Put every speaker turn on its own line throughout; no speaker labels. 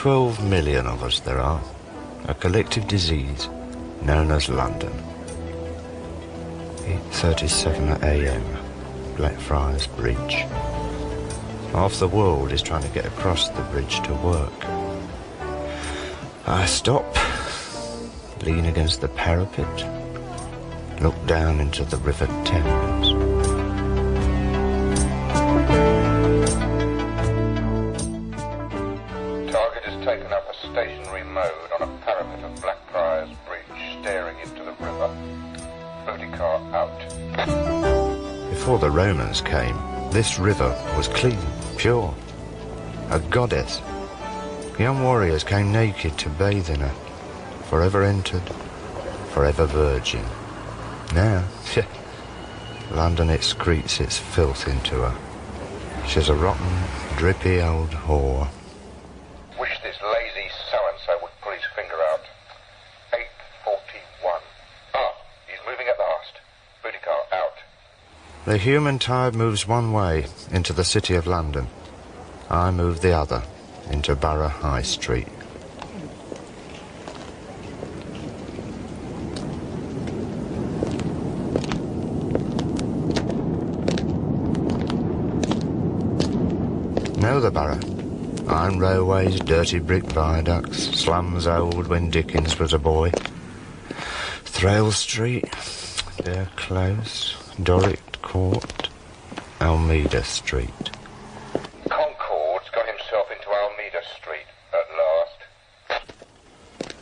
12 million of us there are. A collective disease known as London. 8:37 a.m. Blackfriars Bridge. Half the world is trying to get across the bridge to work. I stop, lean against the parapet, look down into the River Thames.
Target has taken up a stationary mode on a parapet of Blackfriars Bridge, staring into the river. Booty car out.
Before the Romans came, this river was clean, pure, a goddess. Young warriors came naked to bathe in her, forever entered, forever virgin. Now, London excretes its filth into her. She's a rotten, drippy old whore.
Wish this lazy so-and-so would pull his finger out. 8:41. Ah, he's moving at last. Booty car out.
The human tide moves one way, into the city of London. I move the other, into Borough High Street. Know the borough. Iron railways, dirty brick viaducts, slums old when Dickens was a boy. Thrale Street, Bear Close, Dorrit Court, Almeida Street.
Concord's got himself into Almeida Street at last.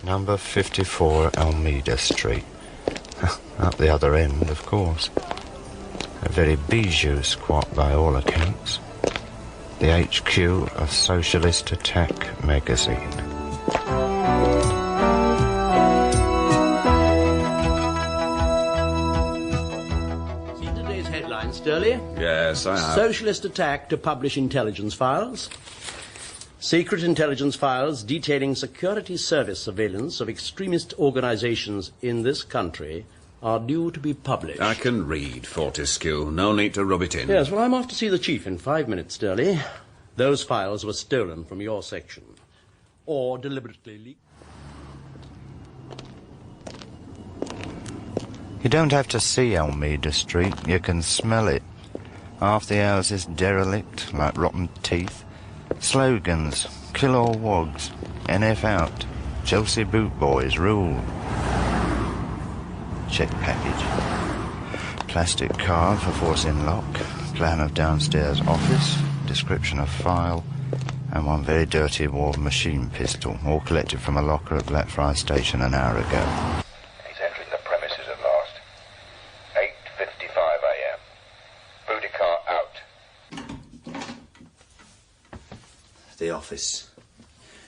Number 54 Almeida Street. Up the other end, of course. A very bijou squat by all accounts. The HQ of Socialist Attack magazine.
Seen today's headlines, Sturley?
Yes, I have.
Socialist Attack to publish intelligence files. Secret intelligence files detailing security service surveillance of extremist organizations in this country are due to be published.
I can read, Fortescue. No need to rub it in.
Yes, well, I'm off to see the chief in 5 minutes, Sturley. Those files were stolen from your section. Or deliberately leaked.
You don't have to see Almeida Street, you can smell it. Half the houses derelict, like rotten teeth. Slogans, kill all wogs, NF out, Chelsea boot boys rule. Check package. Plastic card for forcing lock, plan of downstairs office, description of file, and one very dirty war machine pistol, all collected from a locker at Blackfriars Station an hour ago.
He's entering the premises at last. 8:55 a.m. Booty car out.
The office.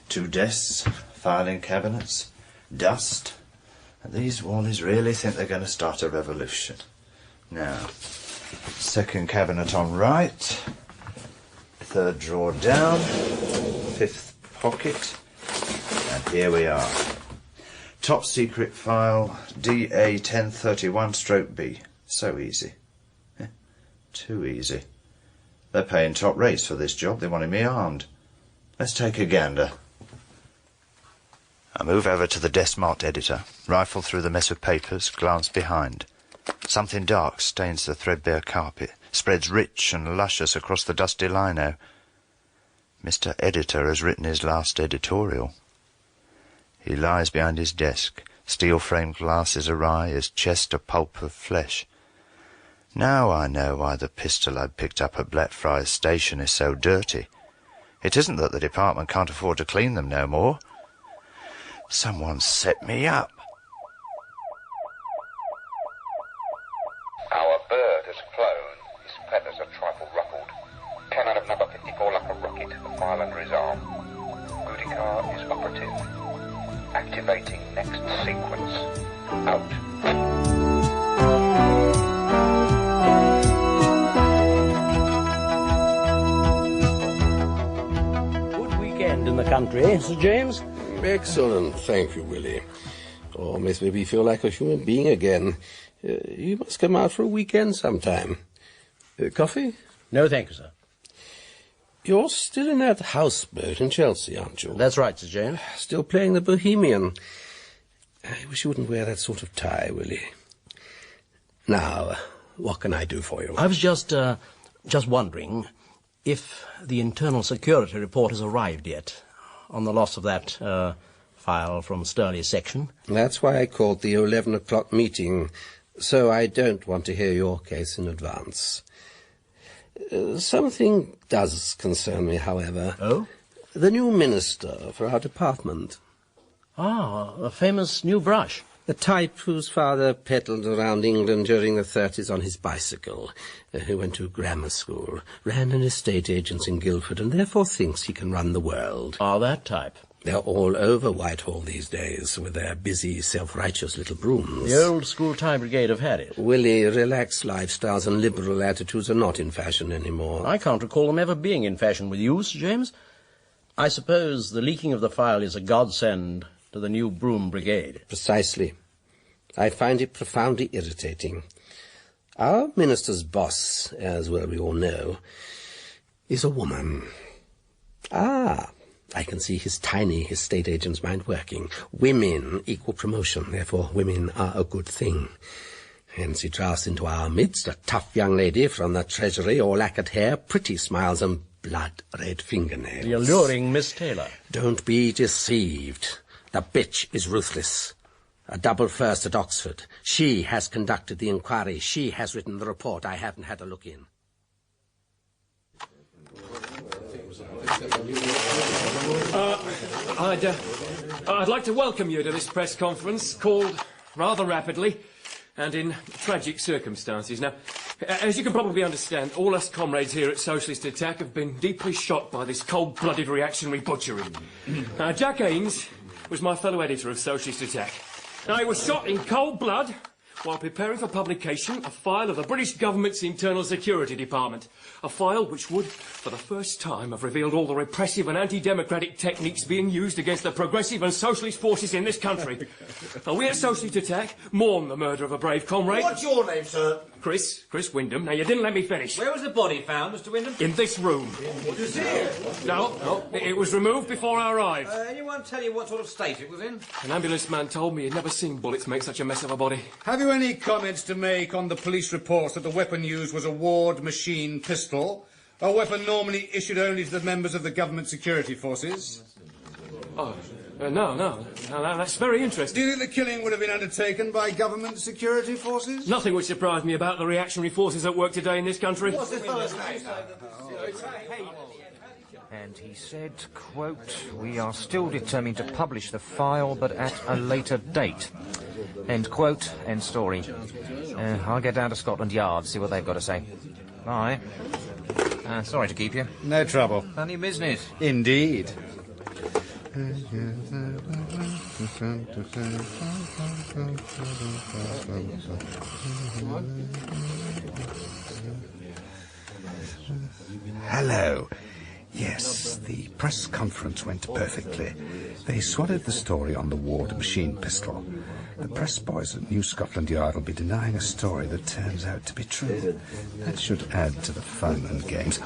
2 desks, filing cabinets, dust. And these Wallies really think they're going to start a revolution. Now, 2nd cabinet on right, 3rd drawer down, 5th pocket, and here we are. Top secret file DA 1031-B. So easy. Too easy. They're paying top rates for this job. They wanted me armed. Let's take a gander. I move over to the desk marked editor, rifle through the mess of papers, glance behind. Something dark stains the threadbare carpet, spreads rich and luscious across the dusty lino. Mr. Editor has written his last editorial. He lies behind his desk, steel-framed glasses awry, his chest a pulp of flesh. Now I know why the pistol I'd picked up at Blackfriars Station is so dirty. It isn't that the department can't afford to clean them no more. Someone set me up.
Our bird has flown. His feathers are trifle ruffled. Cannon of number 54 like a rocket, the file under his arm. Booty car is operative. Activating next sequence. Out.
Good weekend in the country, Sir James?
Excellent, thank you, Willie. Oh, makes me feel like a human being again. You must come out for a weekend sometime. Coffee?
No, thank you, sir.
You're still in that houseboat in Chelsea, aren't you?
That's right, Sir James.
Still playing the Bohemian. I wish you wouldn't wear that sort of tie, Willie. Now, what can I do for you?
I was just wondering if the internal security report has arrived yet on the loss of that file from Sturley's section.
That's why I called the 11 o'clock meeting, so I don't want to hear your case in advance. Something does concern me, however.
Oh?
The new minister for our department.
Ah, the famous new brush.
The type whose father pedalled around England during the 30s on his bicycle, who went to grammar school, ran an estate agents in Guildford, and therefore thinks he can run the world.
Ah, that type.
They're all over Whitehall these days with their busy, self-righteous little brooms.
The old school Thai brigade have had it.
Willie, relaxed lifestyles and liberal attitudes are not in fashion anymore.
I can't recall them ever being in fashion with you, Sir James. I suppose the leaking of the file is a godsend to the new broom brigade.
Precisely. I find it profoundly irritating. Our minister's boss, as well we all know, is a woman. Ah, I can see his tiny estate agent's mind working. Women equal promotion, therefore women are a good thing. Hence he drafts into our midst a tough young lady from the Treasury, all lacquered hair, pretty smiles and blood-red fingernails.
The alluring Miss Taylor.
Don't be deceived. The bitch is ruthless. A double first at Oxford. She has conducted the inquiry. She has written the report. I haven't had a look in.
I'd like to welcome you to this press conference called rather rapidly and in tragic circumstances. Now, as you can probably understand, all us comrades here at Socialist Attack have been deeply shocked by this cold-blooded reactionary butchery. Jack Ains was my fellow editor of Socialist Attack. Now, he was shot in cold blood while preparing for publication a file of the British government's Internal Security Department. A file which would, for the first time, have revealed all the repressive and anti-democratic techniques being used against the progressive and socialist forces in this country. Now, we at Socialist Attack mourn the murder of a brave comrade.
What's your name, sir?
Chris Wyndham. Now, you didn't let me finish.
Where was the body found, Mr. Wyndham?
In this room.
What is it?
No, it was removed before I arrived.
Anyone tell you what sort of state it was in?
An ambulance man told me he'd never seen bullets make such a mess of a body.
Have you any comments to make on the police reports that the weapon used was a Ward machine pistol, a weapon normally issued only to the members of the government security forces?
Oh, no, that's very interesting.
Do you think the killing would have been undertaken by government security forces?
Nothing would surprise me about the reactionary forces at work today in this country.
What's this fellow's name?
And he said, quote, "We are still determined to publish the file, but at a later date." End quote, end story. I'll get down to Scotland Yard, see what they've got to say. Bye. Sorry to keep you.
No trouble.
Funny business.
Indeed.
Hello. Yes, the press conference went perfectly. They swallowed the story on the Ward machine pistol. The press boys at New Scotland Yard will be denying a story that turns out to be true. That should add to the fun and games.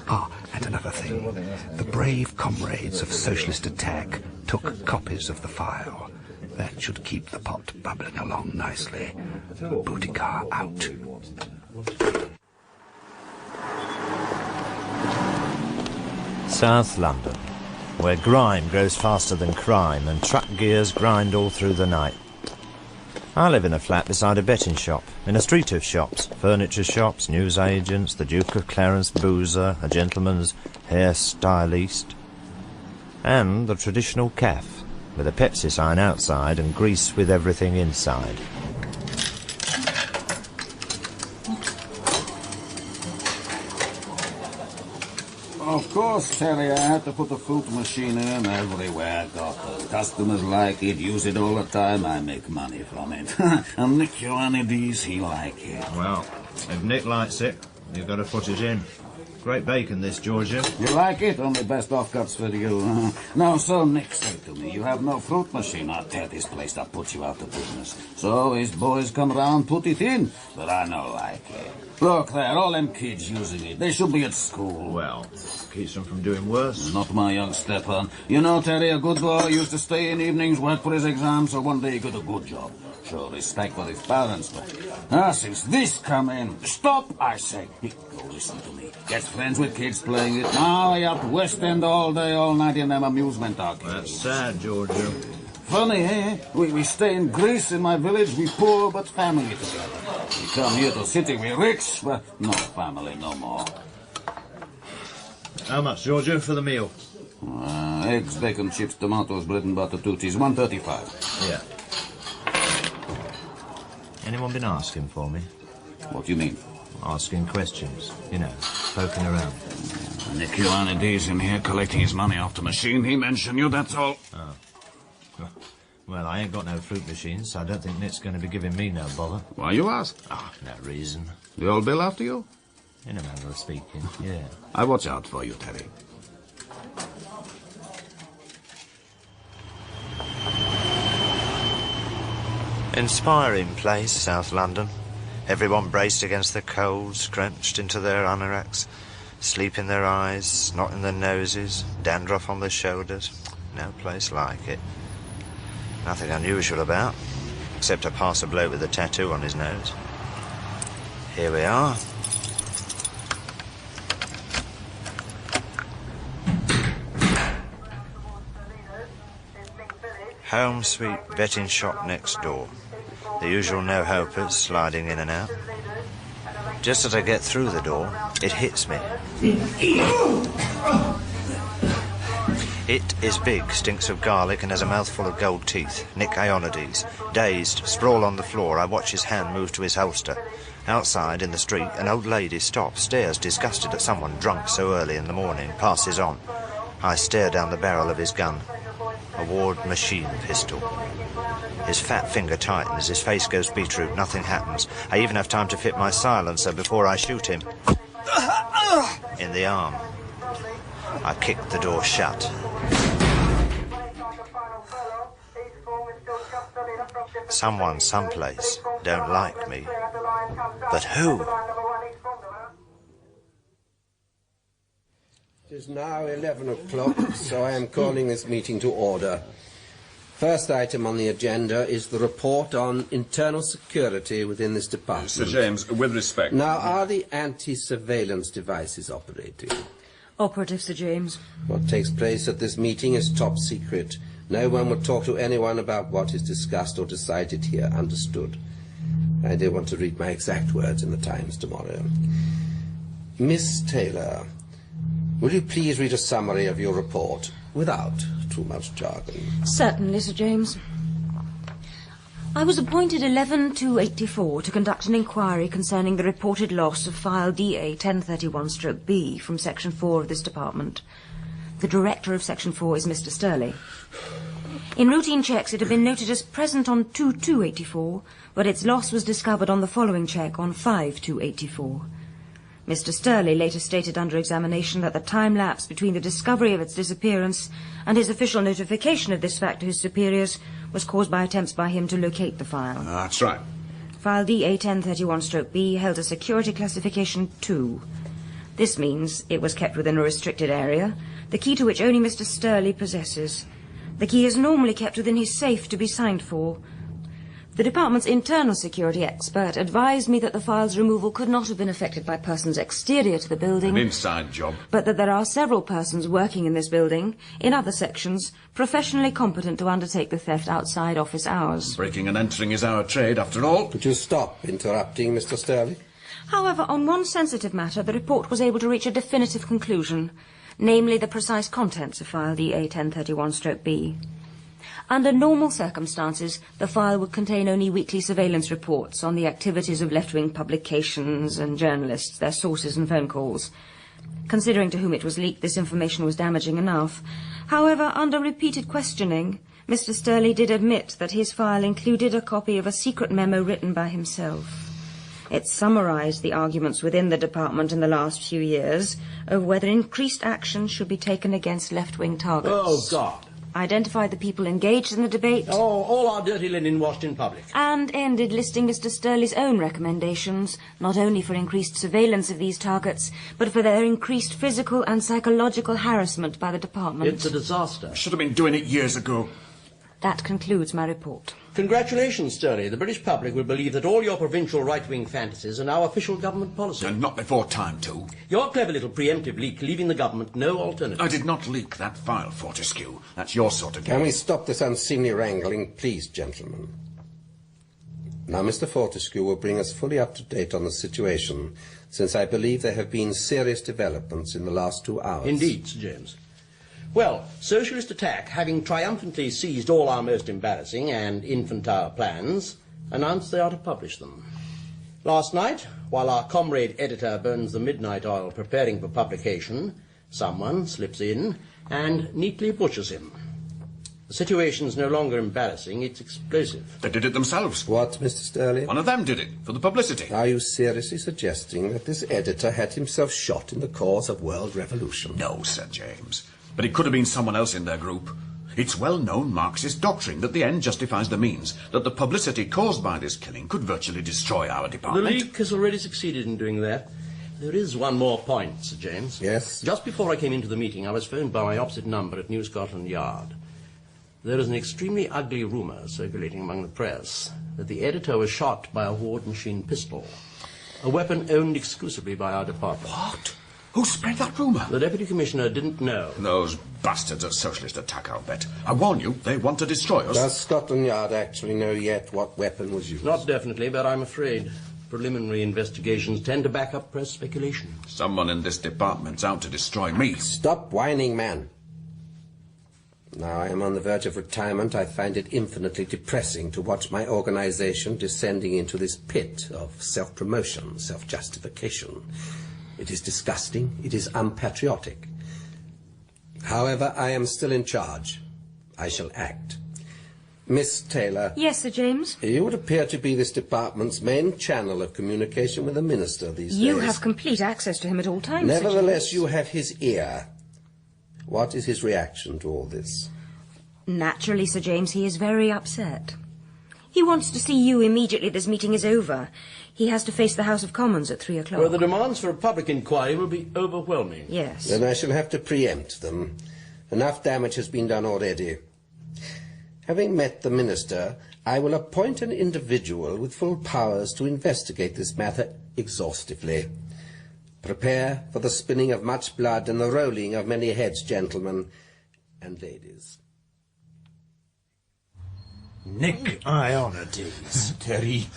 And another thing. The brave comrades of Socialist Attack took copies of the file. That should keep the pot bubbling along nicely. Booty car out.
South London, where grime grows faster than crime and truck gears grind all through the night. I live in a flat beside a betting shop, in a street of shops, furniture shops, newsagents, the Duke of Clarence boozer, a gentleman's hair stylist, and the traditional cafe, with a Pepsi sign outside and grease with everything inside.
Of course, Terry, I had to put the fruit machine in everywhere. Customers like it, use it all the time, I make money from it. And Nick Ioannidis, he like it.
Well, if Nick likes it, you've got to put it in. Great bacon, this, Georgia.
You like it? Only best offcuts for you. Now, so Nick said to me, you have no fruit machine. I'll tear this place up, put you out of business. So his boys come round, put it in. But I don't like it. Look there, all them kids using it. They should be at school.
Well, keeps them from doing worse.
Not my young Stepan. You know, Terry, a good boy used to stay in evenings, work for his exams, so one day he got a good job. Show respect for his parents, but since this come in, stop, I say. Go listen to me. Get friends with kids playing it. Now I up West End all day, all night in them amusement arcades.
That's sad, Georgia.
Funny, eh? We stay in Greece in my village, we poor but family together. We come here to city, we rich, but no family no more.
How much, Georgia, for the meal?
Eggs, bacon, chips, tomatoes, bread and butter, 2 teas, $1.35.
Yeah.
Anyone been asking for me?
What do you mean?
Asking questions, you know, poking around.
Nick Ioannidis in here collecting his money off the machine. He mentioned you, that's all.
Oh. Well, I ain't got no fruit machine, so I don't think Nick's going to be giving me no bother.
Why you ask?
Ah, no reason.
The old bill after you?
In a manner of speaking, yeah.
I watch out for you, Terry.
Inspiring place, South London. Everyone braced against the cold, scrunched into their anoraks, sleep in their eyes, snot in their noses, dandruff on their shoulders. No place like it. Nothing unusual about, except a passer bloke with a tattoo on his nose. Here we are. Home sweet betting shop next door. The usual no-hopers sliding in and out. Just as I get through the door, it hits me. It is big, stinks of garlic, and has a mouthful of gold teeth. Nick Ioannidis. Dazed, sprawled on the floor, I watch his hand move to his holster. Outside, in the street, an old lady stops, stares disgusted at someone drunk so early in the morning, passes on. I stare down the barrel of his gun. A Ward machine pistol. His fat finger tightens, his face goes beetroot, nothing happens. I even have time to fit my silencer before I shoot him. In the arm. I kick the door shut. Someone, someplace, don't like me. But who?
It is now 11 o'clock, so I am calling this meeting to order. First item on the agenda is the report on internal security within this department.
Sir James, with respect.
Now, are the anti-surveillance devices operating?
Operative, Sir James.
What takes place at this meeting is top secret. No one will talk to anyone about what is discussed or decided here. Understood? I do want to read my exact words in the Times tomorrow. Miss Taylor, will you please read a summary of your report without too much jargon?
Certainly, Sir James. I was appointed 11-284 to conduct an inquiry concerning the reported loss of file DA 1031-B from Section 4 of this department. The director of Section 4 is Mr. Sturley. In routine checks, it had been noted as present on 2284, but its loss was discovered on the following check on 5284. Mr. Sturley later stated under examination that the time lapse between the discovery of its disappearance and his official notification of this fact to his superiors was caused by attempts by him to locate the file.
That's right.
File DA 1031-B held a security classification 2. This means it was kept within a restricted area, the key to which only Mr. Sturley possesses. The key is normally kept within his safe to be signed for. The department's internal security expert advised me that the file's removal could not have been effected by persons exterior to the building.
An inside job.
But that there are several persons working in this building, in other sections, professionally competent to undertake the theft outside office hours.
Breaking and entering is our trade, after all.
Could you stop interrupting, Mr. Sturley?
However, on one sensitive matter, the report was able to reach a definitive conclusion, namely the precise contents of file DA 1031-B. Under normal circumstances, the file would contain only weekly surveillance reports on the activities of left-wing publications and journalists, their sources and phone calls. Considering to whom it was leaked, this information was damaging enough. However, under repeated questioning, Mr. Sturley did admit that his file included a copy of a secret memo written by himself. It summarised the arguments within the department in the last few years over whether increased action should be taken against left-wing targets.
Oh, God.
Identified the people engaged in the debate.
Oh, all our dirty linen washed in public.
And ended listing Mr. Sturley's own recommendations, not only for increased surveillance of these targets, but for their increased physical and psychological harassment by the department.
It's a disaster.
Should have been doing it years ago.
That concludes my report.
Congratulations, Sturley. The British public will believe that all your provincial right-wing fantasies are now official government policy.
And not before time, too.
Your clever little preemptive leak leaving the government no alternative.
I did not leak that file, Fortescue. That's your sort of game.
Can we stop this unseemly wrangling, please, gentlemen? Now, Mr. Fortescue will bring us fully up to date on the situation, since I believe there have been serious developments in the last 2 hours.
Indeed, Sir James. Well, Socialist Attack, having triumphantly seized all our most embarrassing and infantile plans, announced they are to publish them. Last night, while our comrade editor burns the midnight oil preparing for publication, someone slips in and neatly butchers him. The situation's no longer embarrassing, it's explosive.
They did it themselves.
What, Mr. Sturley?
One of them did it, for the publicity.
Are you seriously suggesting that this editor had himself shot in the cause of world revolution?
No, Sir James. But it could have been someone else in their group. It's well-known Marxist doctrine that the end justifies the means, that the publicity caused by this killing could virtually destroy our department.
The League has already succeeded in doing that. There is one more point, Sir James.
Yes?
Just before I came into the meeting, I was phoned by my opposite number at New Scotland Yard. There is an extremely ugly rumour circulating among the press that the editor was shot by a Ward machine pistol, a weapon owned exclusively by our department.
What? Who spread that rumour?
The Deputy Commissioner didn't know.
Those bastards at Socialist Attack, I'll bet. I warn you, they want to destroy us.
Does Scotland Yard actually know yet what weapon was used?
Not definitely, but I'm afraid preliminary investigations tend to back up press speculation.
Someone in this department's out to destroy me.
Stop whining, man. Now I am on the verge of retirement. I find it infinitely depressing to watch my organization descending into this pit of self-promotion, self-justification. It is disgusting. It is unpatriotic. However, I am still in charge. I shall act. Miss Taylor.
Yes, Sir James?
You would appear to be this department's main channel of communication with the Minister these days.
You have complete access to him at all times,
Nevertheless,
Sir James.
you have his ear. What is his reaction to all this?
Naturally, Sir James, he is very upset. He wants to see you immediately this meeting is over. He has to face the House of Commons at 3 o'clock.
Well, the demands for a public inquiry will be overwhelming.
Yes.
Then I shall have to preempt them. Enough damage has been done already. Having met the Minister, I will appoint an individual with full powers to investigate this matter exhaustively. Prepare for the spinning of much blood and the rolling of many heads, gentlemen and ladies.
Nick, I honour these.
Terry,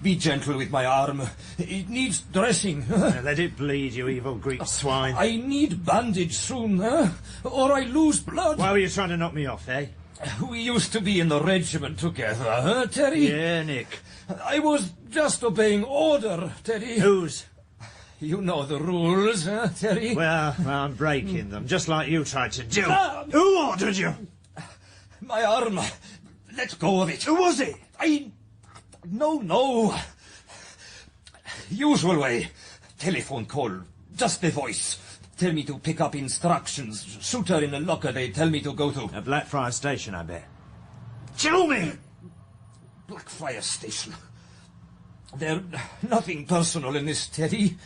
be gentle with my arm. It needs dressing.
Let it bleed, you evil Greek swine.
I need bandage soon, or I lose blood.
Why were you trying to knock me off, eh?
We used to be in the regiment together, Terry?
Yeah, Nick.
I was just obeying order, Terry.
Whose?
You know the rules, Terry?
Well, I'm breaking them, just like you tried to do. Who ordered you?
My arm. Let go of it.
Who was it?
No. Usual way. Telephone call. Just the voice. Tell me to pick up instructions. Shooter in a locker they tell me to go to.
At Blackfriars Station, I bet. Tell me!
Blackfriars Station. There's nothing personal in this, Teddy.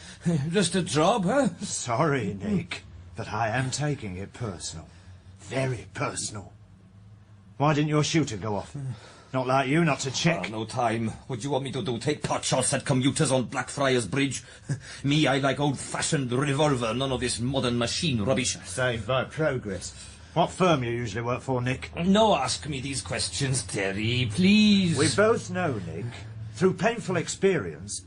Just a job, huh?
Sorry, Nick, but I am taking it personal. Very personal. Why didn't your shooter go off? Not like you, not to check.
No time. What do you want me to do? Take pot shots at commuters on Blackfriars Bridge? Me, I like old-fashioned revolver, none of this modern machine rubbish.
Saved by progress. What firm you usually work for, Nick?
No, ask me these questions, Terry, please.
We both know, Nick, through painful experience,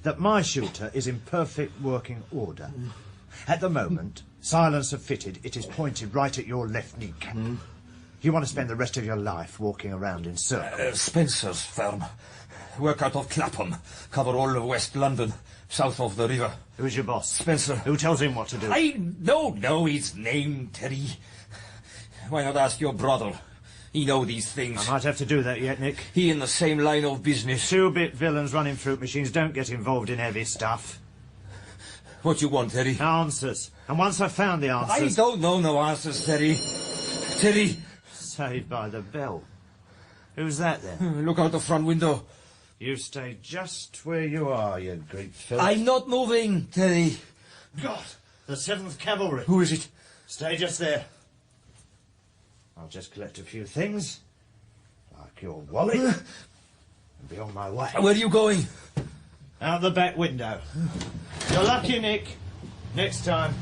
that my shooter is in perfect working order. At the moment, silencer fitted, it is pointed right at your left knee cap. You want to spend the rest of your life walking around in circles?
Spencer's firm. Work out of Clapham. Cover all of West London, south of the river.
Who's your boss?
Spencer.
Who tells him what to do?
I don't know his name, Terry. Why not ask your brother? He know these things.
I might have to do that yet, Nick.
He in the same line of business.
Two-bit villains running fruit machines don't get involved in heavy stuff.
What you want, Terry?
Answers. And once I've found the answers...
I don't know no answers, Terry. Terry!
Saved by the bell. Who's that, then?
Look out the front window.
You stay just where you are, you Greek filth.
I'm not moving, Terry.
God! The 7th Cavalry.
Who is it?
Stay just there. I'll just collect a few things, like your wallet, and be on my way.
Where are you going?
Out the back window. You're lucky, Nick. Next time,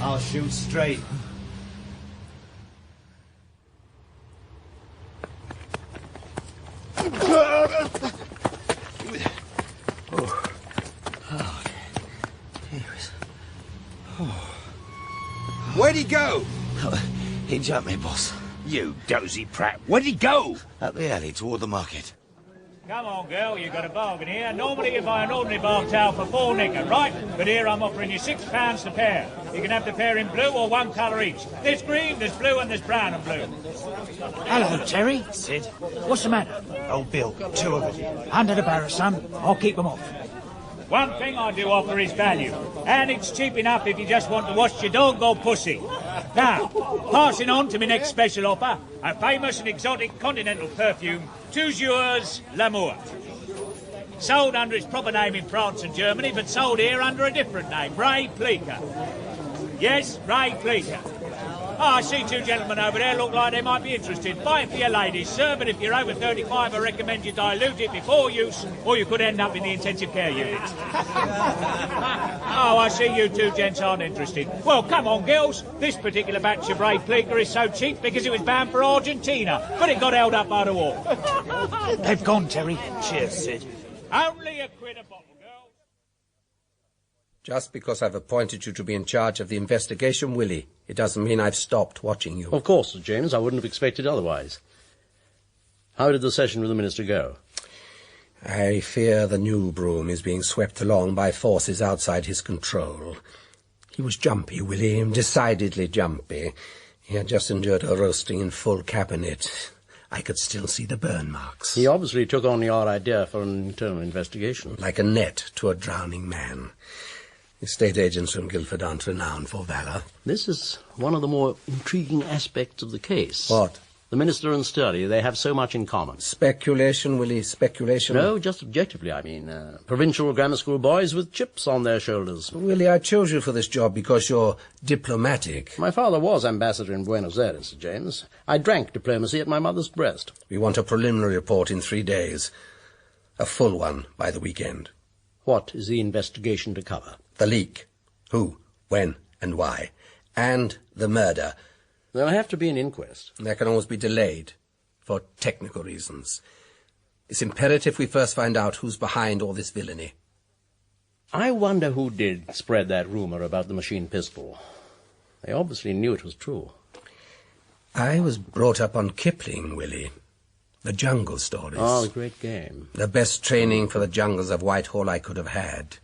I'll shoot straight.
Where'd he go?
He jumped me, boss.
You dozy prat. Where'd he go?
Up the alley toward the market.
Come on, girl, you got a bargain here. Normally you buy an ordinary bath towel for 4 knicker, right? But here I'm offering you £6 the pair. You can have the pair in blue or one colour each. There's green, there's blue, and there's brown and blue.
Hello, Terry.
Sid.
What's the matter?
Old Bill, 2 of them.
Under the barrow, son. I'll keep them off.
One thing I do offer is value, and it's cheap enough if you just want to wash your dog or pussy. Now, passing on to my next special offer, a famous and exotic continental perfume, Toujours L'amour. Sold under its proper name in France and Germany, but sold here under a different name, Ray Pleaker. Yes, Ray Pleaker. Oh, I see 2 gentlemen over there look like they might be interested. Buy it for your ladies, sir, but if you're over 35, I recommend you dilute it before use, or you could end up in the intensive care unit. Oh, I see you 2 gents aren't interested. Well, come on, girls. This particular batch of Ray Pleaker is so cheap because it was bound for Argentina, but it got held up by the war.
They've gone, Terry. Cheers, Sid.
Only a quid a bottle.
Just because I've appointed you to be in charge of the investigation, Willie, it doesn't mean I've stopped watching you.
Of course, Sir James. I wouldn't have expected otherwise. How did the session with the Minister go?
I fear the new broom is being swept along by forces outside his control. He was jumpy, Willie, decidedly jumpy. He had just endured a roasting in full cabinet. I could still see the burn marks.
He obviously took on your idea for an internal investigation.
Like a net to a drowning man. Estate agents from Guildford aren't renowned for valour.
This is one of the more intriguing aspects of the case.
What?
The Minister and Sturdy, they have so much in common.
Speculation, Willie, speculation?
No, just objectively, I mean. Provincial grammar school boys with chips on their shoulders.
Willie, I chose you for this job because you're diplomatic.
My father was ambassador in Buenos Aires, Sir James. I drank diplomacy at my mother's breast.
We want a preliminary report in 3 days. A full one by the weekend.
What is the investigation to cover?
The leak. Who, when, and why. And the murder.
There'll have to be an inquest.
That can always be delayed, for technical reasons. It's imperative we first find out who's behind all this villainy.
I wonder who did spread that rumour about the machine pistol. They obviously knew it was true.
I was brought up on Kipling, Willie. The jungle stories.
Oh, the great game.
The best training for the jungles of Whitehall I could have had.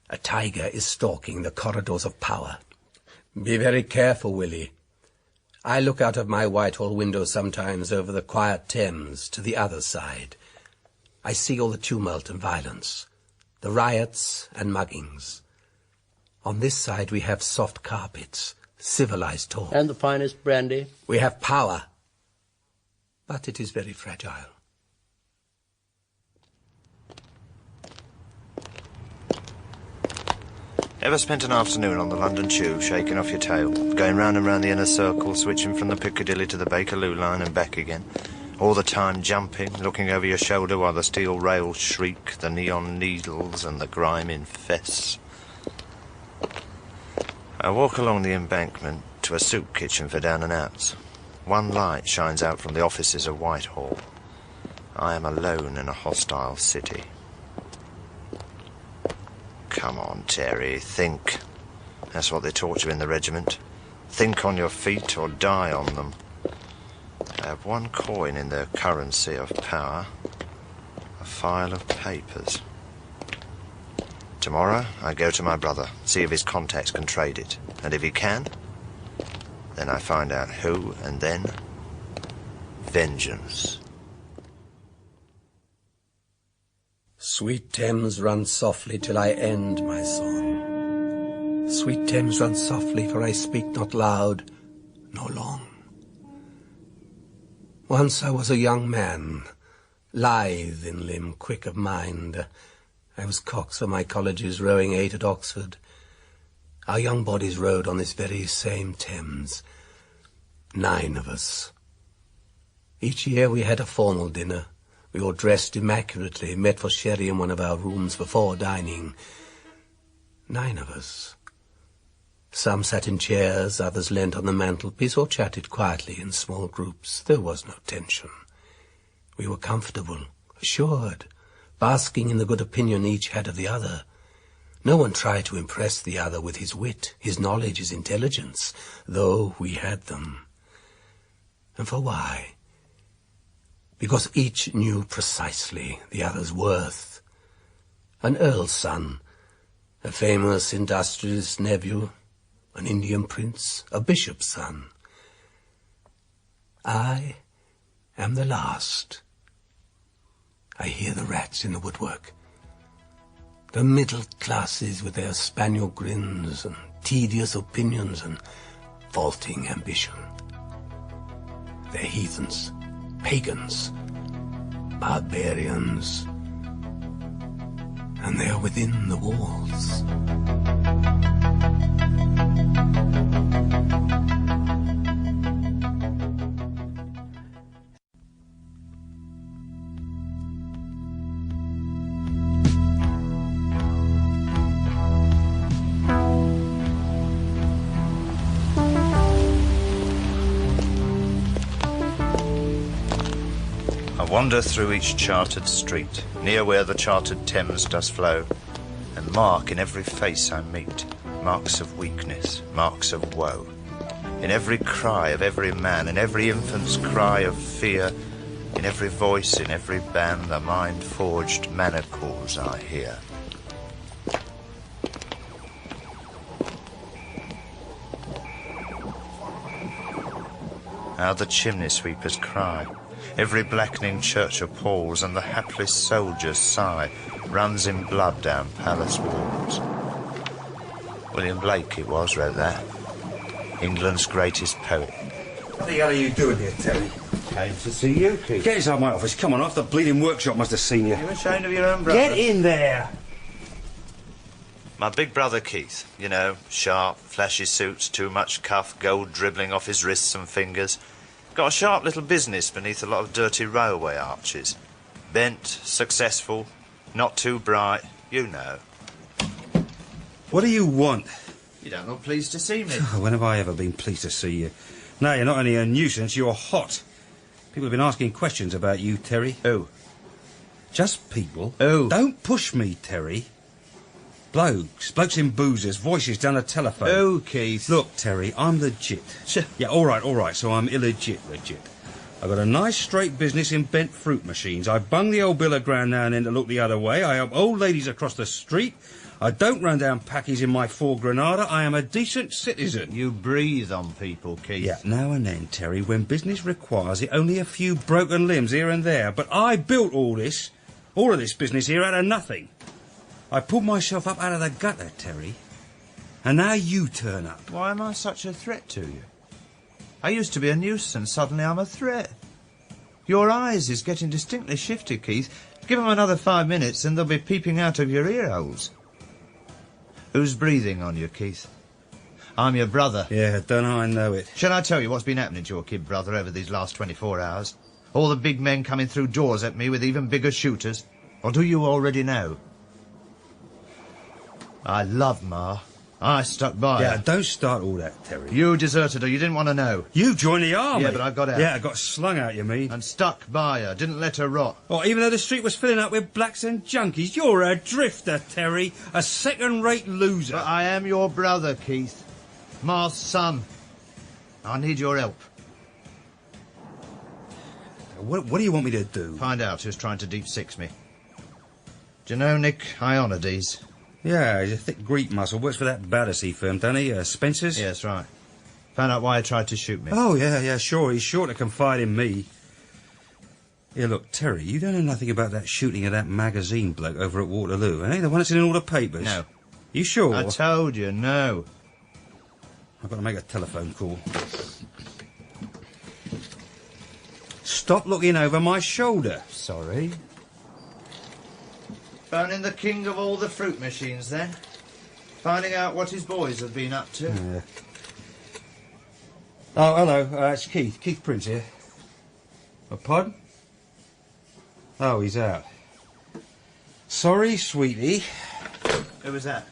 A tiger is stalking the corridors of power. Be very careful, Willie. I look out of my Whitehall window sometimes over the quiet Thames to the other side. I see all the tumult and violence, the riots and muggings. On this side we have soft carpets, civilized talk.
And the finest brandy.
We have power, but it is very fragile.
Ever spent an afternoon on the London Tube shaking off your tail, going round and round the inner circle, switching from the Piccadilly to the Bakerloo line and back again, all the time jumping, looking over your shoulder while the steel rails shriek, the neon needles and the grime infests? I walk along the embankment to a soup kitchen for down and outs. One light shines out from the offices of Whitehall. I am alone in a hostile city. Come on, Terry, think. That's what they taught you in the regiment. Think on your feet or die on them. I have one coin in their currency of power. A file of papers. Tomorrow, I go to my brother, see if his contacts can trade it. And if he can, then I find out who, and then
vengeance.
Sweet Thames, run softly till I end my song. Sweet Thames, run softly, for I speak not loud nor long. Once I was a young man, lithe in limb, quick of mind. I was cox for my colleges, rowing 8 at Oxford. Our young bodies rode on this very same Thames. 9 of us. Each year we had a formal dinner. We all dressed immaculately, met for sherry in one of our rooms before dining. 9 of us. Some sat in chairs, others leant on the mantelpiece, or chatted quietly in small groups. There was no tension. We were comfortable, assured, basking in the good opinion each had of the other. No one tried to impress the other with his wit, his knowledge, his intelligence, though we had them. And for why? Because each knew precisely the other's worth. An earl's son, a famous industrialist's nephew, an Indian prince, a bishop's son. I am the last. I hear the rats in the woodwork. The middle classes with their spaniel grins and tedious opinions and vaulting ambition. They're heathens, pagans, barbarians, and they're within the walls.
Wander through each chartered street, near where the chartered Thames does flow, and mark in every face I meet marks of weakness, marks of woe. In every cry of every man, in every infant's cry of fear, in every voice, in every band, the mind-forged manacles I hear. How the chimney sweepers cry, every blackening church appalls, and the hapless soldier's sigh runs in blood down palace walls. William Blake it was wrote that, England's greatest poet.
What the hell are you doing here, Terry?
Came to see you, Keith.
Get inside my office. Come on, off the bleeding workshop must have seen you.
You're ashamed of your own brother.
Get in there!
My big brother Keith, you know, sharp, flashy suits, too much cuff, gold dribbling off his wrists and fingers. Got a sharp little business beneath a lot of dirty railway arches. Bent, successful, not too bright, you know.
What do you want?
You don't look pleased to see me.
When have I ever been pleased to see you? No, you're not only a nuisance, you're hot. People have been asking questions about you, Terry.
Who?
Just people.
Who?
Don't push me, Terry. Blokes in boozers, voices down the telephone.
Who, Keith?
Look, Terry, I'm legit. Yeah, all right, so I'm legit. I've got a nice straight business in bent fruit machines. I bung the old bill of ground now and then to look the other way. I help old ladies across the street. I don't run down packies in my Ford Granada. I am a decent citizen.
You breathe on people, Keith.
Yeah, now and then, Terry, when business requires it, only a few broken limbs here and there. But I built all of this business here out of nothing. I pulled myself up out of the gutter, Terry. And now you turn up.
Why am I such a threat to you? I used to be a nuisance, suddenly I'm a threat. Your eyes is getting distinctly shifty, Keith. Give them another 5 minutes and they'll be peeping out of your ear holes. Who's breathing on you, Keith? I'm your brother.
Yeah, don't I know it.
Shall I tell you what's been happening to your kid brother over these last 24 hours? All the big men coming through doors at me with even bigger shooters? Or do you already know? I love Ma. I stuck by her.
Yeah, don't start all that, Terry.
You deserted her. You didn't want to know.
You joined the army.
Yeah, but I got out.
Yeah, I got slung out, you mean?
And stuck by her. Didn't let her rot.
Oh, even though the street was filling up with blacks and junkies. You're a drifter, Terry. A second-rate loser.
But I am your brother, Keith. Ma's son. I need your help.
What do you want me to do?
Find out who's trying to deep six me. Do you know Nick Ionides?
Yeah, he's a thick Greek muscle. Works for that Battersea firm, doesn't he? Spencer's?
Yes, right. Found out why he tried to shoot me.
Oh, yeah, sure. He's sure to confide in me. Here, look, Terry, you don't know nothing about that shooting of that magazine bloke over at Waterloo, eh? The one that's in all the papers?
No.
You sure?
I told you, no.
I've got to make a telephone call. Stop looking over my shoulder.
Sorry. Phoning the king of all the fruit machines, then? Finding out what his boys have been up to?
Yeah. Oh, hello. It's Keith. Keith Prince here. A pardon? Oh, he's out. Sorry, sweetie.
Who was that?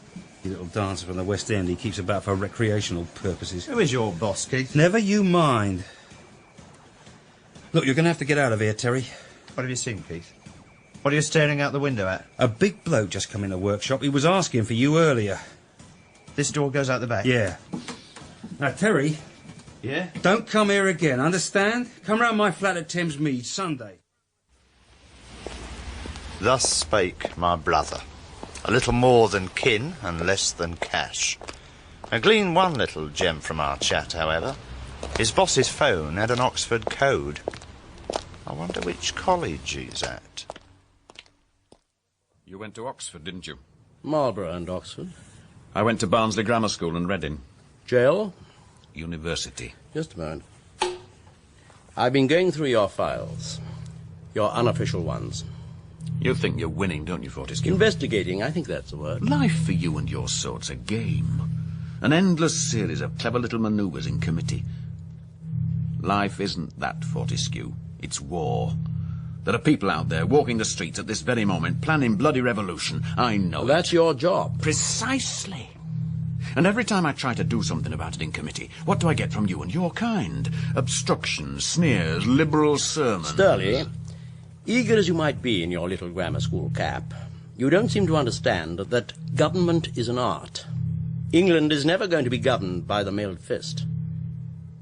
Your little dancer from the West End. He keeps about for recreational purposes.
Who is your boss, Keith?
Never you mind. Look, you're going to have to get out of here, Terry.
What have you seen, Keith? What are you staring out the window at?
A big bloke just come in the workshop. He was asking for you earlier.
This door goes out the back?
Yeah. Now, Terry.
Yeah?
Don't come here again, understand? Come round my flat at Thames Mead Sunday.
Thus spake my brother, a little more than kin and less than cash. I gleaned one little gem from our chat, however. His boss's phone had an Oxford code. I wonder which college he's at.
You went to Oxford, didn't you?
Marlborough and Oxford.
I went to Barnsley Grammar School and Reading.
Jail?
University.
Just a moment. I've been going through your files. Your unofficial ones.
You think you're winning, don't you, Fortescue?
Investigating, I think that's the word.
Life for you and your sort's a game. An endless series of clever little manoeuvres in committee. Life isn't that, Fortescue. It's war. There are people out there walking the streets at this very moment, planning bloody revolution. I know
That's your job.
Precisely. And every time I try to do something about it in committee, what do I get from you and your kind? Obstructions, sneers, liberal sermons.
Sturley, eager as you might be in your little grammar school cap, you don't seem to understand that government is an art. England is never going to be governed by the mailed fist.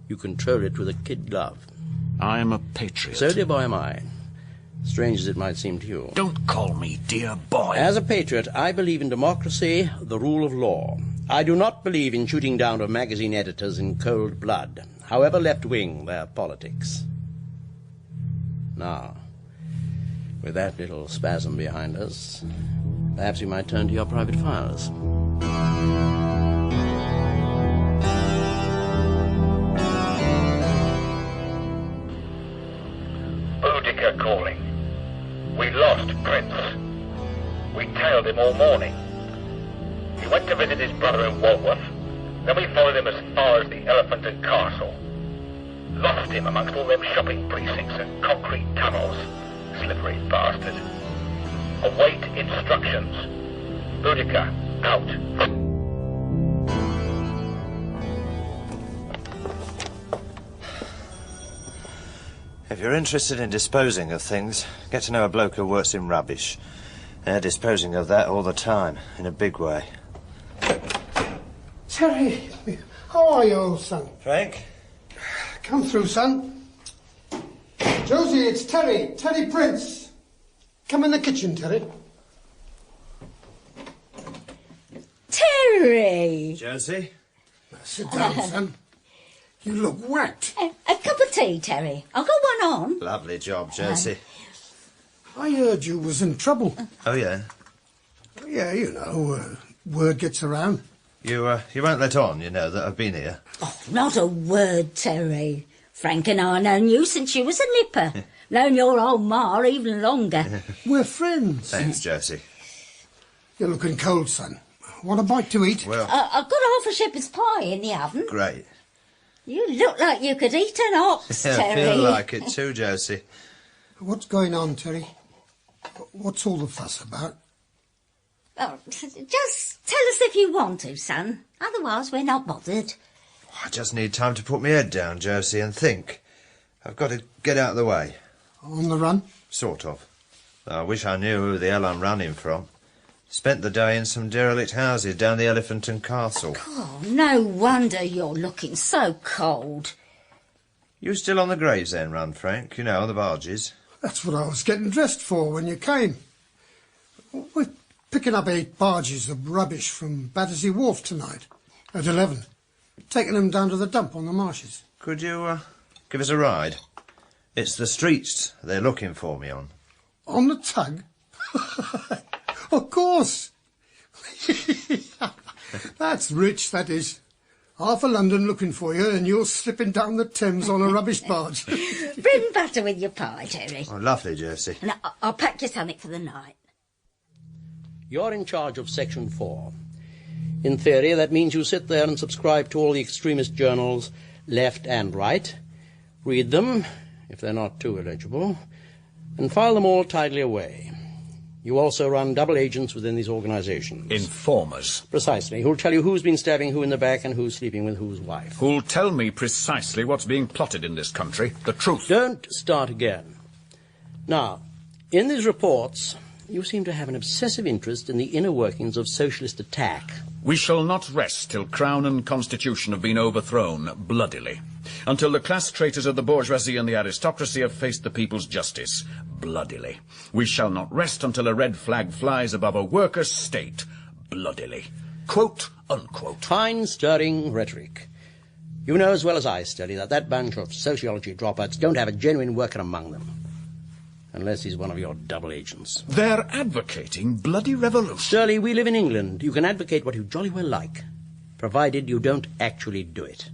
You control it with a kid glove.
I am a patriot.
So, dear boy, am I. Strange as it might seem to you.
Don't call me dear boy.
As a patriot, I believe in democracy, the rule of law. I do not believe in shooting down of magazine editors in cold blood, however left-wing their politics. Now, with that little spasm behind us, perhaps you might turn to your private files.
Boudica calling. We lost Prince. We tailed him all morning. He went to visit his brother in Walworth. Then we followed him as far as the Elephant and Castle. Lost him amongst all them shopping precincts and concrete tunnels. Slippery bastard. Await instructions. Boudica, out.
If you're interested in disposing of things, get to know a bloke who works in rubbish. They're disposing of that all the time, in a big way.
Terry, how are you, old son?
Frank?
Come through, son. Josie, it's Terry. Terry Prince. Come in the kitchen, Terry.
Terry!
Josie?
Sit down, son. You look whacked.
A cup of tea, Terry. I'll go one on.
Lovely job, Josie.
I heard you was in trouble.
Oh, yeah?
Yeah, you know, word gets around.
You won't let on, you know, that I've been here.
Oh, not a word, Terry. Frank and I known you since you was a nipper. Known your old ma even longer.
We're friends.
Thanks, Josie.
You're looking cold, son. Want a bite to eat?
Well,
I've got half a shepherd's pie in the oven.
great.
You look like you could eat an ox,
I
Terry.
feel like it too, Josie.
What's going on, Terry? What's all the fuss about?
Oh, just tell us if you want to, son. Otherwise, we're not bothered.
I just need time to put my head down, Josie, and think. I've got to get out of the way.
On the run?
Sort of. I wish I knew who the hell I'm running from. Spent the day in some derelict houses down the Elephant and Castle.
Oh, no wonder you're looking so cold.
You still on the Gravesend run, Frank? You know, on the barges?
That's what I was getting dressed for when you came. We're picking up 8 barges of rubbish from Battersea Wharf tonight at 11. Taking them down to the dump on the marshes.
Could you give us a ride? It's the streets they're looking for me on.
On the tug? Of course. That's rich, that is. Half of London looking for you, and you're slipping down the Thames on a rubbish barge.
Bring butter with your pie, Terry.
Oh, lovely, Josie.
And I'll pack you something for the night.
You're in charge of Section 4. In theory, that means you sit there and subscribe to all the extremist journals, left and right, read them, if they're not too illegible, and file them all tidily away. You also run double agents within these organizations.
Informers.
Precisely. Who'll tell you who's been stabbing who in the back and who's sleeping with whose wife.
Who'll tell me precisely what's being plotted in this country, the truth.
Don't start again. Now, in these reports, you seem to have an obsessive interest in the inner workings of Socialist Attack.
We shall not rest till Crown and Constitution have been overthrown bloodily, until the class traitors of the bourgeoisie and the aristocracy have faced the people's justice bloodily. We shall not rest until a red flag flies above a workers' state bloodily. Quote, unquote.
Fine, stirring rhetoric. You know as well as I, Sterling, that bunch of sociology dropouts don't have a genuine worker among them. Unless he's one of your double agents.
They're advocating bloody revolution.
Sterling, we live in England. You can advocate what you jolly well like, provided you don't actually do it.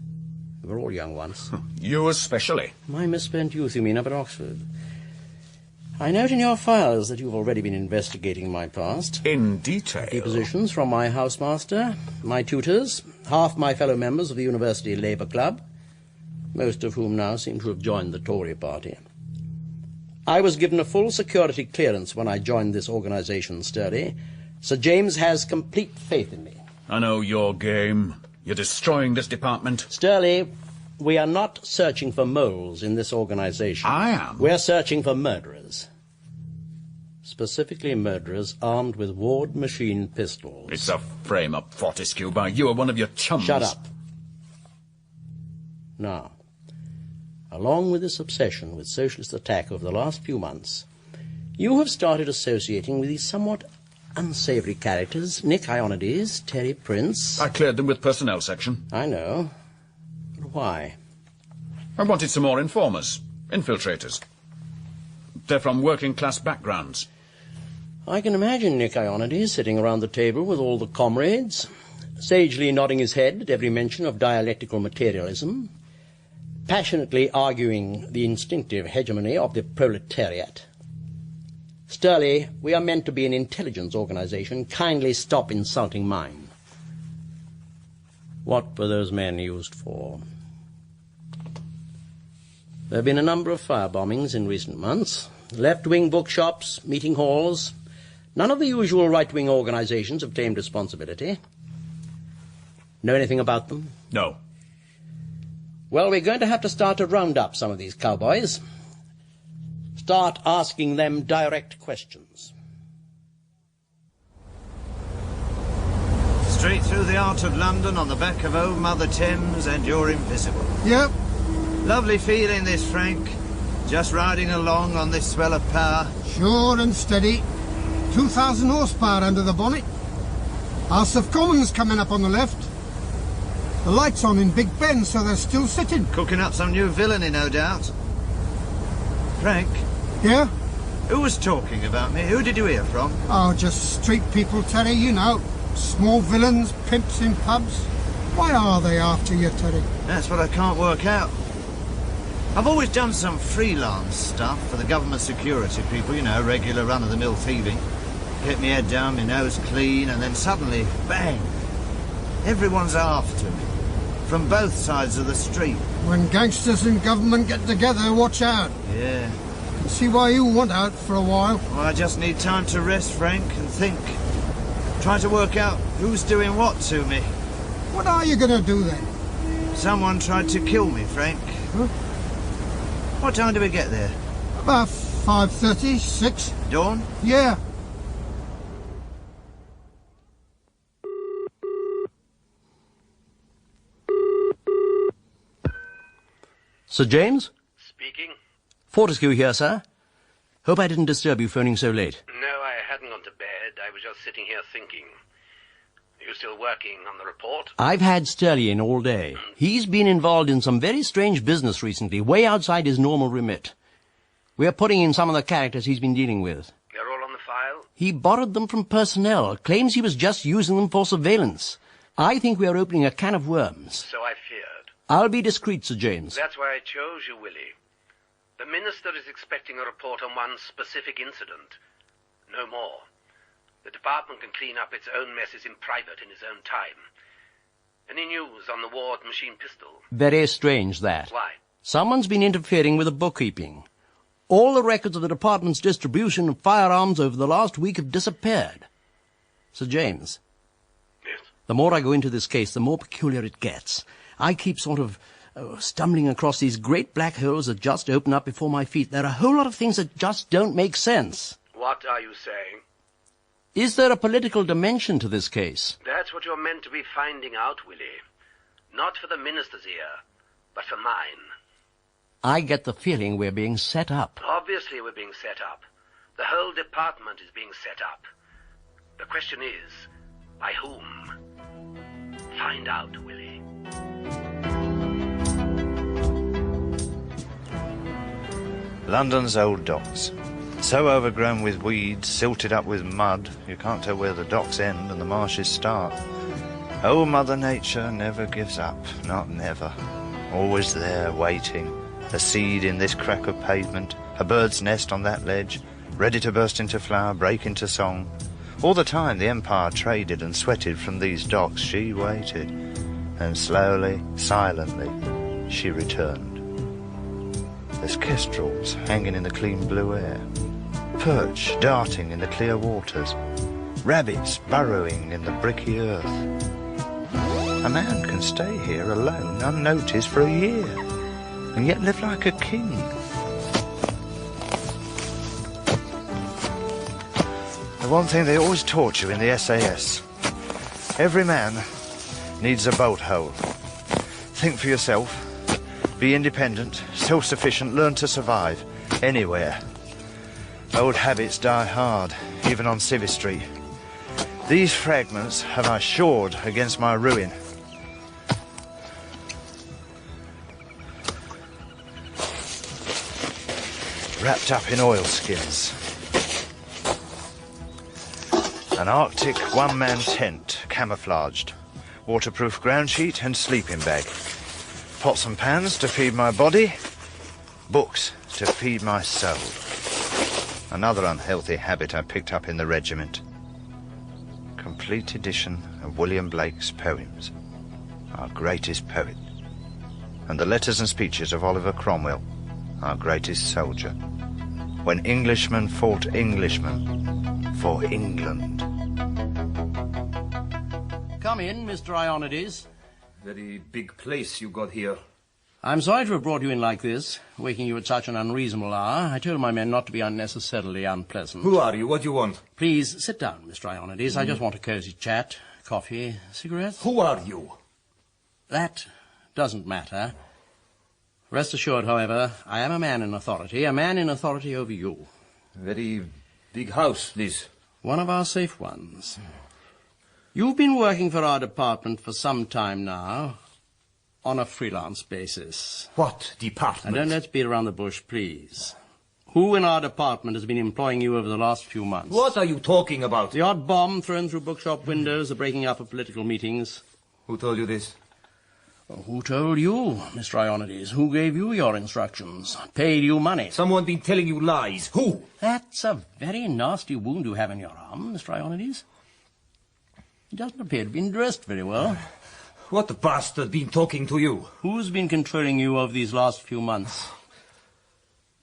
We're all young once.
You especially.
My misspent youth, you mean, up at Oxford. I note in your files that you've already been investigating my past.
In detail.
Depositions from my housemaster, my tutors, half my fellow members of the University Labour Club, most of whom now seem to have joined the Tory party. I was given a full security clearance when I joined this organisation, Sturdy. Sir James has complete faith in me.
I know your game. You're destroying this department.
Sturley, we are not searching for moles in this organisation.
I am.
We're searching for murderers. Specifically murderers armed with ward machine pistols.
It's a frame-up, Fortescue, by you or one of your chums.
Shut up. Now, along with this obsession with Socialist Attack over the last few months, you have started associating with these somewhat unsavoury characters, Nick Ionides, Terry Prince.
I cleared them with personnel section.
I know. But why?
I wanted some more informers, infiltrators. They're from working-class backgrounds.
I can imagine Nick Ionides sitting around the table with all the comrades, sagely nodding his head at every mention of dialectical materialism, passionately arguing the instinctive hegemony of the proletariat. Sturley, we are meant to be an intelligence organisation. Kindly stop insulting mine. What were those men used for? There have been a number of firebombings in recent months. Left-wing bookshops, meeting halls. None of the usual right-wing organisations have claimed responsibility. Know anything about them?
No.
Well, we're going to have to start to round up some of these cowboys. Start asking them direct questions.
Straight through the heart of London on the back of old Mother Thames, and you're invisible.
Yep.
Lovely feeling this, Frank. Just riding along on this swell of power.
Sure and steady. 2,000 horsepower under the bonnet. House of Commons coming up on the left. The light's on in Big Ben, so they're still sitting.
Cooking up some new villainy, no doubt. Frank?
Yeah?
Who was talking about me? Who did you hear from?
Oh, just street people, Terry, you know. Small villains, pimps in pubs. Why are they after you, Terry?
That's what I can't work out. I've always done some freelance stuff for the government security people, you know, regular run-of-the-mill thieving. Get my head down, my nose clean, and then suddenly, bang! Everyone's after me. From both sides of the street.
When gangsters and government get together, watch out.
Yeah.
I can see why you want out for a while.
Well, I just need time to rest, Frank, and think. Try to work out who's doing what to me.
What are you going to do then?
Someone tried to kill me, Frank.
Huh?
What time do we get there?
About 5:30, 6.
Dawn?
Yeah.
Sir James?
Speaking.
Fortescue here, sir. Hope I didn't disturb you phoning so late.
No, I hadn't gone to bed. I was just sitting here thinking. Are you still working on the report?
I've had Sturley in all day. He's been involved in some very strange business recently, way outside his normal remit. We're putting in some of the characters he's been dealing with.
They're all on the file?
He borrowed them from personnel, claims he was just using them for surveillance. I think we are opening a can of worms.
So I feared.
I'll be discreet, Sir James.
That's why I chose you, Willie. The Minister is expecting a report on one specific incident. No more. The department can clean up its own messes in private in its own time. Any news on the Ward machine pistol?
Very strange, that.
Why?
Someone's been interfering with the bookkeeping. All the records of the department's distribution of firearms over the last week have disappeared. Sir James.
Yes?
The more I go into this case, the more peculiar it gets. I keep sort of stumbling across these great black holes that just open up before my feet. There are a whole lot of things that just don't make sense.
What are you saying?
Is there a political dimension to this case?
That's what you're meant to be finding out, Willie. Not for the Minister's ear, but for mine.
I get the feeling we're being set up.
Obviously we're being set up. The whole department is being set up. The question is, by whom? Find out, Willie.
London's old docks. So overgrown with weeds, silted up with mud, you can't tell where the docks end and the marshes start. Old Mother Nature never gives up, not never. Always there, waiting. A seed in this crack of pavement, a bird's nest on that ledge, ready to burst into flower, break into song. All the time the Empire traded and sweated from these docks, she waited. And slowly, silently, she returned. There's kestrels hanging in the clean blue air, perch darting in the clear waters, rabbits burrowing in the bricky earth. A man can stay here alone, unnoticed for a year, and yet live like a king. The one thing they always taught you in the SAS, every man needs a boat hole. Think for yourself, be independent, self-sufficient, learn to survive anywhere. Old habits die hard, even on Civvy Street. These fragments have I shored against my ruin. Wrapped up in oilskins. An Arctic one-man tent, camouflaged. Waterproof ground sheet and sleeping bag. Pots and pans to feed my body. Books to feed my soul. Another unhealthy habit I picked up in the regiment. Complete edition of William Blake's poems, our greatest poet. And the letters and speeches of Oliver Cromwell, our greatest soldier. When Englishmen fought Englishmen for England.
Come in, Mr. Ionides.
Very big place you got here.
I'm sorry to have brought you in like this, waking you at such an unreasonable hour. I told my men not to be unnecessarily unpleasant.
Who are you? What do you want?
Please, sit down, Mr. Ionides. I just want a cosy chat. Coffee, cigarettes.
Who are you?
That doesn't matter. Rest assured, however, I am a man in authority over you.
Very big house, this.
One of our safe ones. You've been working for our department for some time now, on a freelance basis.
What department?
And don't let's beat around the bush, please. Who in our department has been employing you over the last few months?
What are you talking about?
The odd bomb thrown through bookshop windows, the breaking up of political meetings.
Who told you this?
Who told you, Mr. Ionides? Who gave you your instructions? Paid you money?
Someone been telling you lies. Who?
That's a very nasty wound you have in your arm, Mr. Ionides. He doesn't appear to have been dressed very well.
What bastard been talking to you?
Who's been controlling you over these last few months?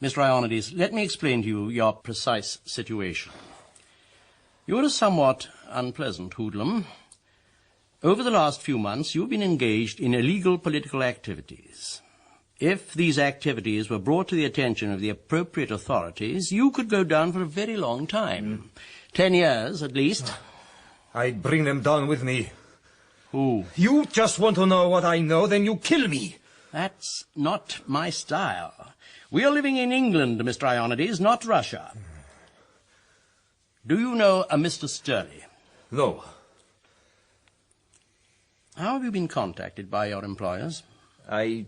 Mr. Ionides, let me explain to you your precise situation. You're a somewhat unpleasant hoodlum. Over the last few months, you've been engaged in illegal political activities. If these activities were brought to the attention of the appropriate authorities, you could go down for a very long time. 10 years, at least.
I'd bring them down with me.
Who?
You just want to know what I know, then you kill me.
That's not my style. We are living in England, Mr. Ionides, not Russia. Do you know a Mr. Sturley?
No.
How have you been contacted by your employers?
I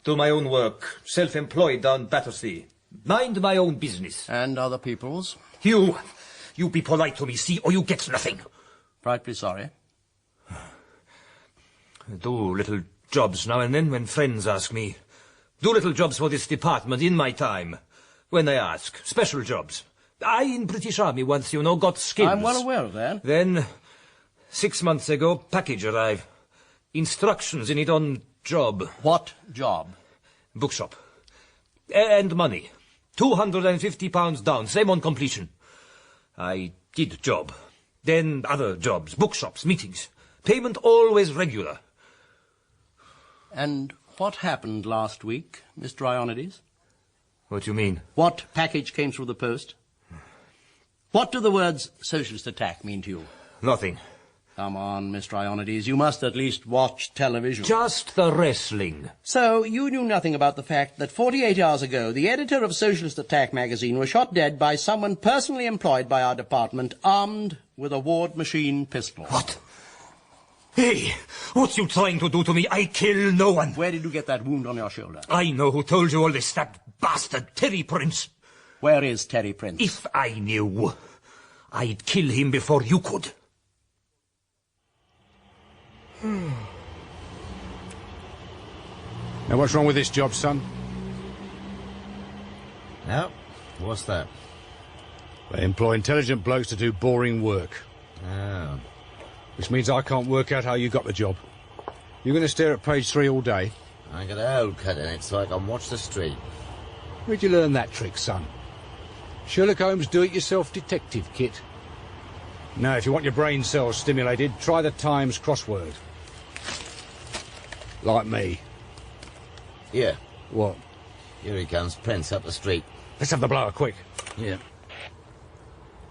do my own work, self-employed down Battersea. Mind my own business.
And other people's?
You be polite to me, see, or you get nothing.
Frightfully sorry.
Do little jobs now and then when friends ask me. Do little jobs for this department in my time. When they ask. Special jobs. I, in British Army once, you know, got skills.
I'm well aware of that.
Then, 6 months ago, package arrived. Instructions in it on job.
What job?
Bookshop. And money. £250 down, same on completion. I did job. Then other jobs, bookshops, meetings. Payment always regular.
And what happened last week, Mr. Ionides?
What do you mean?
What package came through the post? What do the words Socialist Attack mean to you?
Nothing.
Come on, Mr. Ionides, you must at least watch television.
Just the wrestling.
So, you knew nothing about the fact that 48 hours ago, the editor of Socialist Attack magazine was shot dead by someone personally employed by our department, armed with a Ward machine pistol.
What? Hey, what you trying to do to me? I kill no one.
Where did you get that wound on your shoulder?
I know who told you all this, that bastard Terry Prince.
Where is Terry Prince?
If I knew, I'd kill him before you could.
Now, what's wrong with this job, son?
No? What's that?
They employ intelligent blokes to do boring work.
Oh.
Which means I can't work out how you got the job. You're going to stare at page 3 all day?
I got a hole cut in it so I can watch the street.
Where'd you learn that trick, son? Sherlock Holmes' do-it-yourself detective kit. Now, if you want your brain cells stimulated, try the Times crossword. Like me.
Yeah.
What?
Here he comes, Prince, up the street.
Let's have the blower, quick.
Yeah.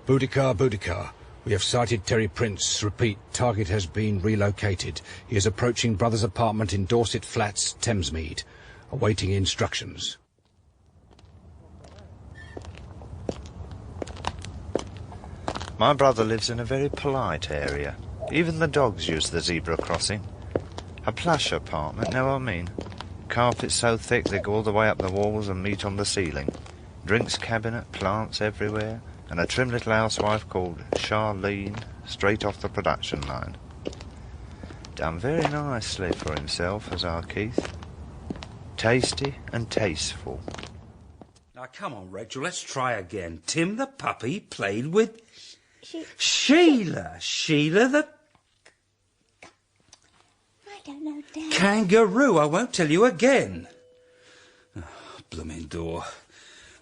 Boudicar. We have sighted Terry Prince. Repeat, target has been relocated. He is approaching brother's apartment in Dorset Flats, Thamesmead. Awaiting instructions.
My brother lives in a very polite area. Even the dogs use the zebra crossing. A plush apartment, know what I mean? Carpets so thick they go all the way up the walls and meet on the ceiling. Drinks cabinet, plants everywhere, and a trim little housewife called Charlene, straight off the production line. Done very nicely for himself, as our Keith. Tasty and tasteful.
Now, come on, Rachel, let's try again. Tim the puppy played with... Sheila the...
I don't know, Dad.
Kangaroo. I won't tell you again. Oh, blooming door.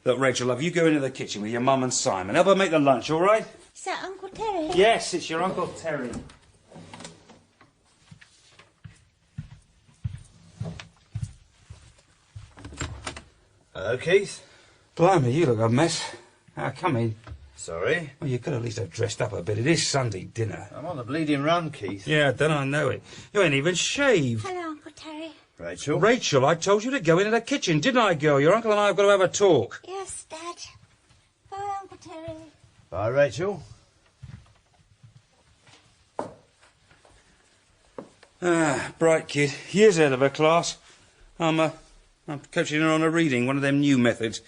Look, Rachel, love, you go into the kitchen with your mum and Simon. Help her make the lunch, all right?
Is that Uncle Terry?
Yes, it's your Uncle Terry.
Hello, Keith.
Blimey, you look a mess. Come in.
Sorry?
Well, you could at least have dressed up a bit. It is Sunday dinner.
I'm on the bleeding run, Keith.
Yeah, don't I know it. You ain't even shaved.
Hello, Uncle Terry.
Rachel?
Rachel, I told you to go into the kitchen, didn't I, girl? Your uncle and I have got to have a talk.
Yes, Dad. Bye, Uncle Terry.
Bye, Rachel.
Bright kid. Years ahead of her class. I'm coaching her on a reading, one of them new methods.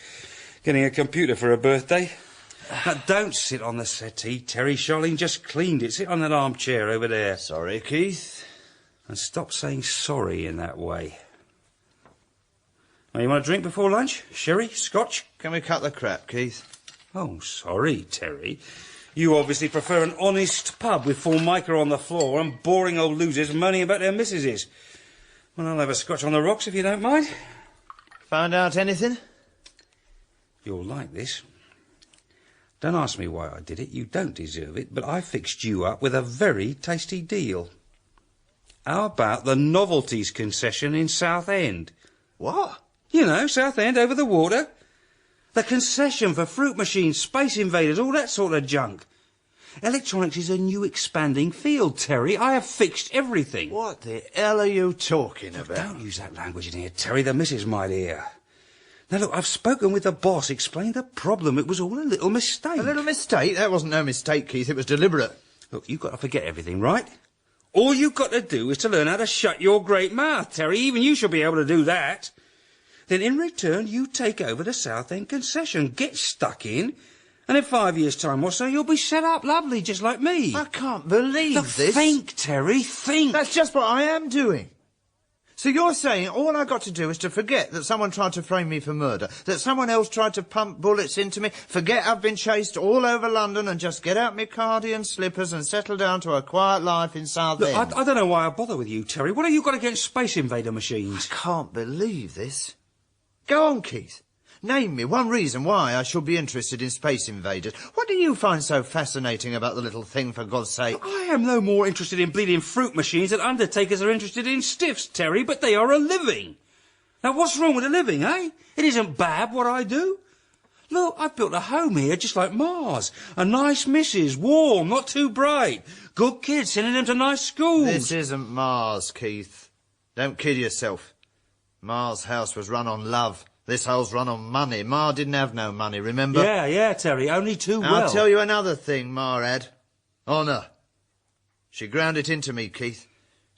Getting a computer for her birthday. Now, don't sit on the settee, Terry. Charlene just cleaned it. Sit on that armchair over there.
Sorry, Keith.
And stop saying sorry in that way. Now, you want a drink before lunch? Sherry? Scotch?
Can we cut the crap, Keith?
Oh, sorry, Terry. You obviously prefer an honest pub with Formica on the floor and boring old losers moaning about their missuses. Well, I'll have a scotch on the rocks if you don't mind.
Found out anything?
You'll like this. Don't ask me why I did it. You don't deserve it, but I fixed you up with a very tasty deal. How about the novelties concession in Southend?
What?
You know, Southend over the water. The concession for fruit machines, space invaders, all that sort of junk. Electronics is a new expanding field, Terry. I have fixed everything.
What the hell are you talking about?
Don't use that language in here, Terry. The missus might hear. Now, look, I've spoken with the boss, explained the problem. It was all a little mistake.
A little mistake? That wasn't no mistake, Keith. It was deliberate.
Look, you've got to forget everything, right? All you've got to do is to learn how to shut your great mouth, Terry. Even you should be able to do that. Then in return, you take over the Southend concession, get stuck in, and in 5 years' time or so, you'll be set up lovely, just like me.
I can't believe this.
Think, Terry, think.
That's just what I am doing. So you're saying all I got to do is to forget that someone tried to frame me for murder, that someone else tried to pump bullets into me, forget I've been chased all over London and just get out my cardi and slippers and settle down to a quiet life in Southend?
Look, I don't know why I bother with you, Terry. What have you got against Space Invader machines?
I can't believe this. Go on, Keith. Name me one reason why I should be interested in Space Invaders. What do you find so fascinating about the little thing, for God's sake?
I am no more interested in bleeding fruit machines than undertakers are interested in stiffs, Terry, but they are a living. Now, what's wrong with a living, eh? It isn't bad what I do. Look, I've built a home here just like Mars. A nice missus, warm, not too bright. Good kids, sending them to nice schools.
This isn't Mars, Keith. Don't kid yourself. Mars' house was run on love. This hole's run on money. Ma didn't have no money, remember?
Yeah, Terry, only too well.
I'll tell you another thing Ma had. Honour. She ground it into me, Keith.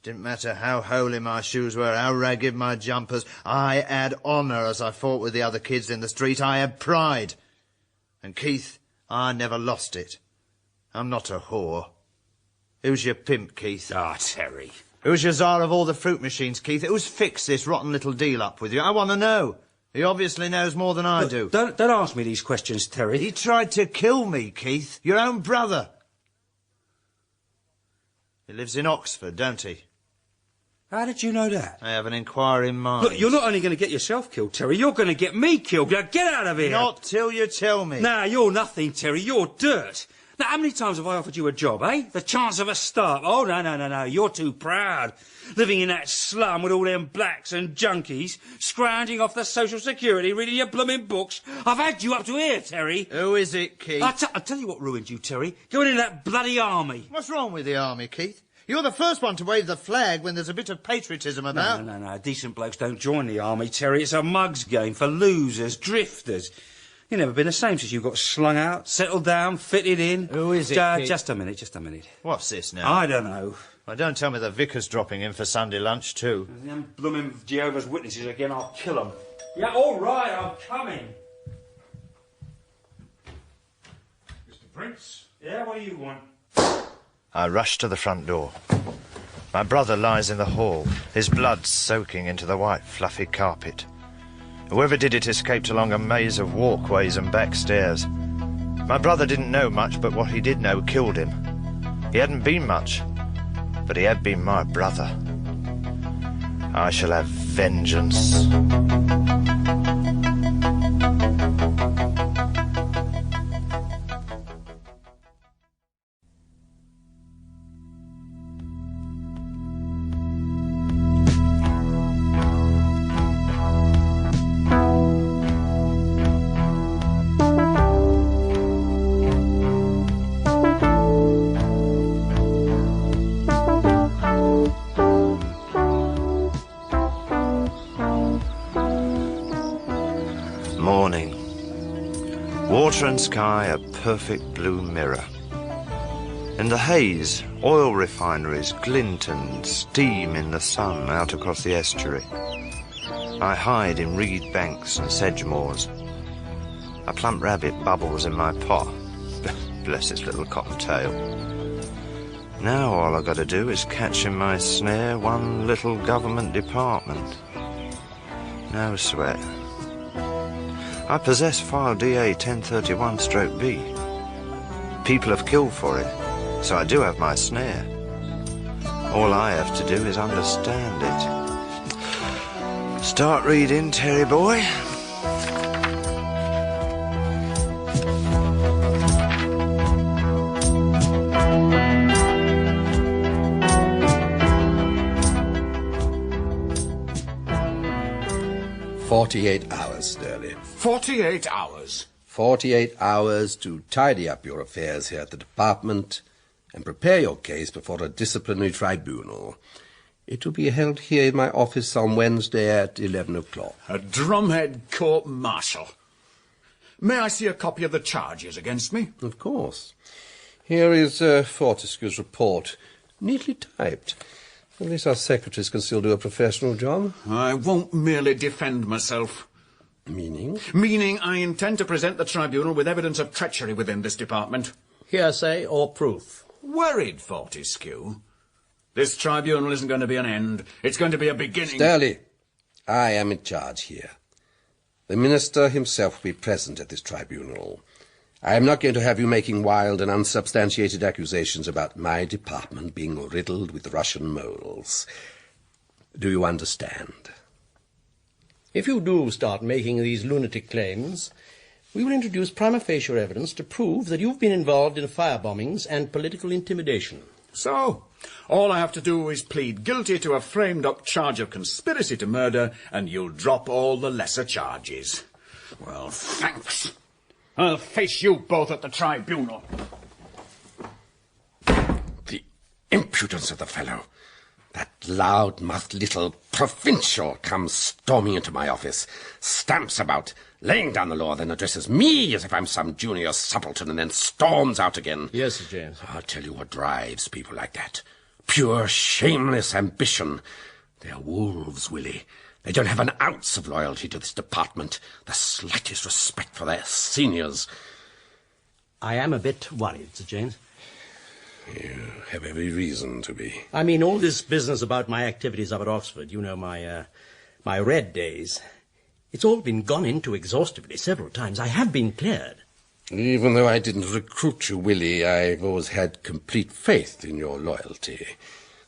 Didn't matter how holy my shoes were, how ragged my jumpers. I had honour as I fought with the other kids in the street. I had pride. And, Keith, I never lost it. I'm not a whore. Who's your pimp, Keith?
Ah, Terry.
Who's your czar of all the fruit machines, Keith? Who's fixed this rotten little deal up with you? I want to know. He obviously knows more than I do.
Don't ask me these questions, Terry.
He tried to kill me, Keith. Your own brother. He lives in Oxford, don't he?
How did you know that?
I have an inquiring mind.
Look, you're not only going to get yourself killed, Terry, you're going to get me killed. Now, get out of here!
Not till you tell me.
Nah, you're nothing, Terry. You're dirt. Now, how many times have I offered you a job, eh? The chance of a start. Oh, no. You're too proud. Living in that slum with all them blacks and junkies, scrounging off the Social Security, reading your blooming books. I've had you up to here, Terry.
Who is it, Keith?
I'll tell you what ruined you, Terry. Going in that bloody army.
What's wrong with the army, Keith? You're the first one to wave the flag when there's a bit of patriotism about.
No. Decent blokes don't join the army, Terry. It's a mugs game for losers, drifters. You've never been the same since you got slung out, settled down, fitted in.
Who is it, Keith?
Just a minute.
What's this now?
I don't know.
Well, don't tell me the vicar's dropping in for Sunday lunch, too.
Them blooming Jehovah's Witnesses again, I'll kill them. Yeah, all right, I'm coming.
Mr. Prince?
Yeah, what do you want?
I rush to the front door. My brother lies in the hall, his blood soaking into the white, fluffy carpet. Whoever did it escaped along a maze of walkways and back stairs. My brother didn't know much, but what he did know killed him. He hadn't been much, but he had been my brother. I shall have vengeance. Morning. Water and sky a perfect blue mirror. In the haze, oil refineries glint and steam in the sun out across the estuary. I hide in reed banks and sedge moors. A plump rabbit bubbles in my pot. Bless its little cottontail. Now all I've got to do is catch in my snare one little government department. No sweat. I possess file DA 1031-B. People have killed for it, so I do have my snare. All I have to do is understand it. Start reading, Terry boy.
"48 hours, Sterling.
48 hours?
48 hours to tidy up your affairs here at the department and prepare your case before a disciplinary tribunal. It will be held here in my office on Wednesday at 11 o'clock.
A drumhead court-martial. May I see a copy of the charges against me?
Of course. Here is Fortescue's report, neatly typed. At least our secretaries can still do a professional job.
I won't merely defend myself.
Meaning?
Meaning I intend to present the tribunal with evidence of treachery within this department.
Hearsay or proof?
Worried, Fortescue. This tribunal isn't going to be an end. It's going to be a beginning.
Sturley, I am in charge here. The minister himself will be present at this tribunal. I am not going to have you making wild and unsubstantiated accusations about my department being riddled with Russian moles. Do you understand?
If you do start making these lunatic claims, we will introduce prima facie evidence to prove that you've been involved in firebombings and political intimidation.
So, all I have to do is plead guilty to a framed-up charge of conspiracy to murder, and you'll drop all the lesser charges. Well, thanks. I'll face you both at the tribunal.
The impudence of the fellow. That loud-mouthed little provincial comes storming into my office, stamps about, laying down the law, then addresses me as if I'm some junior subaltern, and then storms out again.
Yes, Sir James.
I'll tell you what drives people like that. Pure, shameless ambition. They're wolves, Willie. They don't have an ounce of loyalty to this department, the slightest respect for their seniors.
I am a bit worried, Sir James.
You have every reason to be.
I mean, all this business about my activities up at Oxford, you know, my red days, it's all been gone into exhaustively several times. I have been cleared.
Even though I didn't recruit you, Willie, I've always had complete faith in your loyalty.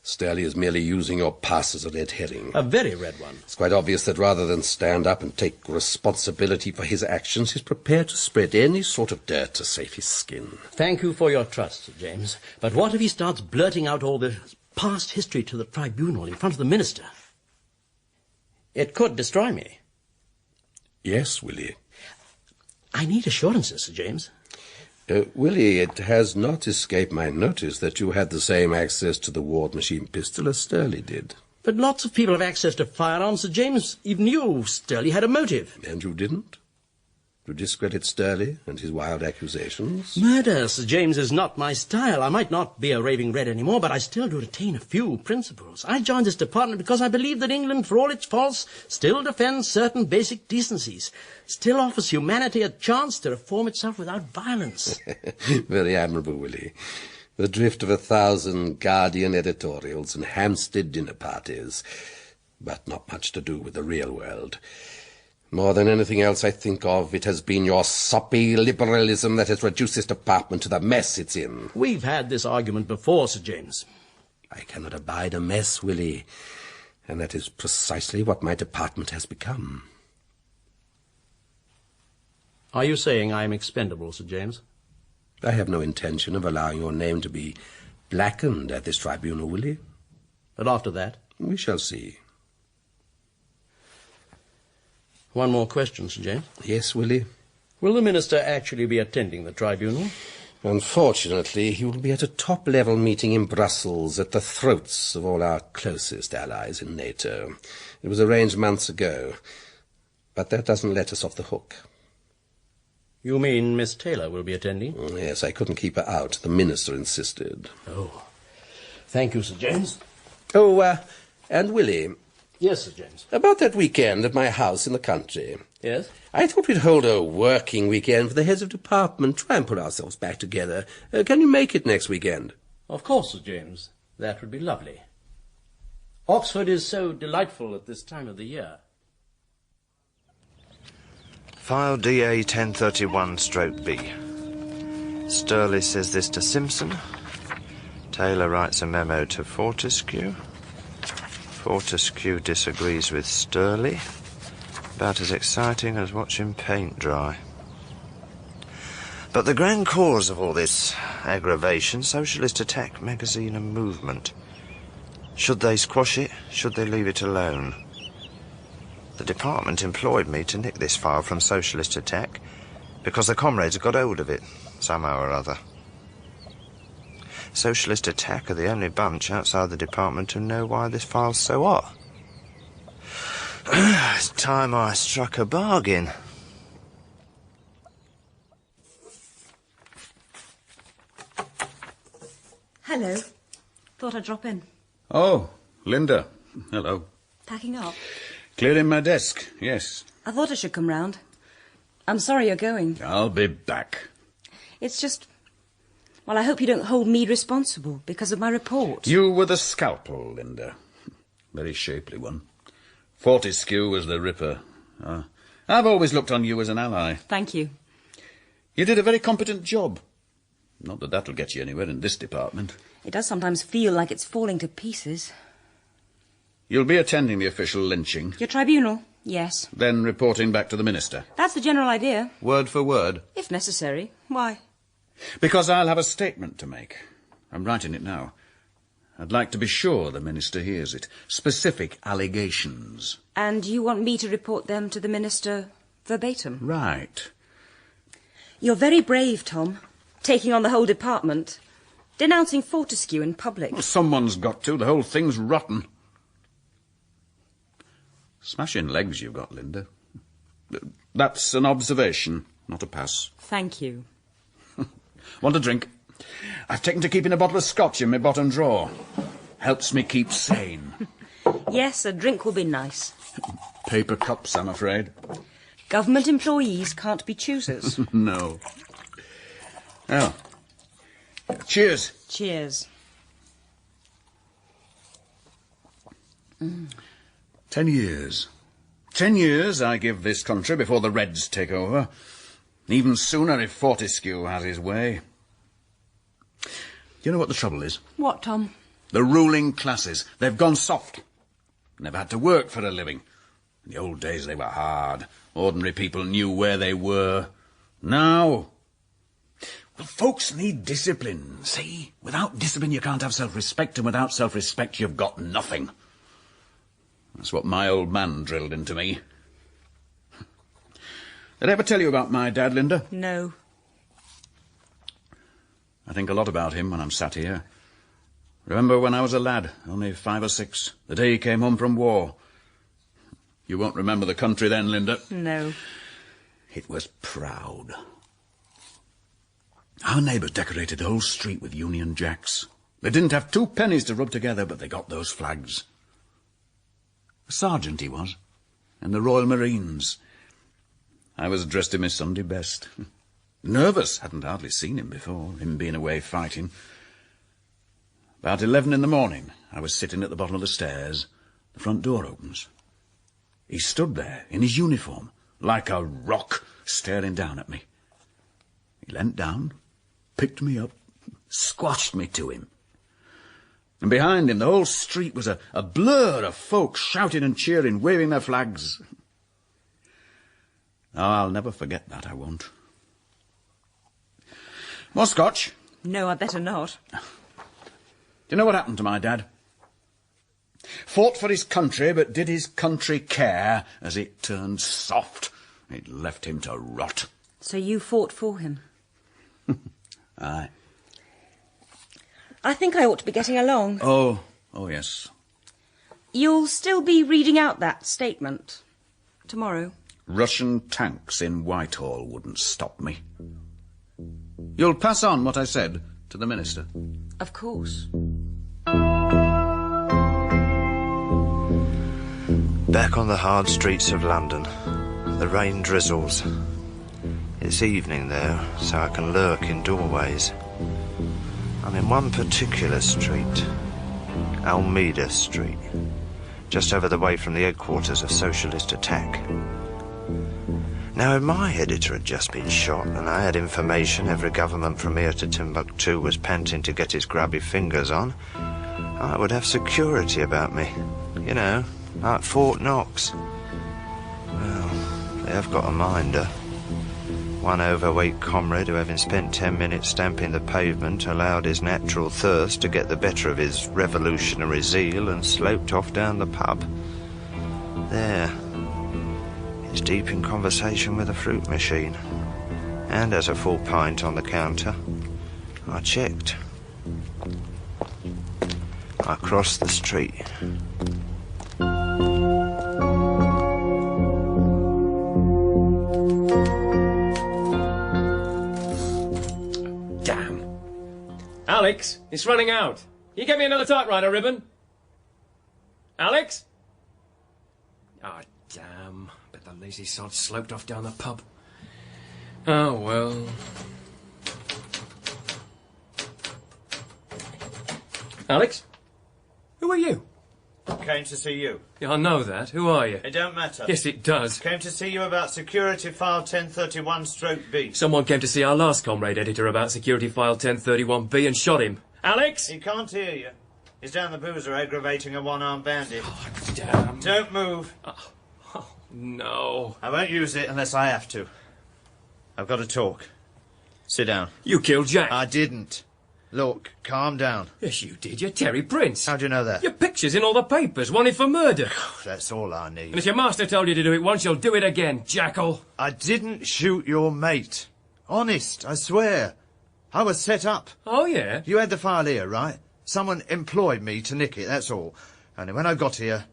Sturley is merely using your past as a red herring.
A very red one.
It's quite obvious that rather than stand up and take responsibility for his actions, he's prepared to spread any sort of dirt to save his skin.
Thank you for your trust, Sir James. But what if he starts blurting out all the past history to the tribunal in front of the minister? It could destroy me.
Yes, Willie.
I need assurances, Sir James.
Willie, it has not escaped my notice that you had the same access to the ward machine pistol as Sturley did.
But lots of people have access to firearms, Sir James. Even you, Sturley, had a motive.
And you didn't? To discredit Sturley and his wild accusations?
Murder, Sir James, is not my style. I might not be a raving red anymore, but I still do retain a few principles. I joined this department because I believe that England, for all its faults, still defends certain basic decencies, still offers humanity a chance to reform itself without violence.
Very admirable, Willie. The drift of 1,000 Guardian editorials and Hampstead dinner parties, but not much to do with the real world. More than anything else I think of, it has been your soppy liberalism that has reduced this department to the mess it's in.
We've had this argument before, Sir James.
I cannot abide a mess, Willie, and that is precisely what my department has become.
Are you saying I am expendable, Sir James?
I have no intention of allowing your name to be blackened at this tribunal, Willie.
But after that?
We shall see.
One more question, Sir James.
Yes, Willie?
Will the minister actually be attending the tribunal?
Unfortunately, he will be at a top-level meeting in Brussels at the throats of all our closest allies in NATO. It was arranged months ago, but that doesn't let us off the hook.
You mean Miss Taylor will be attending?
Yes, I couldn't keep her out. The minister insisted.
Oh, thank you, Sir James.
Oh, and Willie...
Yes, Sir James.
About that weekend at my house in the country.
Yes?
I thought we'd hold a working weekend for the heads of department, try and put ourselves back together. Can you make it next weekend?
Of course, Sir James. That would be lovely. Oxford is so delightful at this time of the year.
File DA 1031-B. Sturley says this to Simpson. Taylor writes a memo to Fortescue. Fortescue disagrees with Sturley. About as exciting as watching paint dry. But the grand cause of all this aggravation, Socialist Attack magazine and movement. Should they squash it? Should they leave it alone? The department employed me to nick this file from Socialist Attack because the comrades got hold of it, somehow or other. Socialist Attack are the only bunch outside the department who know why this file's so hot. It's time I struck a bargain.
Hello. Thought I'd drop in.
Oh,
Linda, hello.
Packing up?
Clearing my desk, yes.
I thought I should come round. I'm sorry you're going.
I'll be back.
It's just... Well, I hope you don't hold me responsible because of my report.
You were the scalpel, Linda. Very shapely one. Fortescue was the ripper. I've always looked on you as an ally.
Thank you.
You did a very competent job. Not that that'll get you anywhere in this department.
It does sometimes feel like it's falling to pieces.
You'll be attending the official lynching.
Your tribunal? Yes.
Then reporting back to the minister.
That's the general idea.
Word for word.
If necessary. Why?
Because I'll have a statement to make. I'm writing it now. I'd like to be sure the minister hears it. Specific allegations.
And you want me to report them to the minister verbatim?
Right.
You're very brave, Tom. Taking on the whole department. Denouncing Fortescue in public.
Well, someone's got to. The whole thing's rotten. Smashing legs you've got, Linda. That's an observation, not a pass.
Thank you.
Want a drink? I've taken to keeping a bottle of scotch in my bottom drawer. Helps me keep sane.
Yes, a drink will be nice.
Paper cups, I'm afraid.
Government employees can't be choosers.
No. Oh. Cheers.
Cheers.
10 years. 10 years I give this country before the Reds take over. Even sooner if Fortescue has his way. Do you know what the trouble is?
What, Tom?
The ruling classes. They've gone soft. Never had to work for a living. In the old days they were hard. Ordinary people knew where they were. Now... Well, folks need discipline, see? Without discipline you can't have self-respect, and without self-respect you've got nothing. That's what my old man drilled into me. Did I ever tell you about my dad, Linda?
No.
I think a lot about him when I'm sat here. Remember when I was a lad, only 5 or 6, the day he came home from war. You won't remember the country then, Linda.
No.
It was proud. Our neighbours decorated the whole street with Union Jacks. They didn't have 2 pennies to rub together, but they got those flags. A sergeant he was, in the Royal Marines. I was dressed in my Sunday best. Nervous, hadn't hardly seen him before, him being away fighting. About 11 in the morning, I was sitting at the bottom of the stairs. The front door opens. He stood there, in his uniform, like a rock, staring down at me. He leant down, picked me up, squashed me to him. And behind him, the whole street was a blur of folk shouting and cheering, waving their flags. Oh, I'll never forget that, I won't. More scotch?
No, I'd better not.
Do you know what happened to my dad? Fought for his country, but did his country care as it turned soft? It left him to rot.
So you fought for him?
Aye.
I think I ought to be getting along.
Oh, yes.
You'll still be reading out that statement tomorrow?
Russian tanks in Whitehall wouldn't stop me. You'll pass on what I said to the minister?
Of course.
Back on the hard streets of London, the rain drizzles. It's evening there, so I can lurk in doorways. I'm in one particular street, Almeida Street, just over the way from the headquarters of Socialist Attack. Now, if my editor had just been shot and I had information every government from here to Timbuktu was panting to get his grubby fingers on, I would have security about me. You know, like Fort Knox. Well, they have got a minder. One overweight comrade who, having spent 10 minutes stamping the pavement, allowed his natural thirst to get the better of his revolutionary zeal and sloped off down the pub. There. He's deep in conversation with a fruit machine. And has a full pint on the counter. I checked. I crossed the street.
Damn. Alex, it's running out. Can you get me another typewriter ribbon? Alex? Ah, damn. Bet the lazy sod sloped off down the pub. Oh, well. Alex? Who are you?
Came to see you.
Yeah, I know that. Who are you?
It don't matter.
Yes, it does.
Came to see you about security file 1031-B.
Someone came to see our last comrade editor about security file 1031-B and shot him. Alex?
He can't hear you. He's down the boozer aggravating a one-armed bandit.
Oh, damn.
Don't move.
Oh, no.
I won't use it unless I have to. I've got to talk. Sit down.
You killed Jack.
I didn't. Look, calm down.
Yes, you did. You're Terry Prince.
How do you know that?
Your picture's in all the papers, wanted for murder.
That's all I need.
And if your master told you to do it once, you'll do it again, jackal.
I didn't shoot your mate. Honest, I swear. I was set up.
Oh, yeah?
You had the file here, right? Someone employed me to nick it, that's all. And when I got here,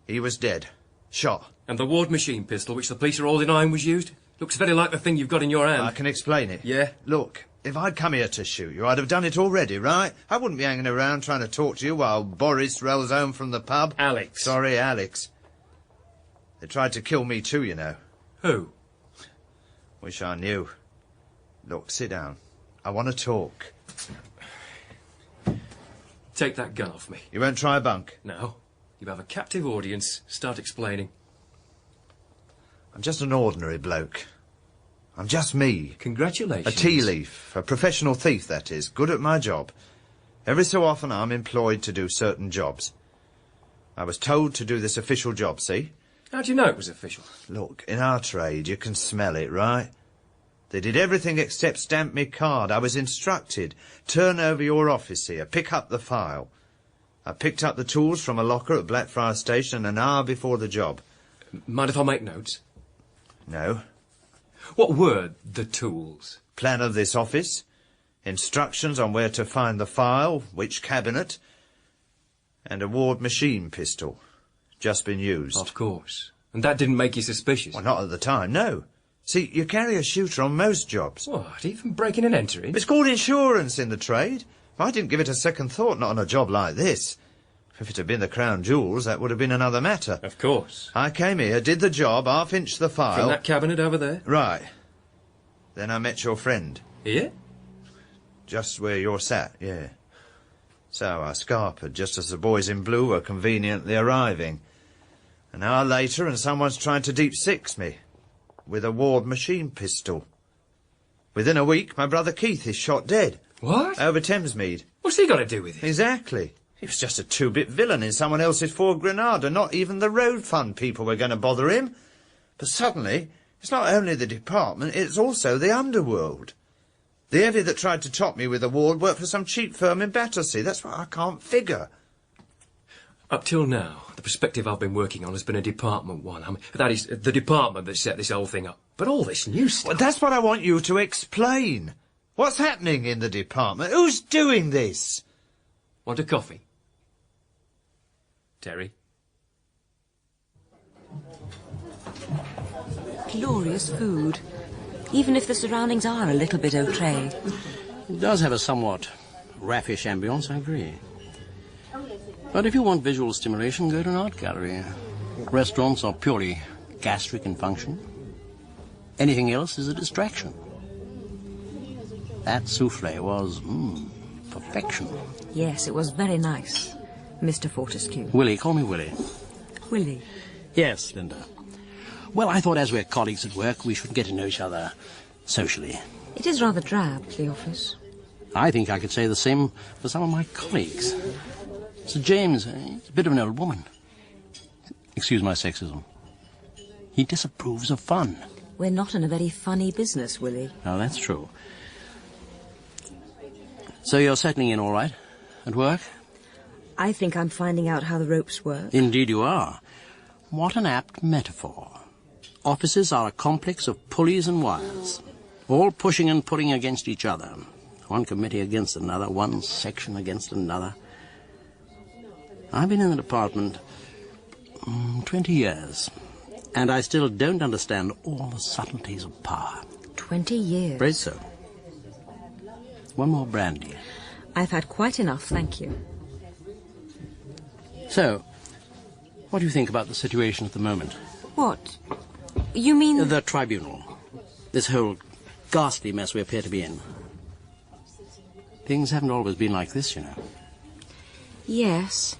he was dead. Shot.
And the Ward machine pistol, which the police are all denying was used? Looks very like the thing you've got in your hand.
I can explain it.
Yeah?
Look, if I'd come here to shoot you, I'd have done it already, right? I wouldn't be hanging around trying to talk to you while Boris rolls home from the pub.
Alex.
Sorry, Alex. They tried to kill me too, you know.
Who?
Wish I knew. Look, sit down. I want to talk.
Take that gun off me.
You won't try a bunk?
No. You have a captive audience. Start explaining.
I'm just an ordinary bloke. I'm just me.
Congratulations.
A tea leaf. A professional thief, that is. Good at my job. Every so often I'm employed to do certain jobs. I was told to do this official job, see?
How do you know it was official?
Look, in our trade, you can smell it, right? They did everything except stamp me card. I was instructed. Turn over your office here. Pick up the file. I picked up the tools from a locker at Blackfriars Station an hour before the job.
Mind if I make notes?
No.
What were the tools?
Plan of this office. Instructions on where to find the file, which cabinet. And a Ward machine pistol. Just been used.
Of course. And that didn't make you suspicious?
Well, not at the time, no. See, you carry a shooter on most jobs.
What, even breaking and entering?
It's called insurance in the trade. I didn't give it a second thought, not on a job like this. If it had been the Crown Jewels, that would have been another matter.
Of course.
I came here, did the job, half-inched the file.
From that cabinet over there?
Right. Then I met your friend.
Here?
Just where you're sat, yeah. So I scarpered just as the boys in blue were conveniently arriving. An hour later and someone's trying to deep six me. With a Ward machine pistol. Within a week, my brother Keith is shot dead.
What?
Over Thamesmead.
What's he got to do with it?
Exactly. He was just a two-bit villain in someone else's Ford Granada. Not even the road fund people were going to bother him. But suddenly, it's not only the department, it's also the underworld. The heavy that tried to top me with a Ward worked for some cheap firm in Battersea. That's what I can't figure.
Up till now, the perspective I've been working on has been a department one. I mean, that is, the department that set this whole thing up. But all this new stuff...
Well, that's what I want you to explain. What's happening in the department? Who's doing this?
Want a coffee? Terry?
Glorious food. Even if the surroundings are a little bit outre.
It does have a somewhat raffish ambience, I agree. But if you want visual stimulation, go to an art gallery. Restaurants are purely gastric in function. Anything else is a distraction. That souffle was, perfection.
Yes, it was very nice, Mr. Fortescue.
Willie, call me Willie.
Willie?
Yes, Linda. Well, I thought as we're colleagues at work, we should get to know each other socially.
It is rather drab, the office.
I think I could say the same for some of my colleagues. Sir James, he's a bit of an old woman. Excuse my sexism. He disapproves of fun.
We're not in a very funny business, Willie.
Oh, that's true. So you're settling in all right? At work?
I think I'm finding out how the ropes work.
Indeed you are. What an apt metaphor. Offices are a complex of pulleys and wires, all pushing and pulling against each other. One committee against another, one section against another. I've been in the department 20 years, and I still don't understand all the subtleties of power.
20 years?
Afraid so. One more brandy.
I've had quite enough, thank you.
So, What do you think about the situation at the moment?
What? You mean...
The tribunal. This whole ghastly mess we appear to be in. Things haven't always been like this, you know.
Yes,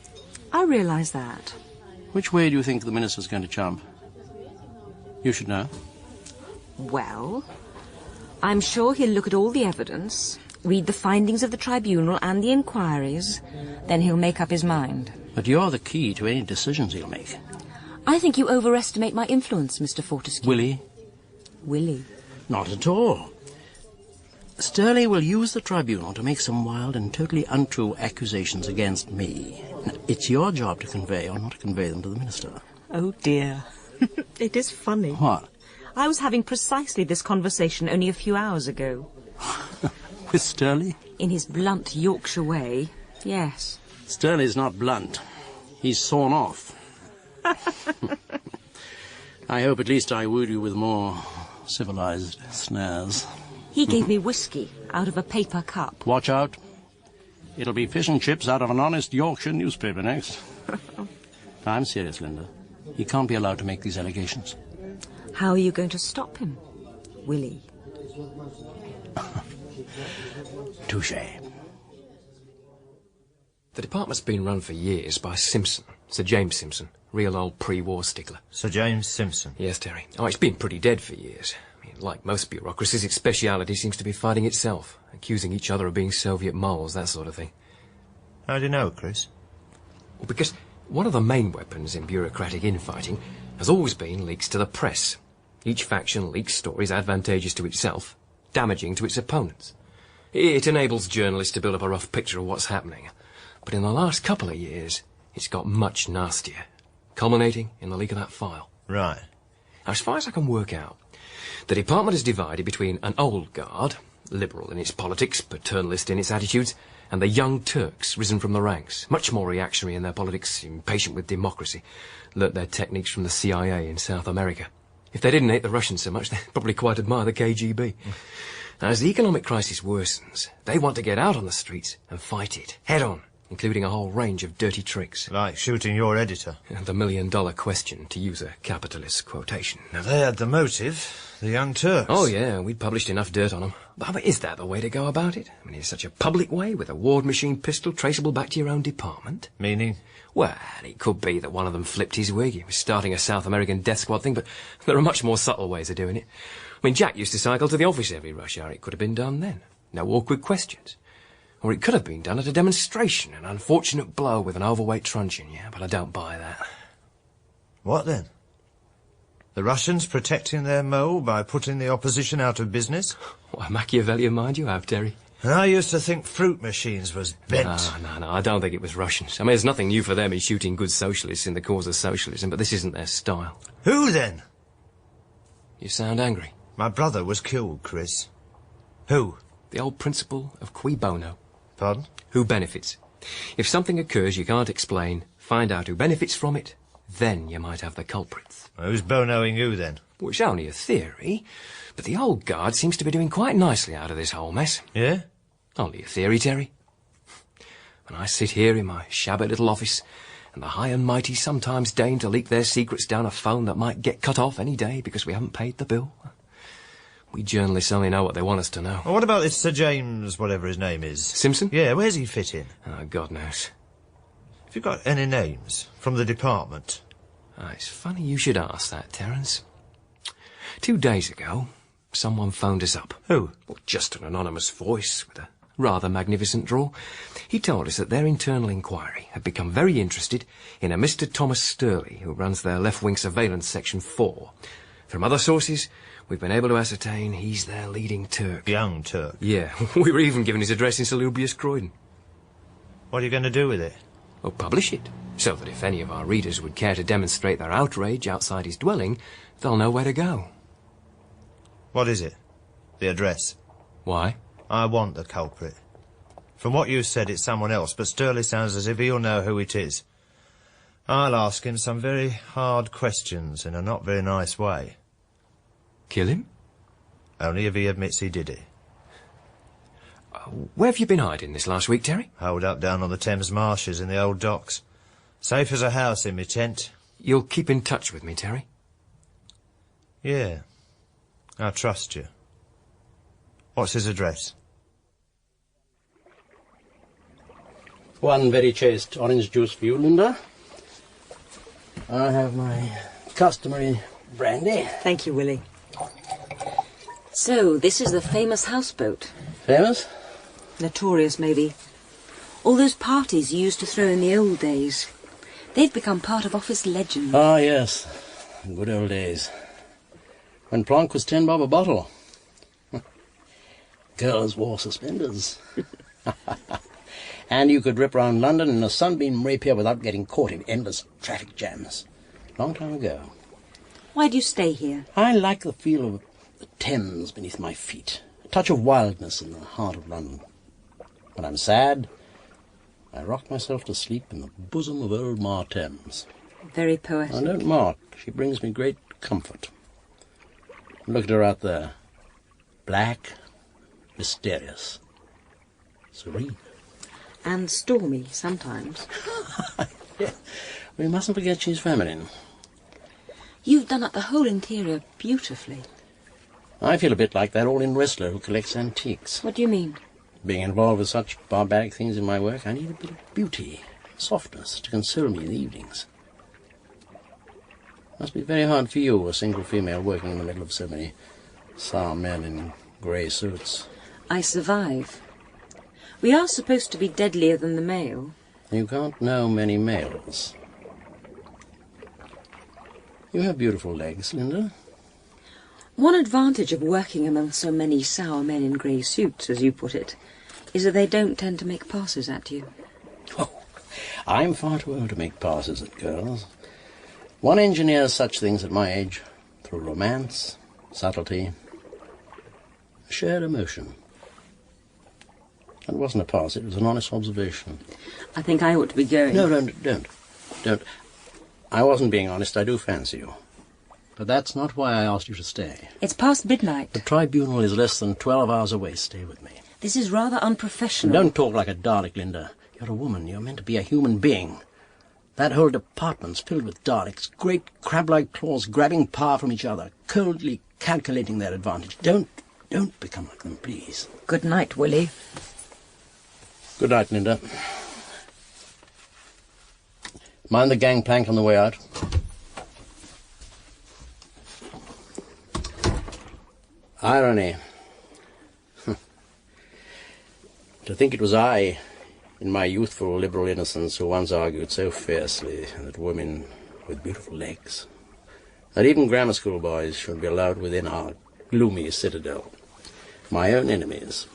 I realise that.
Which way do you think the minister's going to jump? You should know.
Well, I'm sure he'll look at all the evidence, read the findings of the tribunal and the inquiries, then he'll make up his mind.
But you're the key to any decisions he'll make.
I think you overestimate my influence, Mr. Fortescue.
Will he?
Will he?
Not at all. Sturley will use the tribunal to make some wild and totally untrue accusations against me. Now, it's your job to convey or not to convey them to the minister.
Oh, dear. It is funny.
What?
I was having precisely this conversation only a few hours ago.
With Sturley?
In his blunt Yorkshire way, yes.
Sturley's not blunt. He's sawn off. I hope at least I wooed you with more civilized snares.
He gave me whiskey out of a paper cup.
Watch out. It'll be fish and chips out of an honest Yorkshire newspaper next. I'm serious, Linda. He can't be allowed to make these allegations.
How are you going to stop him, Willie?
Touché.
The department's been run for years by Simpson, Sir James Simpson, real old pre-war stickler.
Sir James Simpson?
Yes, Terry. Oh, it's been pretty dead for years. I mean, like most bureaucracies, its speciality seems to be fighting itself, accusing each other of being Soviet moles, that sort of thing.
How do you know, Chris?
Well, because one of the main weapons in bureaucratic infighting has always been leaks to the press. Each faction leaks stories advantageous to itself, damaging to its opponents. It enables journalists to build up a rough picture of what's happening. But in the last couple of years, it's got much nastier, culminating in the leak of that file.
Right.
Now, as far as I can work out, the department is divided between an old guard, liberal in its politics, paternalist in its attitudes, and the young Turks risen from the ranks, much more reactionary in their politics, impatient with democracy, learnt their techniques from the CIA in South America. If they didn't hate the Russians so much, they'd probably quite admire the KGB. Now, as the economic crisis worsens, they want to get out on the streets and fight it, head on, including a whole range of dirty tricks.
Like shooting your editor.
The million-dollar question, to use a capitalist quotation.
Now, they had the motive, the young Turks.
Oh, yeah, we'd published enough dirt on them. But is that the way to go about it? I mean, in such a public way, with a ward machine pistol traceable back to your own department?
Meaning?
Well, it could be that one of them flipped his wig. He was starting a South American death squad thing, but there are much more subtle ways of doing it. I mean, Jack used to cycle to the office every rush hour. It could have been done then. No awkward questions. Or it could have been done at a demonstration, an unfortunate blow with an overweight truncheon, yeah, but I don't buy that.
What then? The Russians protecting their mole by putting the opposition out of business?
What a Machiavellian mind you have, Terry.
And I used to think fruit machines was bent.
No, I don't think it was Russians. I mean, there's nothing new for them in shooting good socialists in the cause of socialism, but this isn't their style.
Who then?
You sound angry.
My brother was killed, Chris. Who?
The old principle of cui bono.
Pardon?
Who benefits? If something occurs you can't explain, find out who benefits from it, then you might have the culprits.
Who's bonoing who, then?
Well, it's only a theory, but the old guard seems to be doing quite nicely out of this whole mess.
Yeah?
Only a theory, Terry. When I sit here in my shabby little office, and the high and mighty sometimes deign to leak their secrets down a phone that might get cut off any day because we haven't paid the bill. We journalists only know what they want us to know.
Well, what about this Sir James, whatever his name is?
Simpson?
Yeah, where's he fit in?
Oh, God knows.
Have you got any names from the department?
It's funny you should ask that, Terence. 2 days ago, someone phoned us up.
Who?
Well, just an anonymous voice with a rather magnificent drawl. He told us that their internal inquiry had become very interested in a Mr. Thomas Sturley, who runs their left-wing surveillance section 4. From other sources, we've been able to ascertain he's their leading Turk.
Young Turk?
Yeah, we were even given his address in salubrious Croydon.
What are you going to do with it?
Well, publish it, so that if any of our readers would care to demonstrate their outrage outside his dwelling, they'll know where to go.
What is it? The address?
Why?
I want the culprit. From what you said, it's someone else, but Sturley sounds as if he'll know who it is. I'll ask him some very hard questions in a not very nice way.
Kill him?
Only if he admits he did it.
Where have you been hiding this last week, Terry?
Holed up down on the Thames marshes in the old docks. Safe as a house in my tent.
You'll keep in touch with me, Terry?
Yeah. I trust you. What's his address?
One very chaste orange juice for you, Linda. I have my customary brandy.
Thank you, Willie. So, this is the famous houseboat.
Famous?
Notorious, maybe. All those parties you used to throw in the old days. They've become part of office legend.
Ah, yes. Good old days. When Plonk was 10 bob a bottle. Girls wore suspenders. And you could rip round London in a sunbeam rapier without getting caught in endless traffic jams. Long time ago.
Why do you stay here?
I like the feel of the Thames beneath my feet. A touch of wildness in the heart of London. When I'm sad, I rock myself to sleep in the bosom of old Ma Thames.
Very poetic.
I don't mark. She brings me great comfort. Look at her out there. Black, mysterious, serene.
And stormy sometimes.
Yeah. We mustn't forget she's feminine.
You've done up the whole interior beautifully.
I feel a bit like that all-in wrestler who collects antiques.
What do you mean?
Being involved with such barbaric things in my work, I need a bit of beauty, softness to console me in the evenings. Must be very hard for you, a single female working in the middle of so many sour men in grey suits.
I survive. We are supposed to be deadlier than the male.
You can't know many males. You have beautiful legs, Linda.
One advantage of working among so many sour men in grey suits, as you put it, is that they don't tend to make passes at you.
Oh, I'm far too old to make passes at girls. One engineers such things at my age through romance, subtlety, shared emotion. That wasn't a pass, it was an honest observation.
I think I ought to be going.
No, don't. I wasn't being honest, I do fancy you. But that's not why I asked you to stay.
It's past midnight.
The tribunal is less than 12 hours away. Stay with me.
This is rather unprofessional.
And don't talk like a Dalek, Linda. You're a woman. You're meant to be a human being. That whole department's filled with Daleks, great crab-like claws grabbing power from each other, coldly calculating their advantage. Don't become like them, please.
Good night, Willie.
Good night, Linda. Mind the gangplank on the way out. Irony. To think it was I, in my youthful liberal innocence, who once argued so fiercely that women with beautiful legs, that even grammar school boys should be allowed within our gloomy citadel. My own enemies.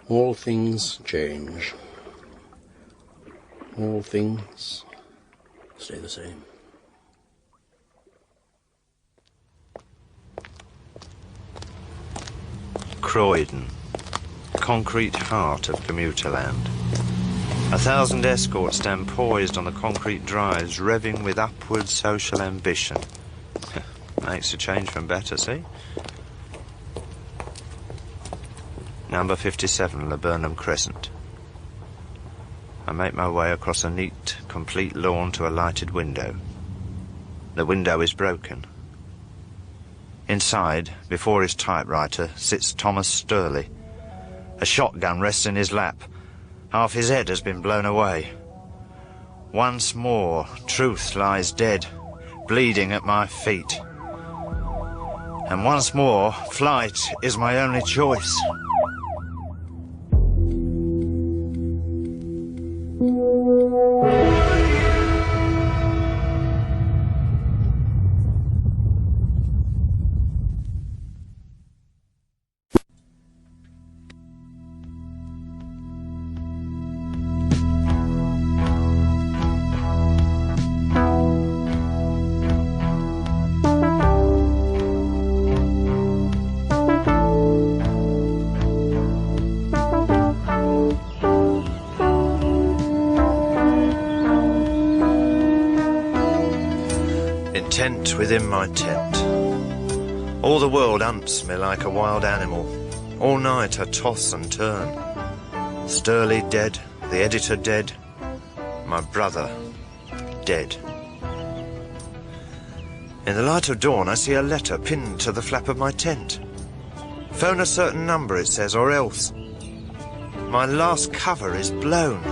All things change. All things stay the same.
Croydon, concrete heart of commuter land. 1,000 escorts stand poised on the concrete drives, revving with upward social ambition. Makes a change from better, see? Number 57, Laburnum Crescent. I make my way across a neat, complete lawn to a lighted window. The window is broken. Inside, before his typewriter, sits Thomas Sturley. A shotgun rests in his lap. Half his head has been blown away. Once more, truth lies dead, bleeding at my feet. And once more, flight is my only choice. Within my tent. All the world hunts me like a wild animal. All night I toss and turn. Sturley dead, the editor dead, my brother Dead. In the light of dawn, I see a letter pinned to the flap of my tent. Phone a certain number, it says, or else. My last cover is blown.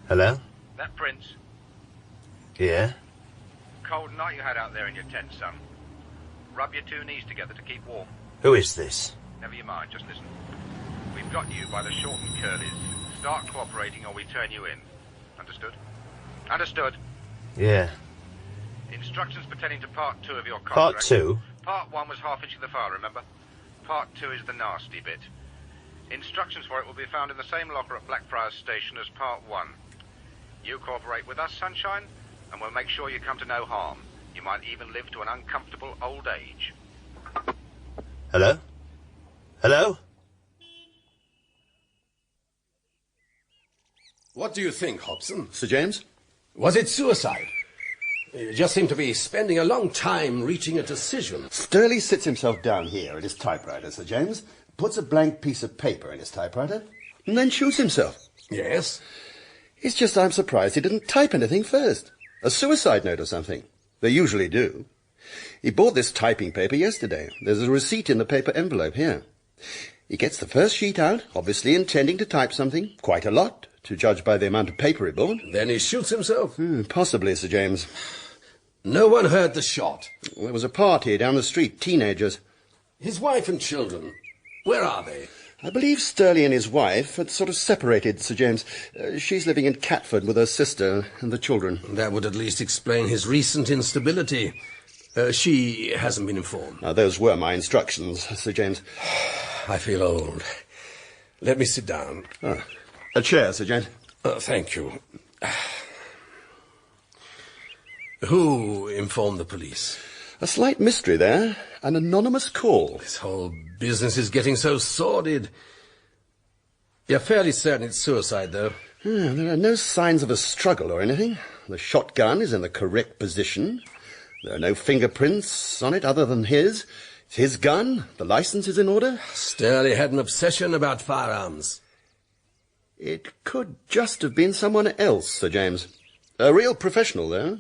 Hello?
That Prince?
Yeah?
Cold night you had out there in your tent, son. Rub your two knees together to keep warm.
Who is this?
Never you mind, just listen. We've got you by the short and curlies. Start cooperating or we turn you in. Understood? Understood.
Yeah.
Instructions pertaining to Part 2 of your contract.
Part 2?
Part 1 was half inch of the file, remember? Part 2 is the nasty bit. Instructions for it will be found in the same locker at Blackfriars Station as Part 1. You cooperate with us, Sunshine, and we'll make sure you come to no harm. You might even live to an uncomfortable old age.
Hello? Hello?
What do you think, Hobson?
Sir James?
Was it suicide? You just seem to be spending a long time reaching a decision.
Sturley sits himself down here at his typewriter, Sir James, puts a blank piece of paper in his typewriter, and then shoots himself.
Yes?
It's just I'm surprised he didn't type anything first. A suicide note or something. They usually do. He bought this typing paper yesterday. There's a receipt in the paper envelope here. He gets the first sheet out, obviously intending to type something, quite a lot, to judge by the amount of paper he bought.
Then he shoots himself?
Possibly, Sir James.
No one heard the shot.
There was a party down the street, teenagers.
His wife and children, where are they?
I believe Sturley and his wife had sort of separated, Sir James. She's living in Catford with her sister and the children.
That would at least explain his recent instability. She hasn't been informed.
Now, those were my instructions, Sir James.
I feel old. Let me sit down.
A chair, Sir James.
Thank you. Who informed the police?
A slight mystery there. An anonymous call.
This whole business is getting so sordid. You're fairly certain it's suicide, though?
There are no signs of a struggle or anything. The shotgun is in the correct position. There are no fingerprints on it other than his. It's his gun. The license is in order.
Sturley had an obsession about firearms.
It could just have been someone else, Sir James. A real professional, though.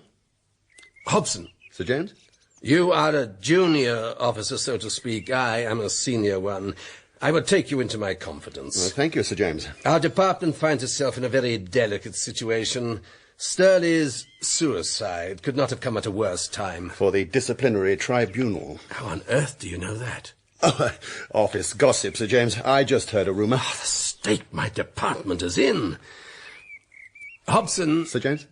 Hobson.
Sir James?
You are a junior officer, so to speak. I am a senior one. I would take you into my confidence.
Well, thank you, Sir James.
Our department finds itself in a very delicate situation. Sturley's suicide could not have come at a worse time.
For the disciplinary tribunal.
How on earth do you know that?
Oh, office gossip, Sir James. I just heard a rumour.
The state my department is in. Hobson.
Sir James?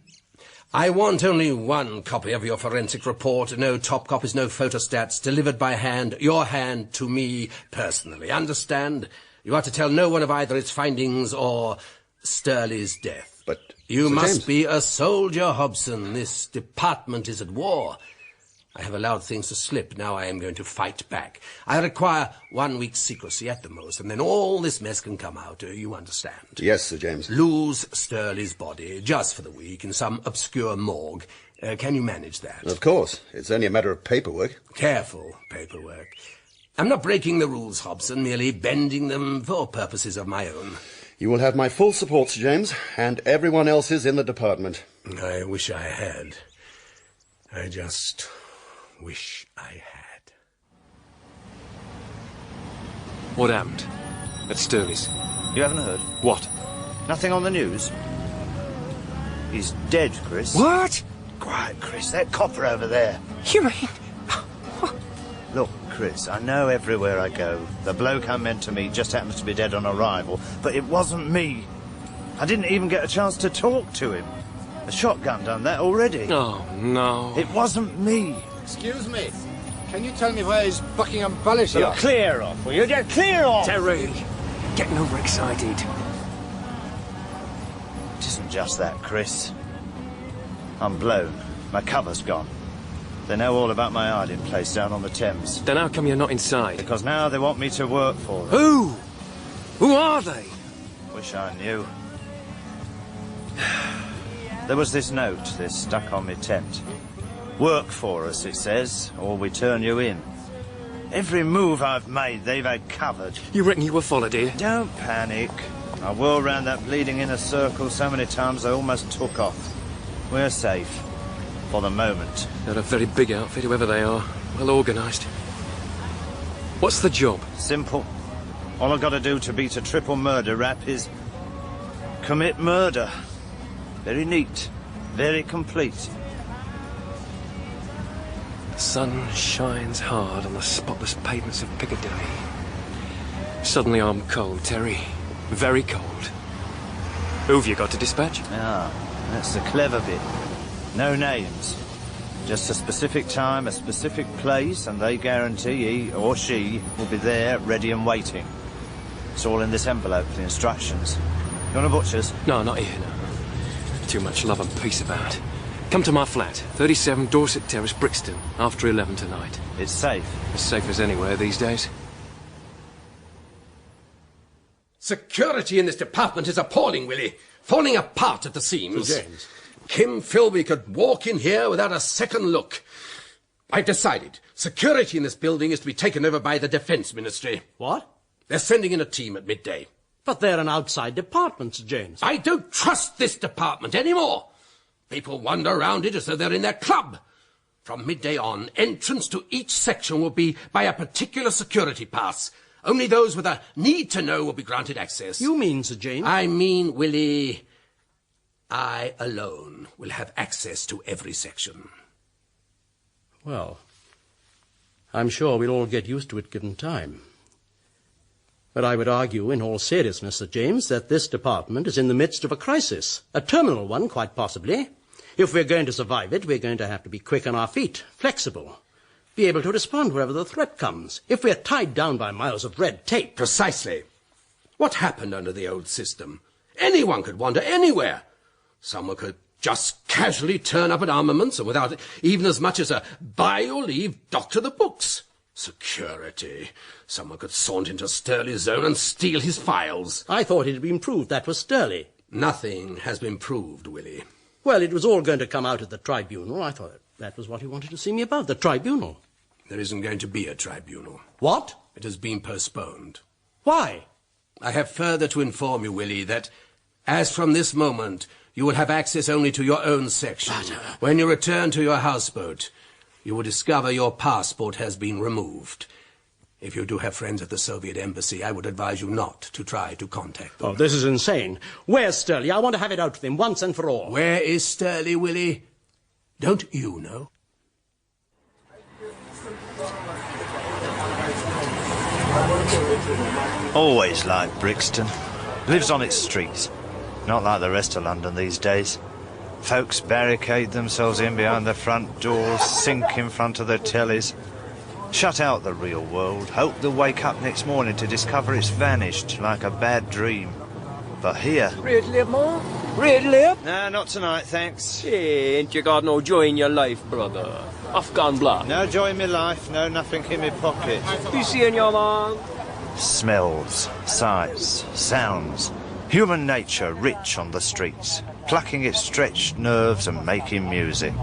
I want only one copy of your forensic report. No top copies, no photostats, delivered by hand, your hand, to me personally. Understand? You are to tell no one of either its findings or Sturley's death.
But
you
Sir
must
James.
be a soldier, Hobson. This department is at war. I have allowed things to slip. Now I am going to fight back. I require 1 week's secrecy at the most, and then all this mess can come out. You understand?
Yes, Sir James.
Lose Sturley's body, just for the week, in some obscure morgue. Can you manage that?
Of course. It's only a matter of paperwork.
Careful paperwork. I'm not breaking the rules, Hobson, merely bending them for purposes of my own.
You will have my full support, Sir James, and everyone else's in the department.
I wish I had. I just wish I had.
What happened? At Sturley's?
You haven't heard?
What?
Nothing on the news? He's dead, Chris.
What?
Quiet, Chris. That copper over there.
You mean...
Look, Chris, I know everywhere I go, the bloke I'm meant to meet just happens to be dead on arrival, but it wasn't me. I didn't even get a chance to talk to him. The shotgun done that already.
Oh, no.
It wasn't me.
Excuse me. Can you tell me where his Buckingham Palace
You
are?
clear off, will you? Just clear off!
Terry, getting overexcited.
It isn't just that, Chris. I'm blown. My cover's gone.
They know all about my hiding place down on the Thames.
Then how come you're not inside?
Because now they want me to work for them.
Who? Who are they?
Wish I knew. There was this note that's stuck on my tent. Work for us, it says, or we turn you in. Every move I've made, they've had covered.
You reckon you were followed here?
Don't panic. I whirled round that bleeding inner circle so many times I almost took off. We're safe. For the moment.
They're a very big outfit, whoever they are. Well organised. What's the job?
Simple. All I've got to do to beat a triple murder rap is commit murder. Very neat. Very complete.
The sun shines hard on the spotless pavements of Piccadilly. Suddenly I'm cold, Terry. Very cold. Who've you got to dispatch?
Ah, that's the clever bit. No names. Just a specific time, a specific place, and they guarantee he or she will be there, ready and waiting. It's all in this envelope, the instructions. You want a butcher's?
No, not here, no. Too much love and peace about. Come to my flat, 37 Dorset Terrace, Brixton, after 11 tonight.
It's safe.
As safe as anywhere these days.
Security in this department is appalling, Willie. Falling apart at the seams.
Sir James.
Kim Philby could walk in here without a second look. I've decided. Security in this building is to be taken over by the Defence Ministry.
What?
They're sending in a team at midday.
But they're an outside department, Sir James.
I don't trust this department anymore. People wander around it as though they're in their club. From midday on, entrance to each section will be by a particular security pass. Only those with a need to know will be granted access.
You mean, Sir James?
I mean, Willie, I alone will have access to every section.
Well, I'm sure we'll all get used to it given time. But I would argue, in all seriousness, Sir James, that this department is in the midst of a crisis. A terminal one, quite possibly. If we're going to survive it, we're going to have to be quick on our feet, flexible, be able to respond wherever the threat comes. If we're tied down by miles of red tape...
Precisely. What happened under the old system? Anyone could wander anywhere. Someone could just casually turn up at armaments and without even as much as a by your leave doctor the books. Security. Someone could saunter into Sturley's zone and steal his files.
I thought it had been proved that was Sturley.
Nothing has been proved, Willie.
Well, it was all going to come out at the tribunal. I thought that was what he wanted to see me about, the tribunal.
There isn't going to be a tribunal.
What?
It has been postponed.
Why?
I have further to inform you, Willie, that as from this moment, you will have access only to your own section. When you return to your houseboat, you will discover your passport has been removed. If you do have friends at the Soviet embassy, I would advise you not to try to contact them.
Oh, this is insane. Where's Sturley? I want to have it out with him once and for all.
Where is Sturley, Willie? Don't you know?
Always like Brixton. Lives on its streets. Not like the rest of London these days. Folks barricade themselves in behind the front doors, sink in front of their tellies. Shut out the real world. Hope they'll wake up next morning to discover it's vanished like a bad dream. But here...
Red lip, Ma? Red lip?
Nah, not tonight, thanks.
Hey, ain't you got no joy in your life, brother? Afghan blood.
No joy in my life, no nothing in my pocket.
You seeing your man?
Smells, sights, sounds. Human nature rich on the streets, plucking its stretched nerves and making music.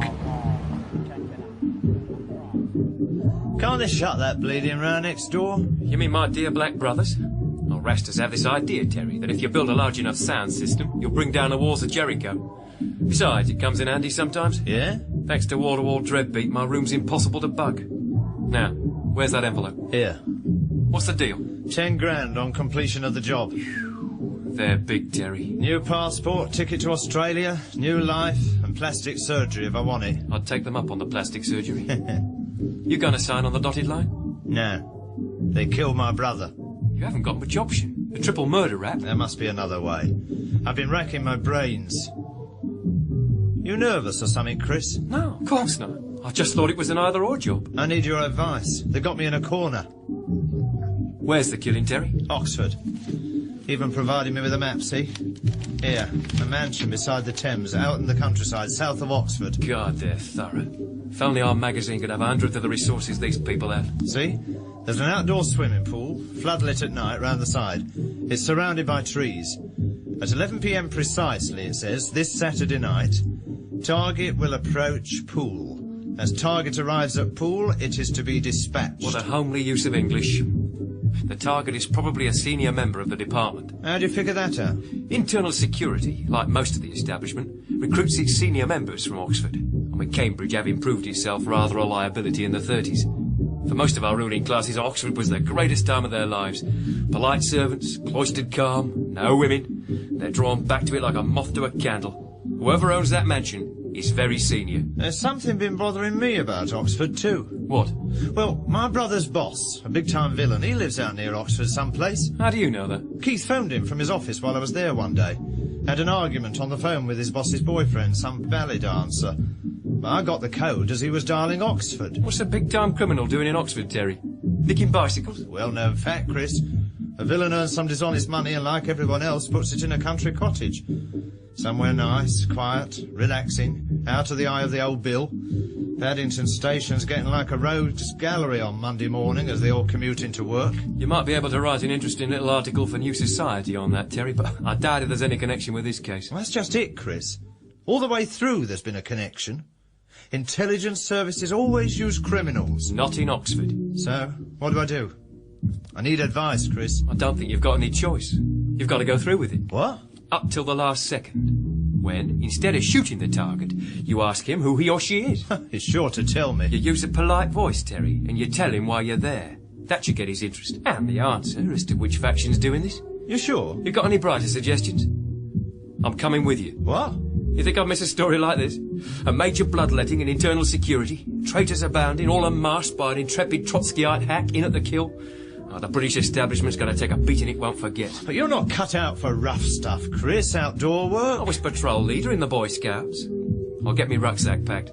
Can't they shut that bleeding row next door?
You mean my dear black brothers? Well, Rastas have this idea, Terry, that if you build a large enough sound system, you'll bring down the walls of Jericho. Besides, it comes in handy sometimes.
Yeah?
Thanks to wall-to-wall dreadbeat, my room's impossible to bug. Now, where's that envelope?
Here.
What's the deal?
10 grand on completion of the job.
They're big, Terry.
New passport, ticket to Australia, new life, and plastic surgery if I want it.
I'd take them up on the plastic surgery. You gonna sign on the dotted line?
No. They killed my brother.
You haven't got much option. A triple murder rap.
There must be another way. I've been racking my brains. You nervous or something, Chris?
No, of course not. I just thought it was an either-or job.
I need your advice. They got me in a corner.
Where's the killing, Terry?
Oxford. Even provided me with a map, see? Here, a mansion beside the Thames, out in the countryside, south of Oxford.
God, they're thorough. If only our magazine could have 100th of the resources these people have.
See? There's an outdoor swimming pool, floodlit at night round the side. It's surrounded by trees. At 11 p.m. precisely, it says, this Saturday night, target will approach pool. As target arrives at pool, it is to be dispatched.
What a homely use of English. The target is probably a senior member of the department.
How do you figure that out?
Internal security, like most of the establishment, recruits its senior members from Oxford. And with Cambridge having proved itself rather a liability in the 30s. For most of our ruling classes, Oxford was the greatest time of their lives. Polite servants, cloistered calm, no women. They're drawn back to it like a moth to a candle. Whoever owns that mansion is very senior.
There's something been bothering me about Oxford, too.
What?
Well, my brother's boss, a big-time villain, he lives out near Oxford someplace.
How do you know that?
Keith phoned him from his office while I was there one day. Had an argument on the phone with his boss's boyfriend, some ballet dancer. But I got the code as he was dialing Oxford.
What's a big-time criminal doing in Oxford, Terry? Nicking bicycles?
Well-known fact, Chris. A villain earns some dishonest money and, like everyone else, puts it in a country cottage. Somewhere nice, quiet, relaxing, out of the eye of the old bill. Paddington Station's getting like a rogues gallery on Monday morning as they all commute into work.
You might be able to write an interesting little article for New Society on that, Terry, but I doubt if there's any connection with this case.
Well, that's just it, Chris. All the way through there's been a connection. Intelligence services always use criminals.
Not in Oxford.
So, what do? I need advice, Chris.
I don't think you've got any choice. You've got to go through with it.
What?
Up till the last second. When, instead of shooting the target, you ask him who he or she is.
He's sure to tell me.
You use a polite voice, Terry, and you tell him why you're there. That should get his interest. And the answer as to which faction's doing this.
You sure?
You got any brighter suggestions? I'm coming with you.
What?
You think I'd miss a story like this? A major bloodletting and internal security, traitors abounding, all unmasked by an intrepid Trotskyite hack in at the kill. Oh, the British establishment's going to take a beating it won't forget.
But you're not cut out for rough stuff, Chris. Outdoor work.
I was patrol leader in the Boy Scouts. I'll get me rucksack packed.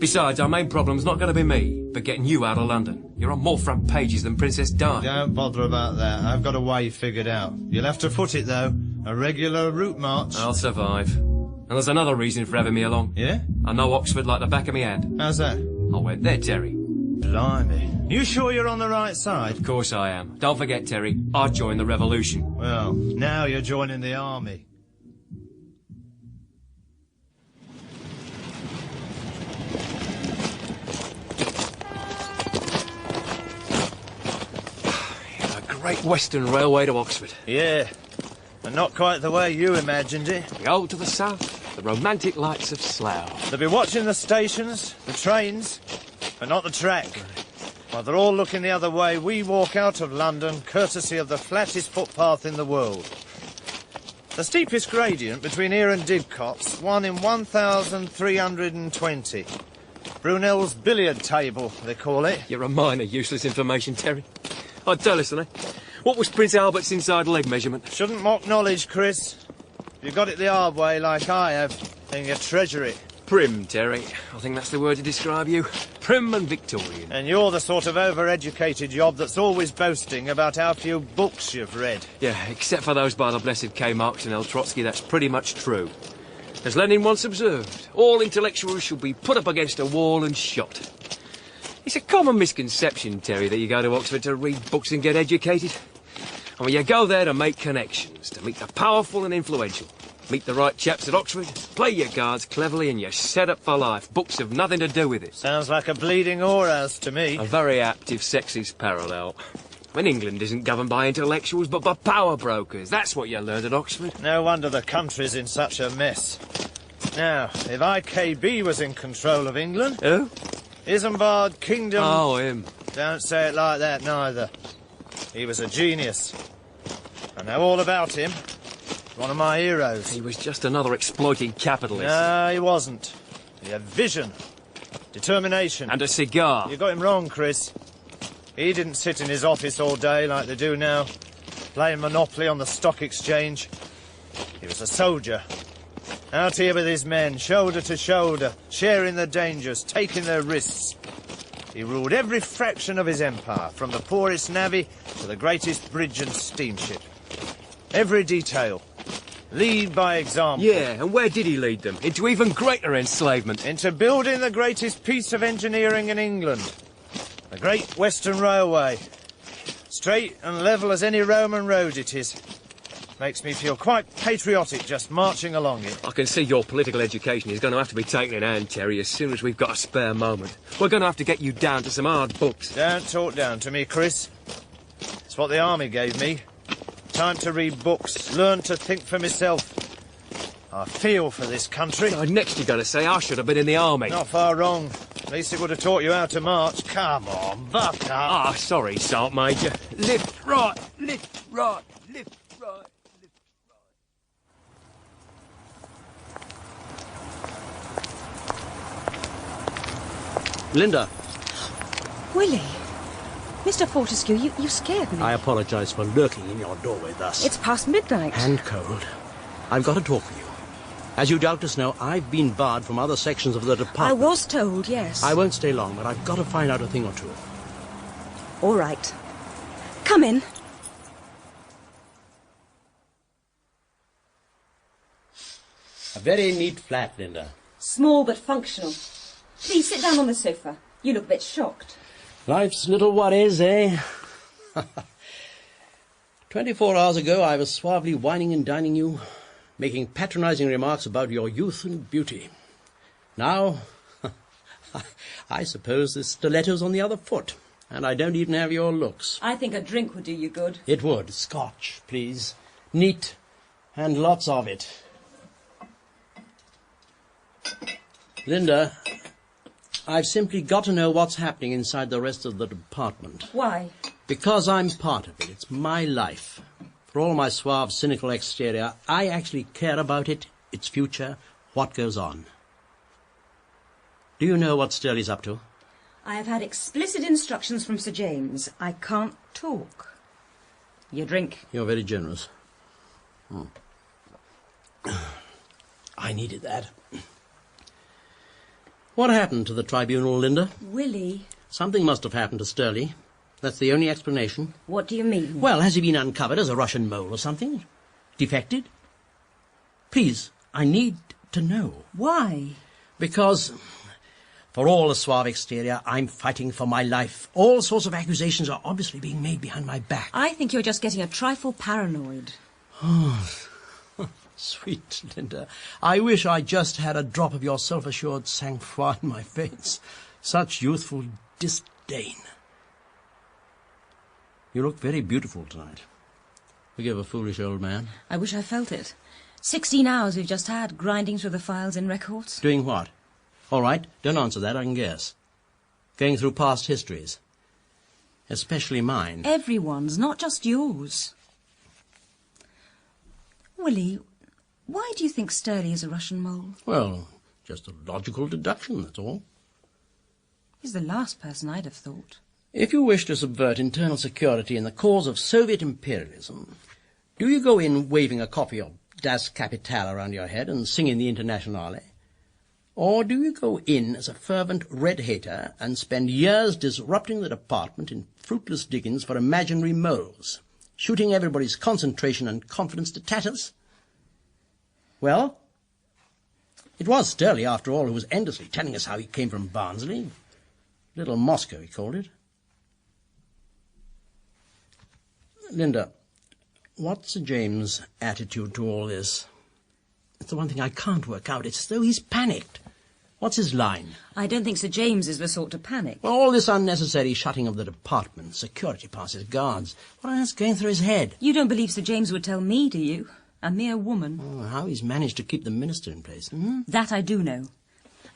Besides, our main problem's not going to be me, but getting you out of London. You're on more front pages than Princess Di.
Don't bother about that. I've got a way figured out. You'll have to foot it, though. A regular route march.
I'll survive. And there's another reason for having me along.
Yeah?
I know Oxford like the back of my hand.
How's that?
I went there, Terry.
Blimey. You sure you're on the right side?
Of course I am. Don't forget, Terry, I joined the revolution.
Well, now you're joining the army.
A Great Western Railway to Oxford.
Yeah. And not quite the way you imagined it.
We go to the south, the romantic lights of Slough.
They'll be watching the stations, the trains, but not the track. While they're all looking the other way, we walk out of London courtesy of the flattest footpath in the world. The steepest gradient between here and Didcot's, 1 in 1,320. Brunel's billiard table, they call it.
You're a mine of useless information, Terry. I'd tell us, what was Prince Albert's inside leg measurement?
Shouldn't mock knowledge, Chris. If you got it the hard way, like I have, then you treasure it.
Prim, Terry. I think that's the word to describe you. Prim and Victorian.
And you're the sort of over-educated yob that's always boasting about how few books you've read.
Yeah, except for those by the blessed K. Marx and L. Trotsky, that's pretty much true. As Lenin once observed, all intellectuals should be put up against a wall and shot. It's a common misconception, Terry, that you go to Oxford to read books and get educated. I mean, you go there to make connections, to meet the powerful and influential. Meet the right chaps at Oxford, play your cards cleverly, and you're set up for life. Books have nothing to do with it.
Sounds like a bleeding whorehouse to me.
A very apt, if sexist, parallel. When England isn't governed by intellectuals, but by power brokers. That's what you learned at Oxford.
No wonder the country's in such a mess. Now, if IKB was in control of England...
Who?
Isambard Kingdom...
Oh, him.
Don't say it like that, neither. He was a genius. I know all about him. One of my heroes.
He was just another exploiting capitalist.
No, he wasn't. He had vision, determination.
And a cigar.
You got him wrong, Chris. He didn't sit in his office all day like they do now, playing Monopoly on the stock exchange. He was a soldier. Out here with his men, shoulder to shoulder, sharing the dangers, taking their risks. He ruled every fraction of his empire, from the poorest navvy to the greatest bridge and steamship. Every detail. Lead by example.
Yeah, and where did he lead them? Into even greater enslavement.
Into building the greatest piece of engineering in England. The Great Western Railway. Straight and level as any Roman road it is. Makes me feel quite patriotic just marching along it.
I can see your political education is going to have to be taken in hand, Terry, as soon as we've got a spare moment. We're going to have to get you down to some hard books.
Don't talk down to me, Chris. It's what the army gave me. Time to read books, learn to think for myself. I feel for this country.
Next you're going to say I should have been in the army.
Not far wrong. At least it would have taught you how to march. Come on, buck up.
Ah, sorry, Sergeant Major. Lift right, lift right, lift right.
Linda.
Willie. Mr. Fortescue, you scared me.
I apologise for lurking in your doorway thus.
It's past midnight.
And cold. I've got to talk with you. As you doubtless know, I've been barred from other sections of the department.
I was told, yes.
I won't stay long, but I've got to find out a thing or two.
All right. Come in.
A very neat flat, Linda.
Small but functional. Please sit down on the sofa. You look a bit shocked.
Life's little worries, eh? 24 hours ago, I was suavely whining and dining you, making patronizing remarks about your youth and beauty. Now, I suppose the stiletto's on the other foot, and I don't even have your looks.
I think a drink would do you good.
It would. Scotch, please. Neat, and lots of it. Linda, I've simply got to know what's happening inside the rest of the department.
Why?
Because I'm part of it. It's my life. For all my suave, cynical exterior, I actually care about it, its future, what goes on. Do you know what Stirley's up to?
I have had explicit instructions from Sir James. I can't talk. Your drink.
You're very generous. I needed that. What happened to the tribunal, Linda?
Willie.
Something must have happened to Stirley. That's the only explanation.
What do you mean?
Well, has he been uncovered as a Russian mole or something? Defected? Please, I need to know.
Why?
Because, for all the suave exterior, I'm fighting for my life. All sorts of accusations are obviously being made behind my back.
I think you're just getting a trifle paranoid.
Oh, sweet Linda. I wish I just had a drop of your self-assured sang-froid in my veins. Such youthful disdain. You look very beautiful tonight. Forgive a foolish old man.
I wish I felt it. 16 hours we've just had, grinding through the files and records.
Doing what? All right, don't answer that, I can guess. Going through past histories. Especially mine.
Everyone's, not just yours. Willie, why do you think Stirley is a Russian mole?
Well, just a logical deduction, that's all.
He's the last person I'd have thought.
If you wish to subvert internal security in the cause of Soviet imperialism, do you go in waving a copy of Das Kapital around your head and singing the Internationale? Or do you go in as a fervent red hater and spend years disrupting the department in fruitless diggings for imaginary moles, shooting everybody's concentration and confidence to tatters? Well, it was Stirley, after all, who was endlessly telling us how he came from Barnsley. Little Moscow, he called it. Linda, what's Sir James' attitude to all this? It's the one thing I can't work out. It's as though he's panicked. What's his line?
I don't think Sir James is the sort to panic.
Well, all this unnecessary shutting of the department, security passes, guards, what on earth's going through his head?
You don't believe Sir James would tell me, do you? A mere woman.
Oh, how he's managed to keep the minister in place.
That I do know.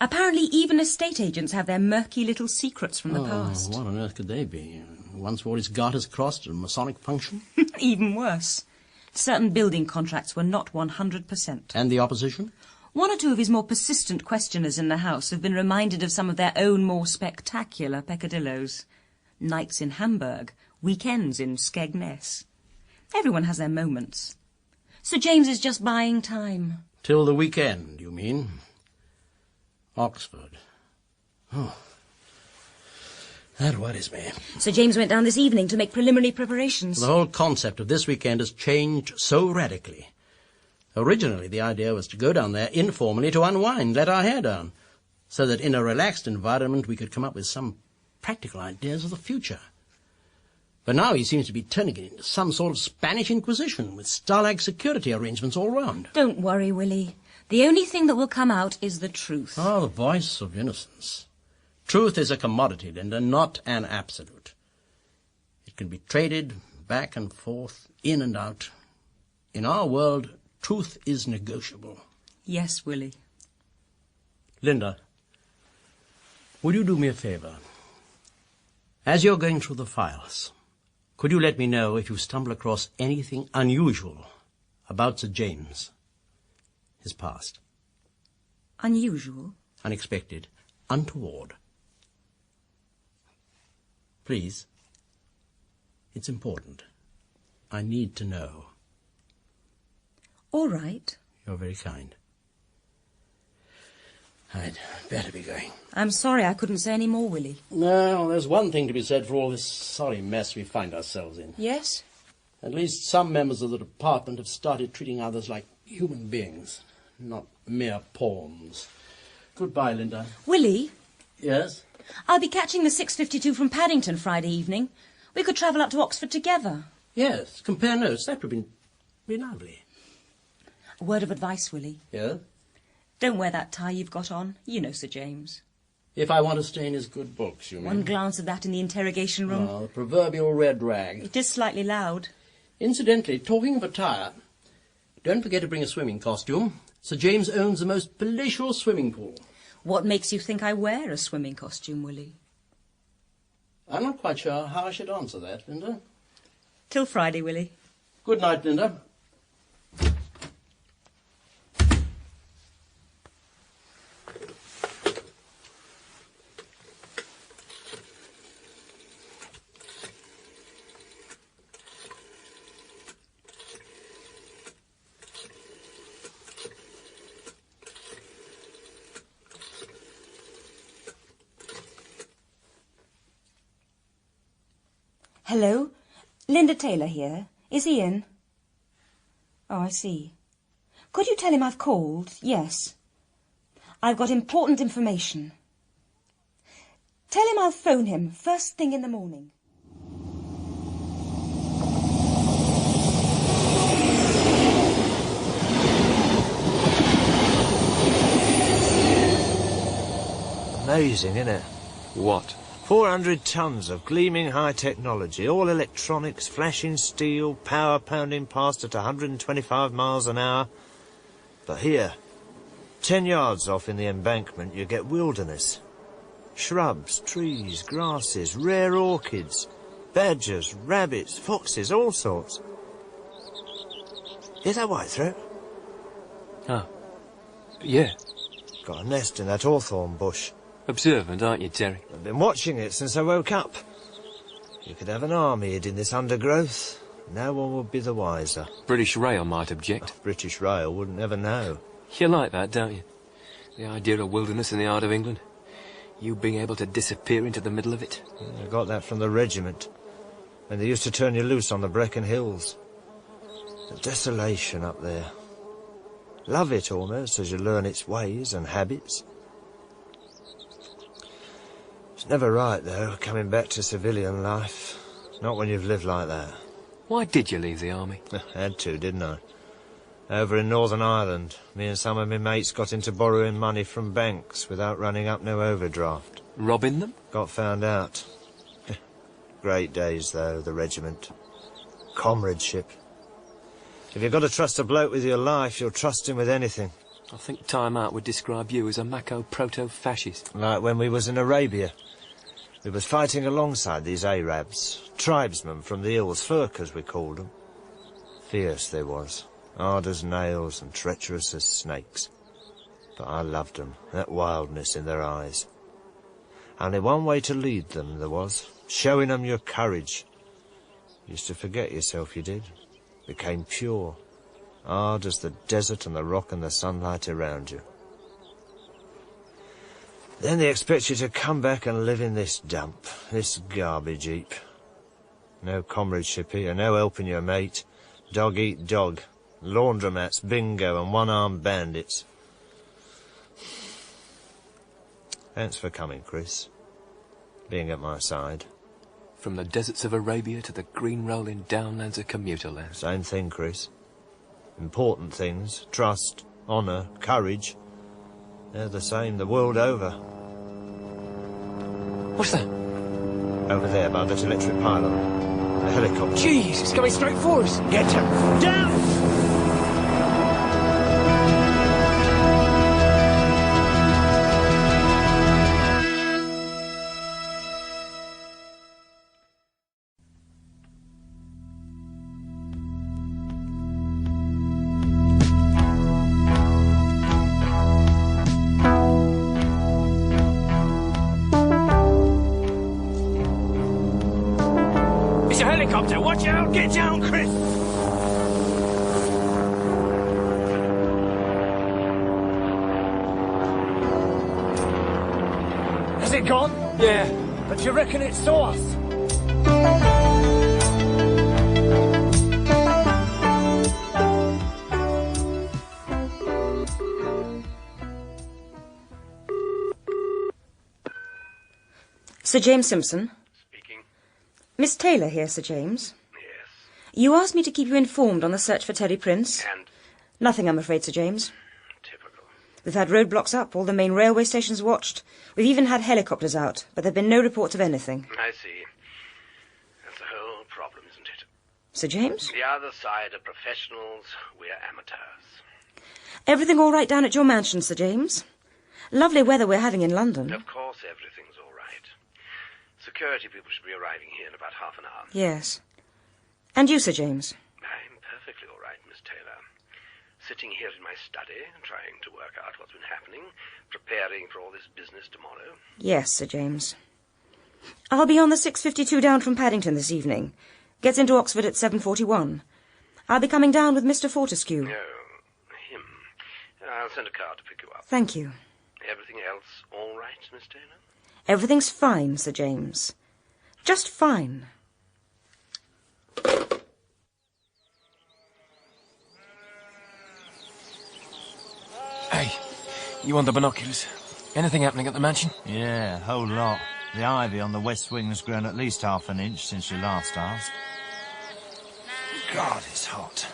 Apparently even estate agents have their murky little secrets from the past.
What on earth could they be? Once wore his garters crossed at a Masonic function?
Even worse. Certain building contracts were not 100%.
And the opposition?
One or two of his more persistent questioners in the House have been reminded of some of their own more spectacular peccadillos. Nights in Hamburg, weekends in Skegness. Everyone has their moments. Sir James is just buying time.
Till the weekend, you mean? Oxford. Oh. That worries me.
Sir James went down this evening to make preliminary preparations.
The whole concept of this weekend has changed so radically. Originally, the idea was to go down there informally to unwind, let our hair down, so that in a relaxed environment we could come up with some practical ideas of the future. But now he seems to be turning it into some sort of Spanish Inquisition with Stalag security arrangements all round.
Don't worry, Willie. The only thing that will come out is the truth.
Ah, the voice of innocence. Truth is a commodity, Linda, not an absolute. It can be traded back and forth, in and out. In our world, truth is negotiable.
Yes, Willie.
Linda, would you do me a favour? As you're going through the files, could you let me know if you stumble across anything unusual about Sir James, his past?
Unusual?
Unexpected, untoward. Please. It's important. I need to know.
All right.
You're very kind. I'd better be going.
I'm sorry I couldn't say any more, Willie.
No, there's one thing to be said for all this sorry mess we find ourselves in.
Yes?
At least some members of the department have started treating others like human beings, not mere pawns. Goodbye, Linda.
Willie?
Yes?
I'll be catching the 6:52 from Paddington Friday evening. We could travel up to Oxford together.
Yes, compare notes. That would be lovely.
A word of advice, Willie.
Yeah?
Don't wear that tie you've got on. You know Sir James.
If I want to stay in his good books, you mean?
One glance at that in the interrogation room.
Oh, the proverbial red rag.
It is slightly loud.
Incidentally, talking of attire, don't forget to bring a swimming costume. Sir James owns the most palatial swimming pool.
What makes you think I wear a swimming costume, Willie?
I'm not quite sure how I should answer that, Linda.
Till Friday, Willie.
Good night, Linda.
Hello? Linda Taylor here. Is he in? Oh, I see. Could you tell him I've called? Yes. I've got important information. Tell him I'll phone him first thing in the morning.
Amazing, isn't it?
What?
400 tons of gleaming high technology, all electronics, flashing steel, power pounding past at 125 miles an hour. But here, 10 yards off in the embankment, you get wilderness. Shrubs, trees, grasses, rare orchids, badgers, rabbits, foxes, all sorts. Is that whitethroat?
Oh. Yeah.
Got a nest in that hawthorn bush.
Observant, aren't you, Terry?
I've been watching it since I woke up. You could have an army hid in this undergrowth. No one would be the wiser.
British Rail might object.
British Rail wouldn't ever know.
You like that, don't you? The idea of wilderness in the heart of England. You being able to disappear into the middle of it.
I got that from the regiment. When they used to turn you loose on the Brecon Hills. The desolation up there. Love it almost as you learn its ways and habits. It's never right, though, coming back to civilian life. Not when you've lived like that.
Why did you leave the army?
Had to, didn't I? Over in Northern Ireland, me and some of my mates got into borrowing money from banks without running up no overdraft.
Robbing them?
Got found out. Great days, though, the regiment. Comradeship. If you've got to trust a bloke with your life, you'll trust him with anything.
I think Time Out would describe you as a Mako-proto-fascist.
Like when we was in Arabia. We was fighting alongside these Arabs, tribesmen from the hills, Furkas we called them. Fierce they was, hard as nails and treacherous as snakes. But I loved them, that wildness in their eyes. Only one way to lead them there was, showing them your courage. Used to forget yourself, you did. Became pure, hard as the desert and the rock and the sunlight around you. Then they expect you to come back and live in this dump, this garbage heap. No comradeship here, no helping your mate. Dog eat dog. laundromats, bingo and one-armed bandits. Thanks for coming, Chris. Being at my side.
From the deserts of Arabia to the green rolling downlands of commuter land.
Same thing, Chris. Important things, trust, honour, courage, they're the same the world over.
What's that?
Over there by that electric pylon. A helicopter.
Jeez, it's coming straight for us.
Get him! Down!
Watch out! Get down, Chris! Has it gone?
Yeah.
But you reckon it saw us?
Sir James Simpson?
Speaking.
Miss Taylor here, Sir James. You asked me to keep you informed on the search for Terry Prince.
And?
Nothing, I'm afraid, Sir James.
Typical.
We've had roadblocks up, all the main railway stations watched. We've even had helicopters out, but there have been no reports of anything.
I see. That's the whole problem, isn't it?
Sir James?
The other side are professionals, we're amateurs.
Everything all right down at your mansion, Sir James? Lovely weather we're having in London.
Of course everything's all right. Security people should be arriving here in about half an hour.
Yes. And you, Sir James?
I'm perfectly all right, Miss Taylor. Sitting here in my study, trying to work out what's been happening, preparing for all this business tomorrow.
Yes, Sir James. I'll be on the 6:52 down from Paddington this evening. Gets into Oxford at 7:41. I'll be coming down with Mr. Fortescue.
Oh, him. I'll send a car to pick you up.
Thank you.
Everything else all right, Miss Taylor?
Everything's fine, Sir James. Just fine.
Hey, you want the binoculars? Anything happening at the mansion?
Yeah, a whole lot. The ivy on the west wing's grown at least half an inch since you last asked. God, it's hot.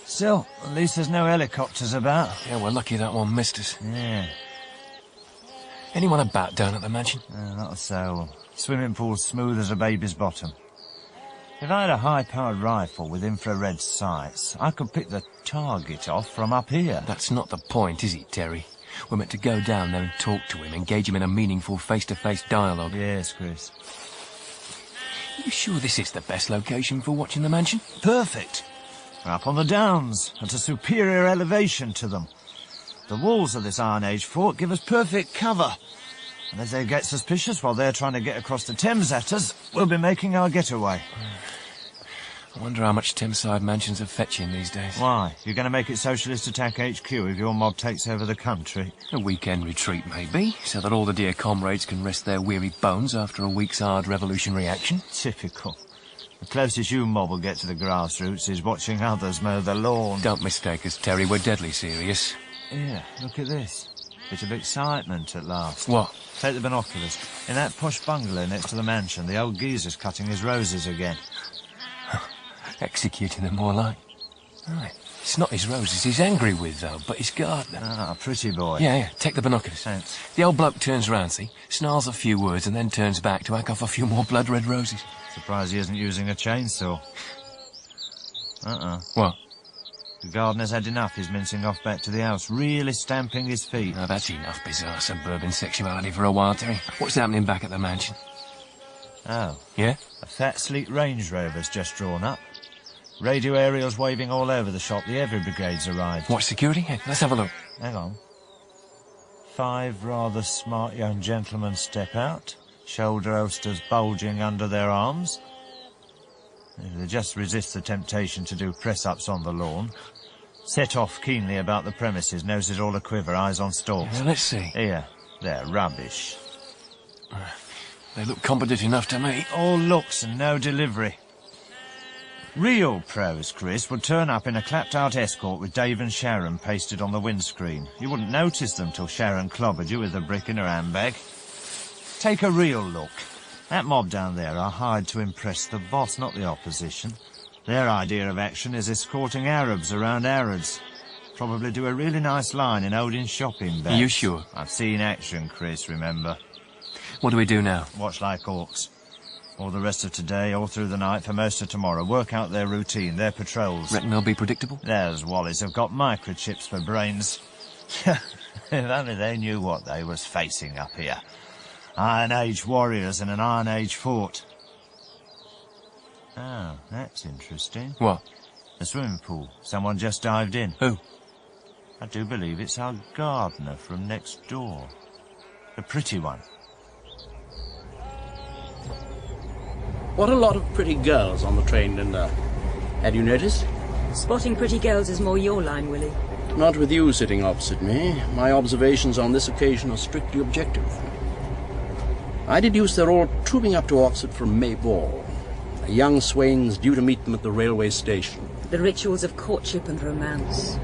Still, at least there's no helicopters about.
Yeah, we're lucky that one missed us.
Yeah.
Anyone about down at the mansion?
Not a soul. Swimming pool smooth as a baby's bottom. If I had a high-powered rifle with infrared sights, I could pick the target off from up here.
That's not the point, is it, Terry? We're meant to go down there and talk to him, engage him in a meaningful face-to-face dialogue.
Yes, Chris.
You sure this is the best location for watching the mansion?
Perfect. We're up on the downs, at a superior elevation to them. The walls of this Iron Age fort give us perfect cover. And if they get suspicious while they're trying to get across the Thames at us, we'll be making our getaway.
I wonder how much Thameside mansions are fetching these days.
Why? You're going to make it Socialist Attack HQ if your mob takes over the country?
A weekend retreat, maybe, so that all the dear comrades can rest their weary bones after a week's hard revolutionary action.
Typical. The closest you mob will get to the grassroots is watching others mow the lawn.
Don't mistake us, Terry. We're deadly serious.
Yeah, look at this. Bit of excitement at last.
What?
Take the binoculars. In that posh bungalow next to the mansion, the old geezer's cutting his roses again.
Executing them more like. Right. It's not his roses he's angry with, though, but his gardener.
Ah, pretty boy.
Yeah, take the binoculars.
Thanks.
The old bloke turns round, see, snarls a few words and then turns back to hack off a few more blood-red roses.
Surprised he isn't using a chainsaw.
What?
The gardener's had enough. He's mincing off back to the house, really stamping his feet.
Now, that's enough bizarre suburban sexuality for a while, Terry. What's happening back at the mansion?
Oh.
Yeah?
A fat, sleek Range Rover's just drawn up. Radio aerials waving all over the shop. The Every Brigade's arrived.
What, security? Hey, let's have a look.
Hang on. 5 rather smart young gentlemen step out, shoulder holsters bulging under their arms. They just resist the temptation to do press-ups on the lawn. Set off keenly about the premises, noses all a-quiver, eyes on stalks.
Yeah, let's see.
Here, they're rubbish.
They look competent enough to me.
All looks and no delivery. Real pros, Chris, would turn up in a clapped-out escort with Dave and Sharon pasted on the windscreen. You wouldn't notice them till Sharon clobbered you with a brick in her handbag. Take a real look. That mob down there are hired to impress the boss, not the opposition. Their idea of action is escorting Arabs around Arabs. Probably do a really nice line in Odin's shopping bags.
Are you sure?
I've seen action, Chris, remember?
What do we do now?
Watch like hawks. All the rest of today, all through the night, for most of tomorrow. Work out their routine, their patrols.
Reckon they'll be predictable?
Those wallies have got microchips for brains. If only they knew what they was facing up here. Iron Age warriors in an Iron Age fort. Oh, that's interesting.
What?
The swimming pool. Someone just dived in.
Who?
I do believe it's our gardener from next door. The pretty one.
What a lot of pretty girls on the train, Linda. Had you noticed?
Spotting pretty girls is more your line, Willie.
Not with you sitting opposite me. My observations on this occasion are strictly objective. I deduce they're all trooping up to Oxford from May Ball. A young swain's due to meet them at the railway station.
The rituals of courtship and romance.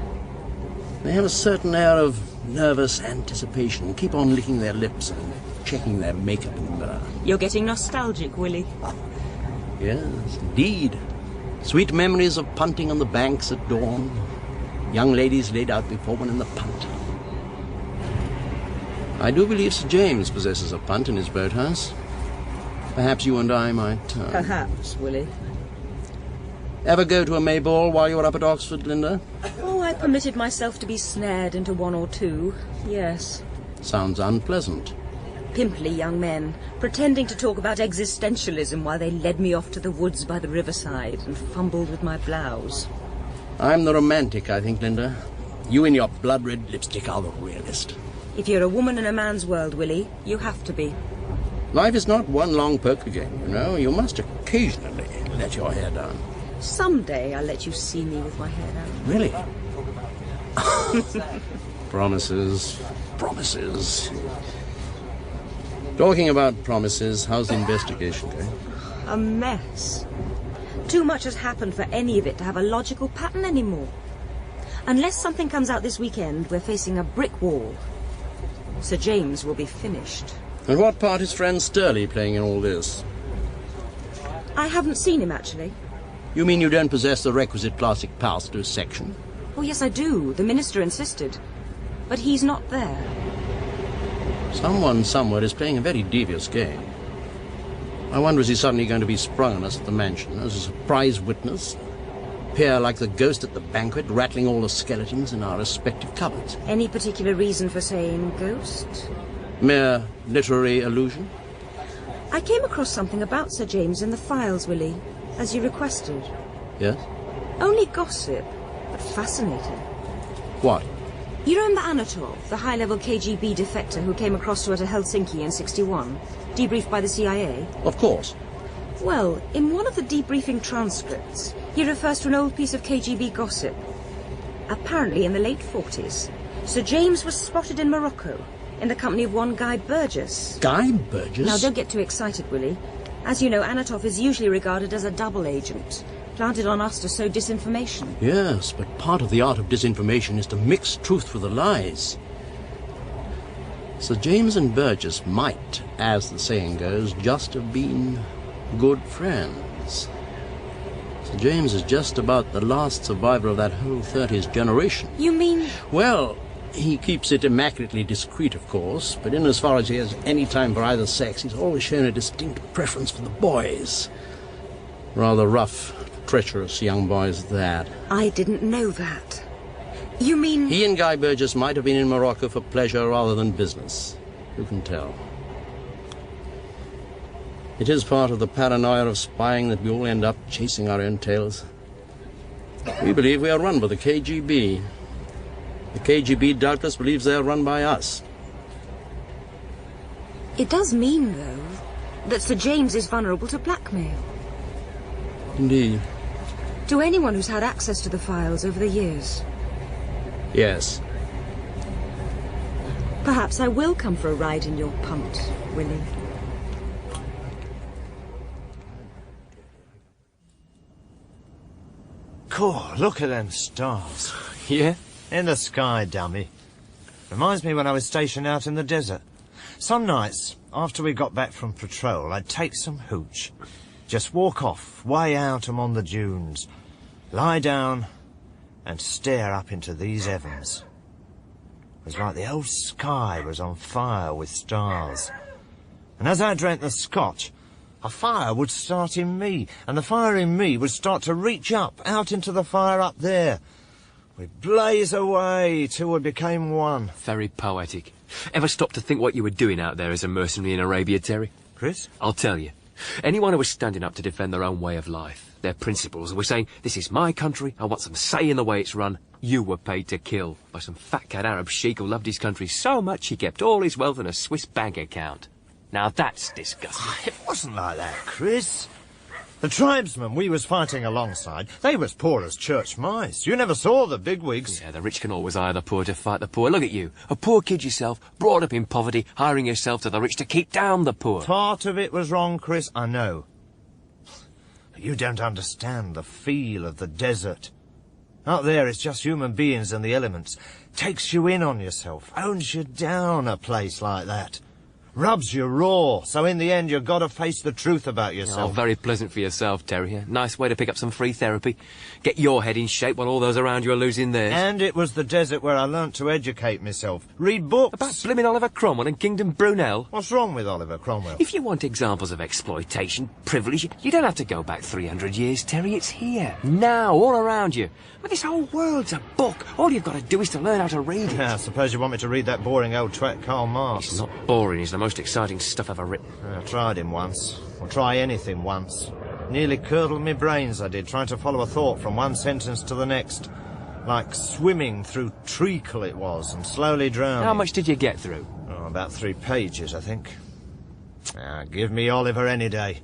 They have a certain air of nervous anticipation, keep on licking their lips and checking their makeup in the mirror.
You're getting nostalgic, Willie.
Yes, indeed. Sweet memories of punting on the banks at dawn. Young ladies laid out before one in the punt. I do believe Sir James possesses a punt in his boathouse. Perhaps you and I might...
Perhaps, Willie.
Ever go to a May ball while you were up at Oxford, Linda?
Oh, I permitted myself to be snared into one or two, yes.
Sounds unpleasant.
Pimply young men, pretending to talk about existentialism while they led me off to the woods by the riverside and fumbled with my blouse.
I'm the romantic, I think, Linda. You in your blood-red lipstick are the realist.
If you're a woman in a man's world, Willie, you have to be.
Life is not one long poker game, you know. You must occasionally let your hair down.
Someday I'll let you see me with my hair down.
Really? Promises. Promises. Talking about promises, how's the investigation going?
A mess. Too much has happened for any of it to have a logical pattern anymore. Unless something comes out this weekend, we're facing a brick wall. Sir James will be finished.
And what part is friend Sturley playing in all this?
I haven't seen him, actually.
You mean you don't possess the requisite classic pass to a section?
Oh, yes, I do. The minister insisted. But he's not there.
Someone somewhere is playing a very devious game. I wonder, is he suddenly going to be sprung on us at the mansion as a surprise witness? Appear like the ghost at the banquet, rattling all the skeletons in our respective cupboards.
Any particular reason for saying ghost?
Mere literary allusion?
I came across something about Sir James in the files, Willie, as you requested.
Yes?
Only gossip, but fascinating.
What?
You remember Anatov, the high-level KGB defector who came across to us at Helsinki in '61, debriefed by the CIA?
Of course.
Well, in one of the debriefing transcripts, he refers to an old piece of KGB gossip. Apparently, in the late 40s, Sir James was spotted in Morocco, in the company of one Guy Burgess.
Guy Burgess?
Now, don't get too excited, Willie. As you know, Anatov is usually regarded as a double agent, planted on us to sow disinformation.
Yes, but part of the art of disinformation is to mix truth with the lies. Sir James and Burgess might, as the saying goes, just have been good friends. Sir James is just about the last survivor of that whole 30s generation.
You mean...
Well, he keeps it immaculately discreet, of course, but in as far as he has any time for either sex, he's always shown a distinct preference for the boys. Rather rough, treacherous young boys at that.
I didn't know that. You mean...
He and Guy Burgess might have been in Morocco for pleasure rather than business. Who can tell? It is part of the paranoia of spying that we all end up chasing our own tails. We believe we are run by the KGB. The KGB doubtless believes they are run by us.
It does mean, though, that Sir James is vulnerable to blackmail.
Indeed.
To anyone who's had access to the files over the years.
Yes.
Perhaps I will come for a ride in your punt, Willie.
Cool, look at them stars.
Yeah?
In the sky, dummy. Reminds me when I was stationed out in the desert. Some nights, after we got back from patrol, I'd take some hooch. Just walk off, way out among the dunes, lie down and stare up into these heavens. It was like the whole sky was on fire with stars. And as I drank the scotch, a fire would start in me, and the fire in me would start to reach up, out into the fire up there. We'd blaze away till we became one.
Very poetic. Ever stop to think what you were doing out there as a mercenary in Arabia, Terry?
Chris?
I'll tell you. Anyone who was standing up to defend their own way of life, their principles, were saying, this is my country, I want some say in the way it's run, you were paid to kill by some fat cat Arab sheik who loved his country so much he kept all his wealth in a Swiss bank account. Now that's disgusting.
It wasn't like that, Chris. The tribesmen we was fighting alongside, they was poor as church mice. You never saw the bigwigs.
Yeah, the rich can always hire the poor to fight the poor. Look at you, a poor kid yourself, brought up in poverty, hiring yourself to the rich to keep down the poor.
Part of it was wrong, Chris, I know. But you don't understand the feel of the desert. Out there it's just human beings and the elements. Takes you in on yourself, owns you down, a place like that. Rubs you raw, so in the end you've got to face the truth about yourself.
Oh, very pleasant for yourself, Terry. Nice way to pick up some free therapy. Get your head in shape while all those around you are losing theirs.
And it was the desert where I learnt to educate myself. Read books.
About blimmin' Oliver Cromwell and Kingdom Brunel.
What's wrong with Oliver Cromwell?
If you want examples of exploitation, privilege, you don't have to go back 300 years, Terry. It's here, now, all around you. But this whole world's a book. All you've got to do is to learn how to read it.
I suppose you want me to read that boring old twat Karl Marx.
It's not boring. It's the most exciting stuff ever written.
I tried him once. Or try anything once. Nearly curdled me brains, I did, trying to follow a thought from one sentence to the next. Like swimming through treacle it was, and slowly drowning.
How much did you get through?
Oh, about 3 pages, I think. Give me Oliver any day.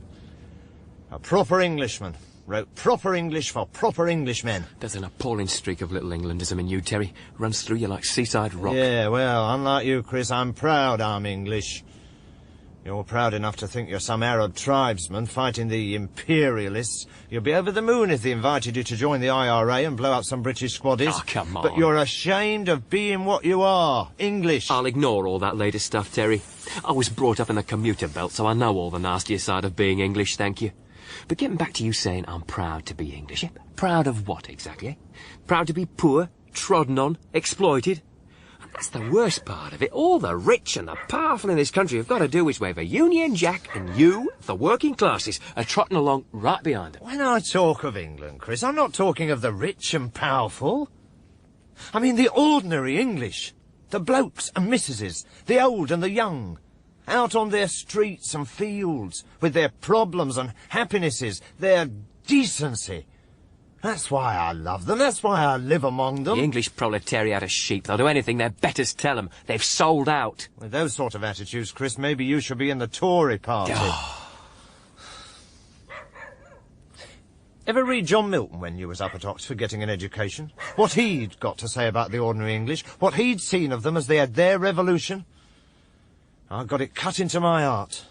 A proper Englishman. Wrote proper English for proper Englishmen.
There's an appalling streak of Little Englandism in you, Terry. Runs through you like seaside rock.
Yeah, well, unlike you, Chris, I'm proud I'm English. You're proud enough to think you're some Arab tribesman fighting the imperialists. You'd be over the moon if they invited you to join the IRA and blow up some British squaddies.
Oh, come on.
But you're ashamed of being what you are, English.
I'll ignore all that latest stuff, Terry. I was brought up in the commuter belt, so I know all the nastier side of being English, thank you. But getting back to you saying I'm proud to be English. Proud of what, exactly? Proud to be poor, trodden on, exploited? And that's the worst part of it. All the rich and the powerful in this country have got to do is wave a Union Jack, and you, the working classes, are trotting along right behind them.
When I talk of England, Chris, I'm not talking of the rich and powerful. I mean the ordinary English. The blokes and missuses, the old and the young. Out on their streets and fields, with their problems and happinesses, their decency. That's why I love them, that's why I live among them.
The English proletariat are sheep. They'll do anything their betters tell them. They've sold out.
With those sort of attitudes, Chris, maybe you should be in the Tory party. Ever read John Milton when you was up at Oxford getting an education? What he'd got to say about the ordinary English, what he'd seen of them as they had their revolution? I got it cut into my heart.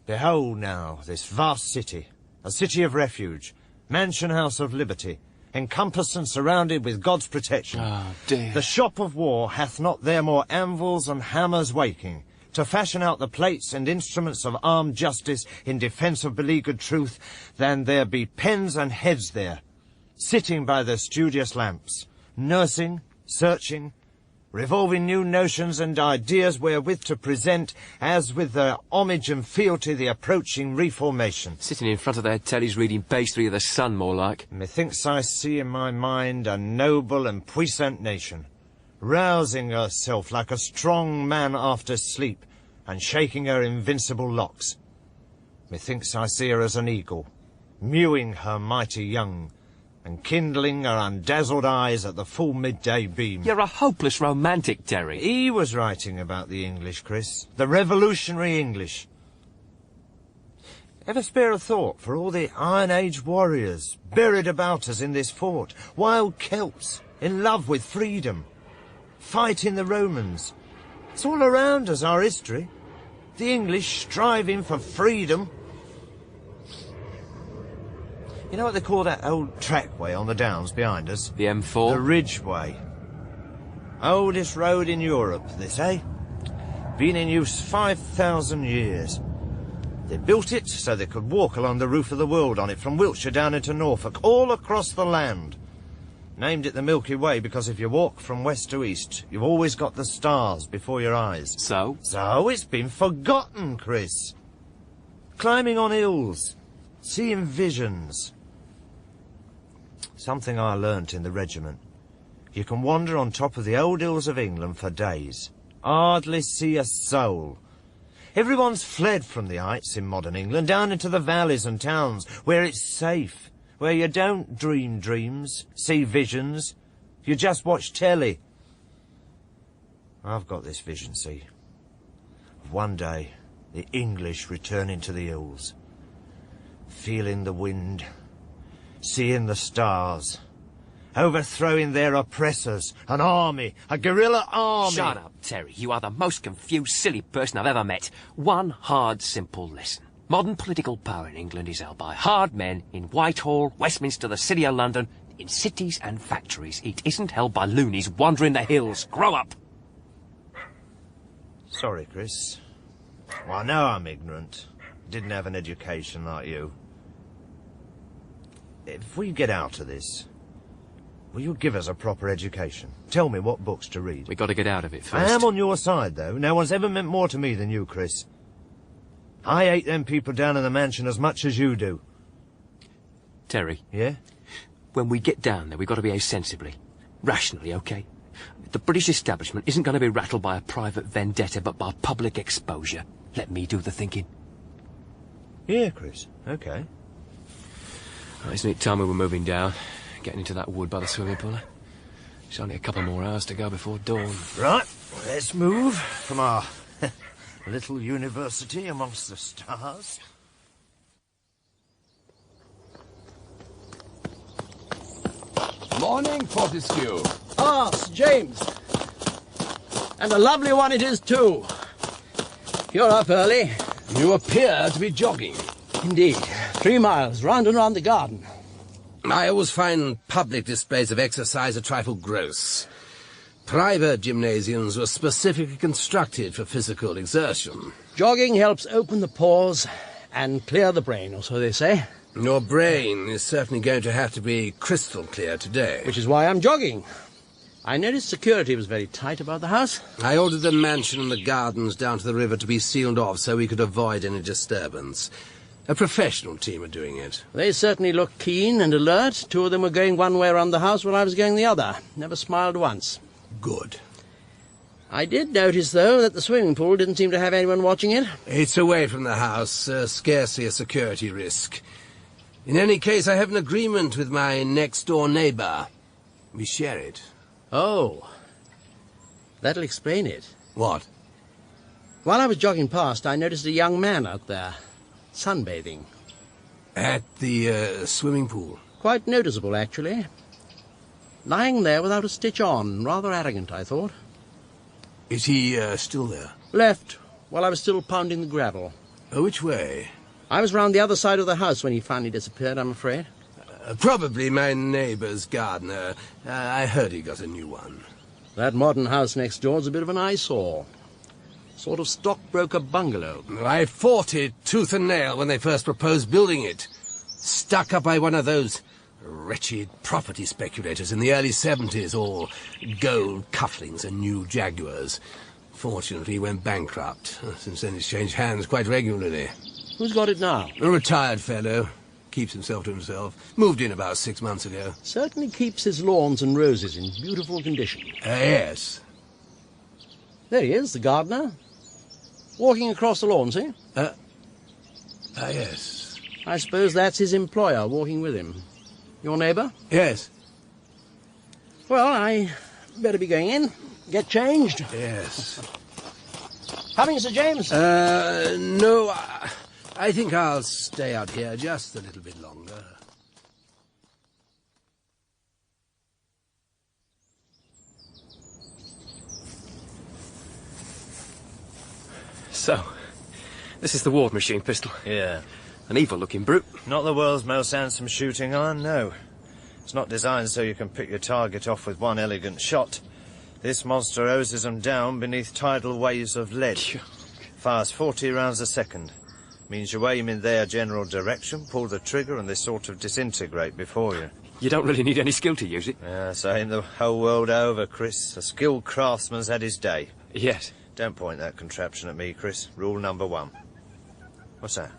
Behold now this vast city, a city of refuge, mansion house of liberty, encompassed and surrounded with God's protection.
Oh, dear.
The shop of war hath not there more anvils and hammers waking, to fashion out the plates and instruments of armed justice in defence of beleaguered truth, than there be pens and heads there, sitting by their studious lamps, nursing, searching, revolving new notions and ideas wherewith to present, as with their homage and fealty, the approaching reformation.
Sitting in front of their tellies reading page 3 of the Sun, more like.
Methinks I see in my mind a noble and puissant nation, rousing herself like a strong man after sleep, and shaking her invincible locks. Methinks I see her as an eagle, mewing her mighty young, and kindling her undazzled eyes at the full midday beam.
You're a hopeless romantic, Terry.
He was writing about the English, Chris. The revolutionary English. Ever spare a thought for all the Iron Age warriors buried about us in this fort? Wild Celts, in love with freedom, fighting the Romans. It's all around us, our history. The English striving for freedom. You know what they call that old trackway on the downs behind us?
The M4?
The Ridgeway. Oldest road in Europe, they say. Been in use 5,000 years. They built it so they could walk along the roof of the world on it from Wiltshire down into Norfolk, all across the land. Named it the Milky Way because if you walk from west to east, you've always got the stars before your eyes.
So?
So it's been forgotten, Chris. Climbing on hills, seeing visions. Something I learnt in the regiment. You can wander on top of the old hills of England for days. Hardly see a soul. Everyone's fled from the heights in modern England down into the valleys and towns where it's safe, where you don't dream dreams, see visions, you just watch telly. I've got this vision, see, of one day the English returning to the hills, feeling the wind, seeing the stars, overthrowing their oppressors, an army, a guerrilla army.
Shut up, Terry. You are the most confused, silly person I've ever met. One hard, simple lesson. Modern political power in England is held by hard men in Whitehall, Westminster, the City of London, in cities and factories. It isn't held by loonies wandering the hills. Grow up!
Sorry, Chris. Well, I know I'm ignorant. Didn't have an education like you. If we get out of this, will you give us a proper education? Tell me what books to read.
We got to get out of it first.
I am on your side, though. No one's ever meant more to me than you, Chris. I hate them people down in the mansion as much as you do.
Terry.
Yeah?
When we get down there, we've got to behave sensibly. Rationally, OK? The British establishment isn't going to be rattled by a private vendetta, but by public exposure. Let me do the thinking.
Yeah, Chris. OK.
Isn't it time we were moving down? Getting into that wood by the swimming pool? It's only a couple more hours to go before dawn.
Right, let's move from our little university amongst the stars.
Morning, Fortescue.
Ah, Sir James. And a lovely one it is, too. You're up early.
You appear to be jogging.
Indeed. 3 miles, round and round the garden.
I always find public displays of exercise a trifle gross. Private gymnasiums were specifically constructed for physical exertion.
Jogging helps open the pores and clear the brain, or so they say.
Your brain is certainly going to have to be crystal clear today.
Which is why I'm jogging. I noticed security was very tight about the house.
I ordered the mansion and the gardens down to the river to be sealed off so we could avoid any disturbance. A professional team are doing it.
They certainly look keen and alert. 2 of them were going one way around the house while I was going the other. Never smiled once.
Good.
I did notice, though, that the swimming pool didn't seem to have anyone watching it.
It's away from the house, scarcely a security risk. In any case, I have an agreement with my next-door neighbour. We share it.
Oh. That'll explain it.
What?
While I was jogging past, I noticed a young man out there, sunbathing.
At the swimming pool?
Quite noticeable, actually. Lying there without a stitch on. Rather arrogant, I thought.
Is he still there?
Left, while I was still pounding the gravel.
Which way?
I was round the other side of the house when he finally disappeared, I'm afraid.
Probably my neighbour's gardener. I heard he got a new one.
That modern house next door's a bit of an eyesore. Sort of stockbroker bungalow.
I fought it tooth and nail when they first proposed building it. Stuck up by one of those wretched property speculators in the early 70s, all gold cufflinks and new Jaguars. Fortunately, he went bankrupt. Since then, it's changed hands quite regularly.
Who's got it now?
A retired fellow. Keeps himself to himself. Moved in about 6 months ago.
Certainly keeps his lawns and roses in beautiful condition.
Yes.
There he is, the gardener. Walking across the lawn, see?
Yes.
I suppose that's his employer walking with him. Your neighbour?
Yes.
Well, I better be going in. Get changed.
Yes.
Coming, Sir James?
No, I think I'll stay out here just a little bit longer.
So, this is the ward machine pistol.
Yeah.
An evil-looking brute.
Not the world's most handsome shooting iron, no. It's not designed so you can pick your target off with one elegant shot. This monster hoses them down beneath tidal waves of lead. Fires 40 rounds a second. Means you aim in their general direction, pull the trigger, and they sort of disintegrate before you.
You don't really need any skill to use it.
Yeah, saying the whole world over, Chris. A skilled craftsman's had his day.
Yes.
Don't point that contraption at me, Chris. Rule number 1. What's that?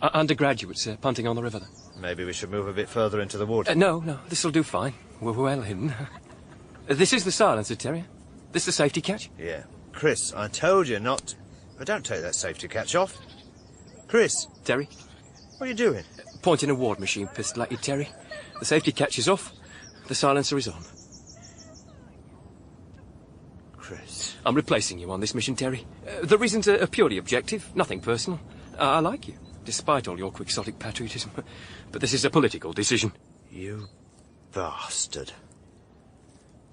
Undergraduates punting on the river.
Maybe we should move a bit further into the wood.
No, this'll do fine. We're well hidden. This is the silencer, Terry. This the safety catch?
Yeah. Chris, I told you not... But don't take that safety catch off. Chris.
Terry?
What are you doing?
Pointing a ward machine pistol at you, Terry. The safety catch is off. The silencer is on.
Chris.
I'm replacing you on this mission, Terry. The reasons are purely objective, nothing personal. I like you, despite all your quixotic patriotism. But this is a political decision.
You bastard.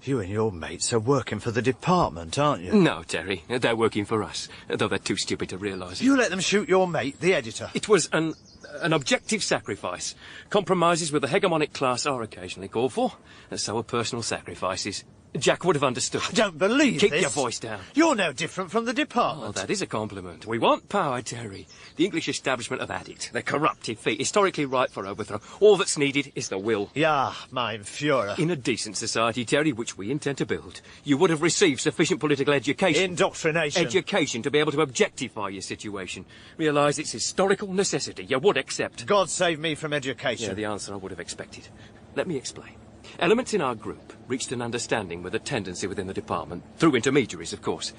You and your mates are working for the department, aren't you?
No, Terry. They're working for us, though they're too stupid to realise it.
You let them shoot your mate, the editor.
It was an objective sacrifice. Compromises with the hegemonic class are occasionally called for, and so are personal sacrifices. Jack would have understood.
I don't believe
Keep
this.
your voice down.
You're no different from the department.
Oh, that is a compliment. We want power, Terry. The English establishment have had it. They're corrupted feet, historically ripe for overthrow. All that's needed is the will.
Ja, mein Führer.
In a decent society, Terry, which we intend to build, you would have received sufficient political education.
Indoctrination.
Education to be able to objectify your situation. Realise its historical necessity. You would accept.
God save me from education.
Yeah, the answer I would have expected. Let me explain. Elements in our group reached an understanding with a tendency within the department, through intermediaries, of course.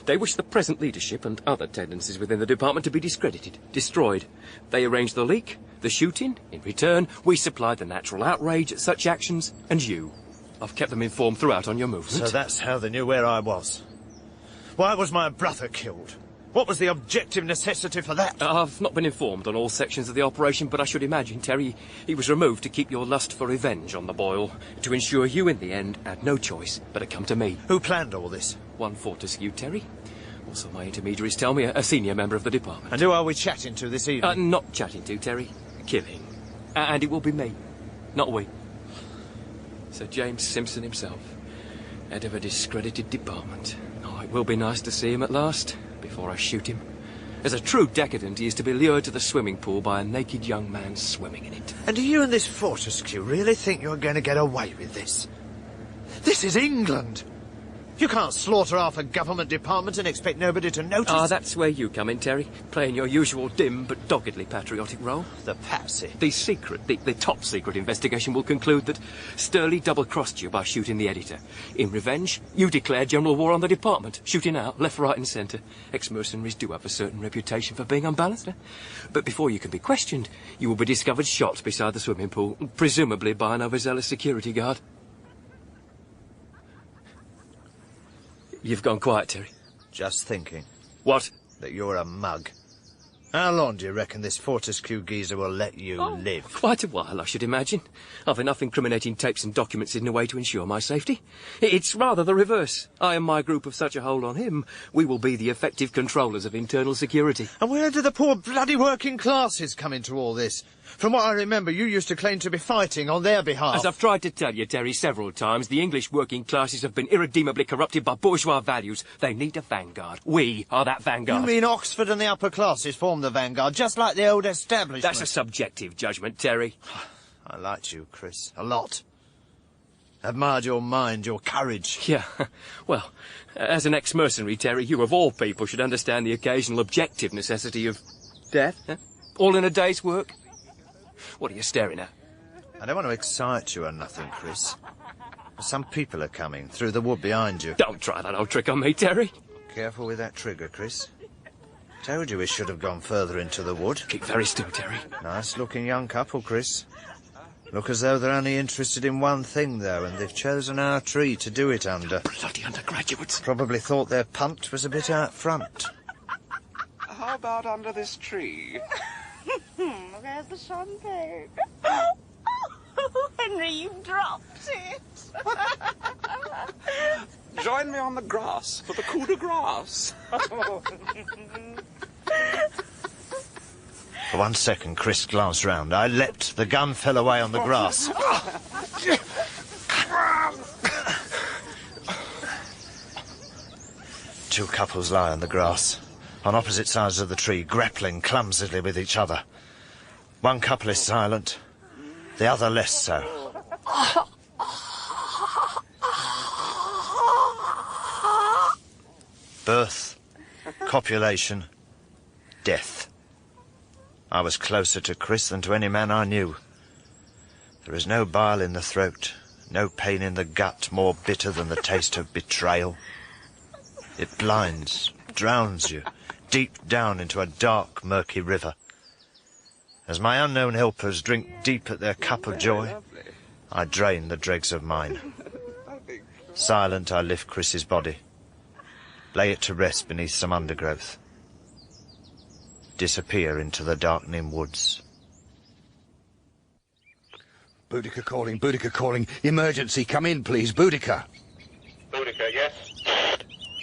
They wish the present leadership and other tendencies within the department to be discredited, destroyed. They arranged the leak, the shooting. In return, we supplied the natural outrage at such actions, and you. I've kept them informed throughout on your movement.
So that's how they knew where I was. Why was my brother killed? What was the objective necessity for that?
I've not been informed on all sections of the operation, but I should imagine, Terry, he was removed to keep your lust for revenge on the boil, to ensure you, in the end, had no choice but to come to me.
Who planned all this?
One Fortescue, Terry. Also, my intermediaries tell me, a senior member of the department.
And who are we chatting to this evening?
Not chatting to, Terry. Killing. And it will be me, not we. Sir James Simpson himself, head of a discredited department. Oh, it will be nice to see him at last. Before I shoot him. As a true decadent, he is to be lured to the swimming pool by a naked young man swimming in it.
And do you and this Fortescue really think you're going to get away with this? This is England. You can't slaughter half a government department and expect nobody to notice.
Ah, that's where you come in, Terry. Playing your usual dim but doggedly patriotic role.
The patsy.
The top secret investigation will conclude that Sturley double-crossed you by shooting the editor. In revenge, you declared general war on the department, shooting out left, right and centre. Ex-mercenaries do have a certain reputation for being unbalanced. But before you can be questioned, you will be discovered shot beside the swimming pool, presumably by an overzealous security guard. You've gone quiet, Terry.
Just thinking.
What?
That you're a mug. How long do you reckon this Fortescue geezer will let you live?
Quite a while, I should imagine. I've enough incriminating tapes and documents hidden away to ensure my safety. It's rather the reverse. I and my group have such a hold on him, we will be the effective controllers of internal security.
And where do the poor bloody working classes come into all this? From what I remember, you used to claim to be fighting on their behalf.
As I've tried to tell you, Terry, several times, the English working classes have been irredeemably corrupted by bourgeois values. They need a vanguard. We are that vanguard.
You mean Oxford and the upper classes form the vanguard, just like the old establishment?
That's a subjective judgment, Terry.
I liked you, Chris, a lot. Admired your mind, your courage.
Yeah, well, as an ex-mercenary, Terry, you of all people should understand the occasional objective necessity of death. All in a day's work. What are you staring at?
I don't want to excite you or nothing, Chris. Some people are coming through the wood behind you.
Don't try that old trick on me, Terry.
Careful with that trigger, Chris. Told you we should have gone further into the wood.
Keep very still, Terry.
Nice-looking young couple, Chris. Look as though they're only interested in one thing, though, and they've chosen our tree to do it under.
Bloody undergraduates.
Probably thought their punt was a bit out front.
How about under this tree?
There's the champagne. Henry, you've dropped it.
Join me on the grass for the coup de grace.
For 1 second, Chris glanced round. I leapt. The gun fell away on the grass. Two couples lie on the grass, on opposite sides of the tree, grappling clumsily with each other. One couple is silent, the other less so. Birth, copulation, death. I was closer to Chris than to any man I knew. There is no bile in the throat, no pain in the gut more bitter than the taste of betrayal. It blinds, drowns you, deep down into a dark, murky river. As my unknown helpers drink deep at their cup of joy, I drain the dregs of mine. Silent, I lift Chris's body, lay it to rest beneath some undergrowth, disappear into the darkening woods.
Boudica calling, emergency, come in please, Boudica.
Boudica, yes?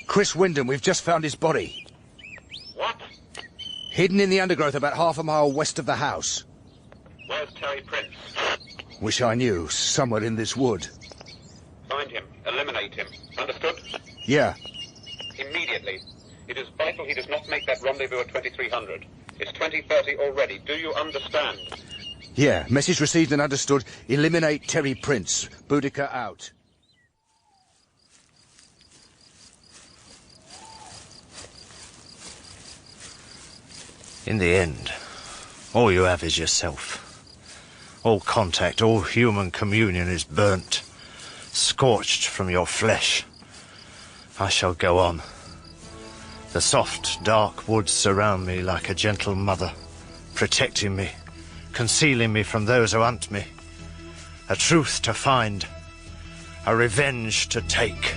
Chris Wyndham, we've just found his body.
What?
Hidden in the undergrowth about half a mile west of the house.
Where's Terry Prince?
Wish I knew, somewhere in this wood.
Find him. Eliminate him. Understood?
Yeah.
Immediately. It is vital he does not make that rendezvous at 2300. It's 2030 already. Do you understand?
Yeah, message received and understood. Eliminate Terry Prince. Boudica out.
In the end, all you have is yourself. All contact, all human communion is burnt, scorched from your flesh. I shall go on. The soft, dark woods surround me like a gentle mother, protecting me, concealing me from those who hunt me. A truth to find, a revenge to take.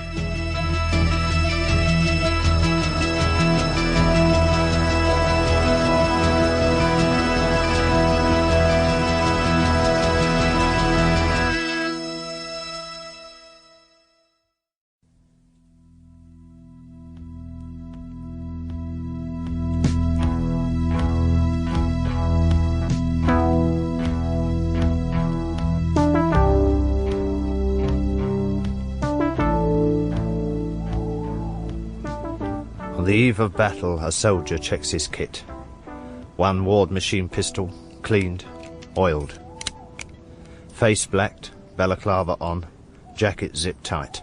On the eve of battle, a soldier checks his kit. One ward machine pistol, cleaned, oiled. Face blacked, balaclava on, jacket zipped tight.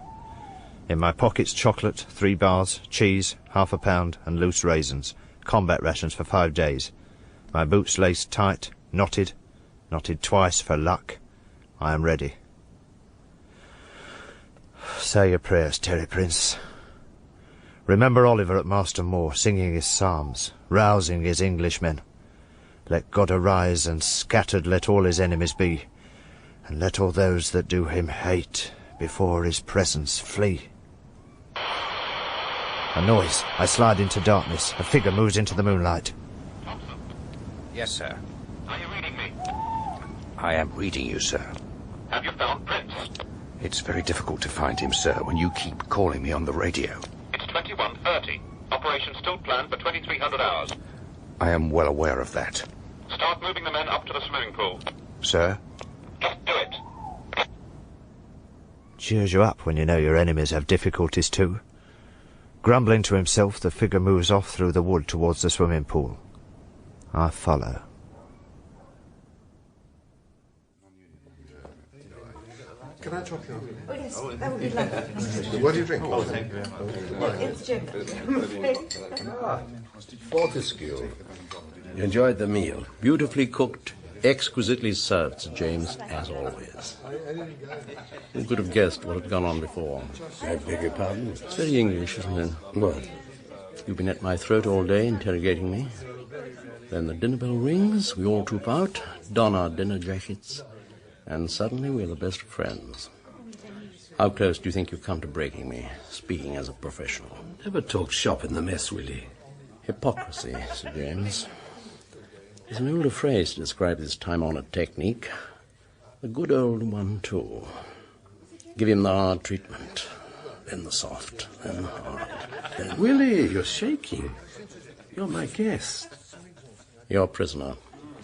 In my pockets chocolate, 3 bars, cheese, half a pound and loose raisins. Combat rations for 5 days. My boots laced tight, knotted twice for luck. I am ready. Say your prayers, Terry Prince. Remember Oliver at Marston Moor, singing his psalms, rousing his Englishmen. Let God arise, and scattered let all his enemies be, and let all those that do him hate before his presence flee. A noise. I slide into darkness. A figure moves into the moonlight.
Thompson.
Yes, sir.
Are you reading me?
I am reading you, sir.
Have you found Prince?
It's very difficult to find him, sir, when you keep calling me on the radio.
It's 2130. Operation still planned for 2300 hours.
I am well aware of that.
Start moving the men up to the swimming pool.
Sir?
Just do it.
Cheers you up when you know your enemies have difficulties too. Grumbling to himself, the figure moves off through the wood towards the swimming pool. I follow.
Can I drop you off?
Oh, yes, that would be lovely.
What do you drink?
Oh, thank you. It's Jim.
Fortescue. You enjoyed the meal. Beautifully cooked, exquisitely served, Sir James, as always. Who could have guessed what had gone on before?
I beg your pardon?
It's very English, isn't it?
What?
You've been at my throat all day, interrogating me. Then the dinner bell rings, we all troop out, don our dinner jackets, and suddenly we're the best of friends. How close do you think you've come to breaking me, speaking as a professional?
Never talk shop in the mess, will you?
Hypocrisy, Sir James. There's an older phrase to describe this time-honoured technique. A good old one, too. Give him the hard treatment, then the soft, then the hard, then...
Willie, you're shaking. You're my guest.
Your prisoner.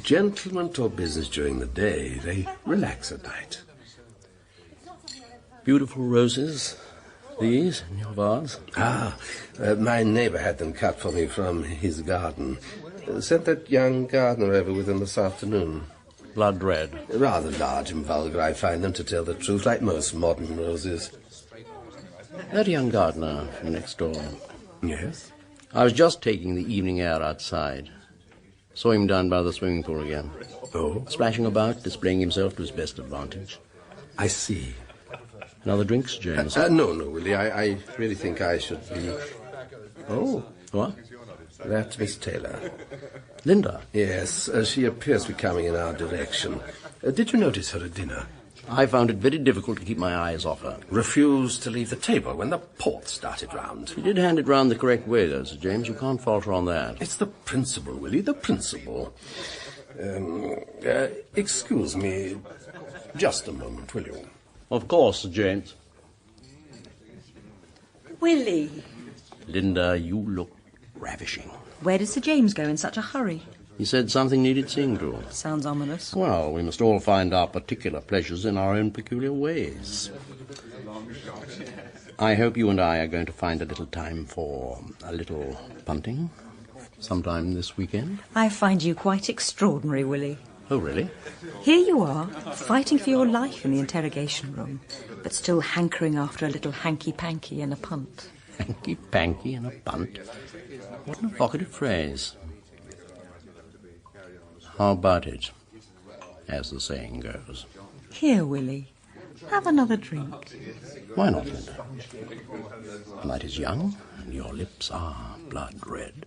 Gentlemen talk business during the day. They relax at night.
Beautiful roses, these, in your vase?
My neighbour had them cut for me from his garden. Sent that young gardener over with them this afternoon.
Blood red?
Rather large and vulgar, I find them, to tell the truth, like most modern roses.
That young gardener from next door.
Yes?
I was just taking the evening air outside. Saw him down by the swimming pool again.
Oh?
Splashing about, displaying himself to his best advantage.
I see.
Another drinks, James?
No, Willie. I really think I should be...
Oh, what?
That's Miss Taylor.
Linda?
Yes, she appears to be coming in our direction. Did you notice her at dinner?
I found it very difficult to keep my eyes off her.
Refused to leave the table when the port started round.
She did hand it round the correct way, though, Sir James. You can't falter on that.
It's the principle, Willie, the principle. Excuse me, just a moment, will you?
Of course, Sir James.
Willie.
Linda, you look ravishing.
Where did Sir James go in such a hurry?
He said something needed seeing to.
Sounds ominous.
Well, we must all find our particular pleasures in our own peculiar ways. I hope you and I are going to find a little time for a little punting sometime this weekend.
I find you quite extraordinary, Willie.
Oh, really?
Here you are, fighting for your life in the interrogation room, but still hankering after a little hanky-panky and a punt.
Hanky-panky and a punt? What an evocative phrase. How about it, as the saying goes?
Here, Willie, have another drink.
Why not, Linda? The night is young, and your lips are blood red.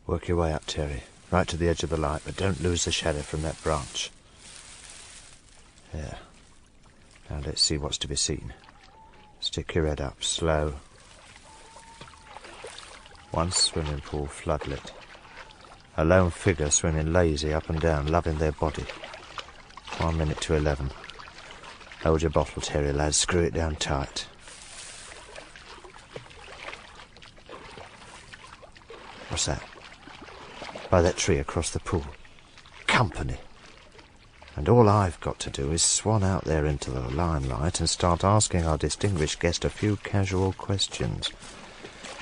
Work your way up, Terry. Right to the edge of the light, but don't lose the shadow from that branch. There. Now let's see what's to be seen. Stick your head up, slow. One swimming pool floodlit. A lone figure swimming lazy up and down, loving their body. 1 minute to 11. Hold your bottle, Terry, lad. Screw it down tight. What's that? By that tree across the pool. Company. And all I've got to do is swan out there into the limelight and start asking our distinguished guest a few casual questions.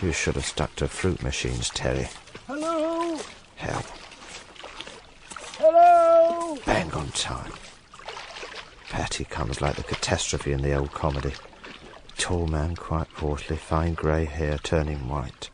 You should have stuck to fruit machines, Terry.
Hello?
Hell.
Hello?
Bang on time. Patty comes like the catastrophe in the old comedy. Tall man, quite portly, fine grey hair turning white.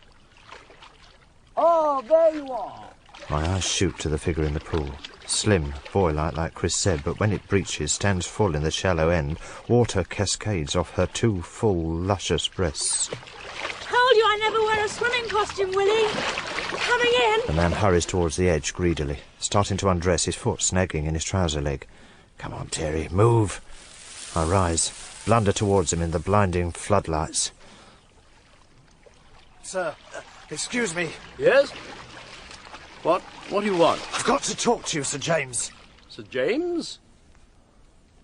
Oh, there you are.
My eyes shoot to the figure in the pool. Slim, boy-like, like Chris said, but when it breaches, stands full in the shallow end. Water cascades off her two full, luscious breasts.
Told you I never wear a swimming costume, Willie. Coming in.
The man hurries towards the edge greedily, starting to undress, his foot snagging in his trouser leg. Come on, Terry, move. I rise, blunder towards him in the blinding floodlights.
Sir, excuse me.
Yes? What do you want?
I've got to talk to you, Sir James.
Sir James?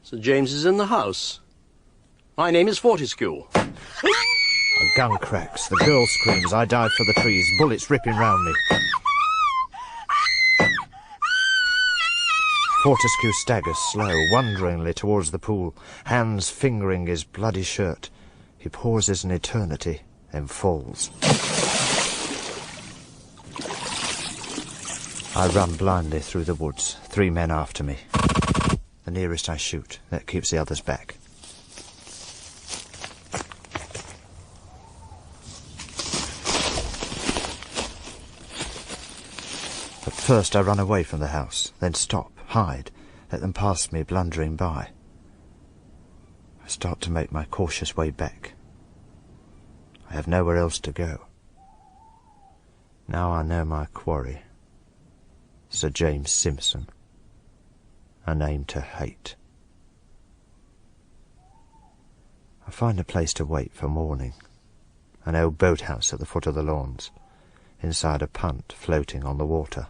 Sir James is in the house. My name is Fortescue.
A gun cracks, the girl screams, I dive for the trees, bullets ripping round me. Fortescue staggers slow, wonderingly towards the pool, hands fingering his bloody shirt. He pauses an eternity, then falls. I run blindly through the woods, 3 men after me. The nearest I shoot, that keeps the others back. But first I run away from the house, then stop, hide, let them pass me blundering by. I start to make my cautious way back. I have nowhere else to go. Now I know my quarry. Sir James Simpson. A name to hate. I find a place to wait for morning. An old boathouse at the foot of the lawns. Inside a punt floating on the water.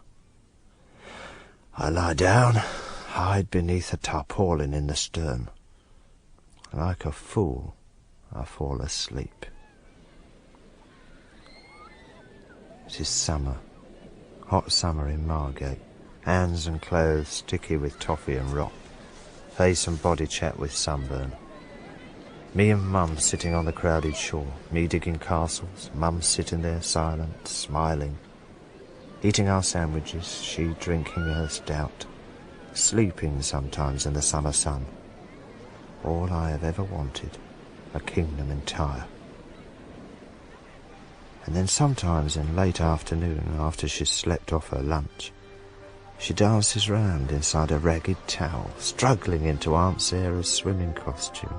I lie down, hide beneath a tarpaulin in the stern. Like a fool, I fall asleep. It is summer. Hot summer in Margate. Hands and clothes sticky with toffee and rot. Face and body chat with sunburn. Me and Mum sitting on the crowded shore. Me digging castles. Mum sitting there silent, smiling. Eating our sandwiches. She drinking her stout. Sleeping sometimes in the summer sun. All I have ever wanted. A kingdom entire. And then sometimes in late afternoon, after she's slept off her lunch, she dances round inside a ragged towel, struggling into Aunt Sarah's swimming costume.